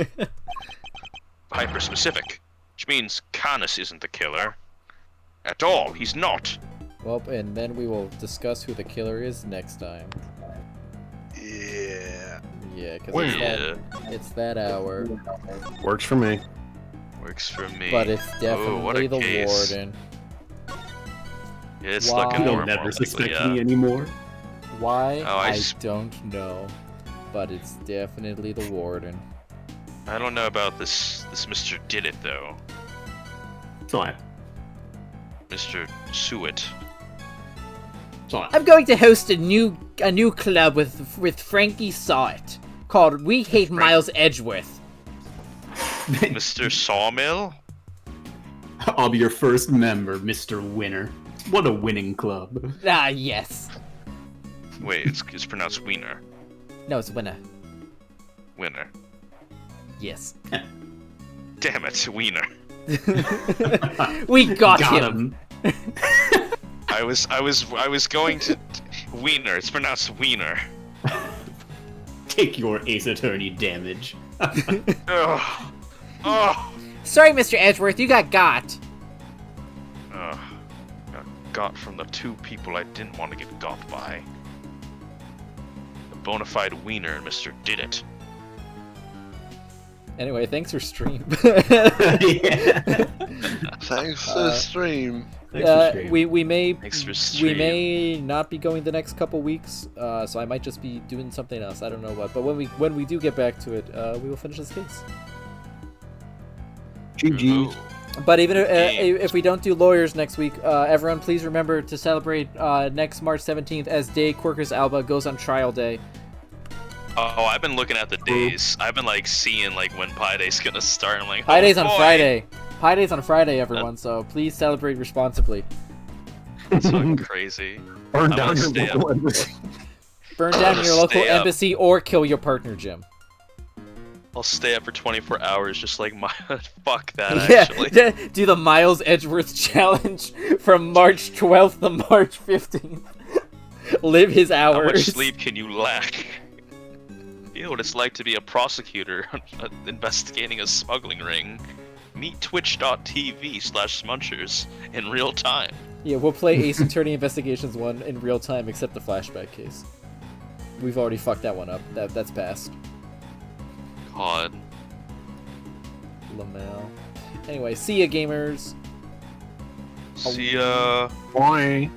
S2: Hyper-specific, which means Canis isn't the killer. At all, he's not.
S1: Well, and then we will discuss who the killer is next time.
S4: Yeah.
S1: Yeah, because it's that hour.
S3: Works for me.
S2: Works for me.
S1: But it's
S2: what a
S1: definitely the
S2: case.
S1: warden.
S2: It's
S1: Wow.
S2: looking
S5: You
S2: more
S5: don't
S2: and more
S5: never
S2: likely,
S5: suspect
S2: yeah.
S5: me anymore.
S1: Why?
S2: Oh, I
S1: I
S2: s-
S1: don't know. But it's definitely the warden.
S2: I don't know about this Mr. Did It though.
S5: It's alright.
S2: Mr. Suet.
S5: It's alright.
S6: I'm going to host a new club with Frankie Sawit called We Hate Miles Edgeworth.
S2: Mr. Sawmill?
S5: I'll be your first member, Mr. Winner. What a winning club.
S6: Ah, yes.
S2: Wait, it's pronounced Wiener.
S6: No, it's winner.
S2: Winner.
S6: Yes.
S2: Damn it, Wiener.
S6: We got
S5: Got
S6: him.
S5: him.
S2: I was going to Wiener. It's pronounced Wiener.
S5: Take your Ace Attorney damage.
S2: Ugh. Oh.
S6: Sorry, Mr. Edgeworth, you got got.
S2: Ugh. Got from the two people I didn't want to get got by. The bona fide Wiener and Mr. Did It.
S1: Anyway, thanks for stream.
S5: Yeah.
S7: Thanks to the stream.
S5: Thanks for streaming.
S1: we may
S2: Thanks for
S1: we
S2: stream.
S1: may not be going the next couple weeks, so I might just be doing something else. I don't know what. But when we do get back to it, we will finish this case.
S3: GG.
S2: Ooh.
S1: But even
S2: Games.
S1: if we don't do lawyers next week, everyone please remember to celebrate next March 17th as Day Quirkus Alba goes on trial day.
S2: Oh, I've been looking at the days. I've been like seeing like when Pi Day's gonna start. I'm like,
S1: Pi
S2: oh,
S1: Day's on
S2: boy.
S1: Friday. Pi Day's on Friday, everyone. So please celebrate responsibly.
S2: That's fucking crazy.
S3: Burn
S2: I'm
S3: down
S2: gonna
S3: your
S2: stay
S3: local embassy.
S1: Burn down your local
S2: Stay up.
S1: embassy or kill your partner, Jim.
S2: I'll stay up for 24 hours, just like my. Fuck that.
S1: Yeah,
S2: Actually.
S1: do the Miles Edgeworth challenge from March 12th to March 15th. Live his hours.
S2: How much sleep can you lack? Feel what it's like to be a prosecutor investigating a smuggling ring. Meet twitch.tv/smunchers in real time.
S1: Yeah, we'll play Ace Attorney Investigations 1 in real time, except the flashback case. We've already fucked that one up. That's passed.
S2: God.
S1: Lamel. Anyway, see ya, gamers.
S2: See ya.
S3: Bye.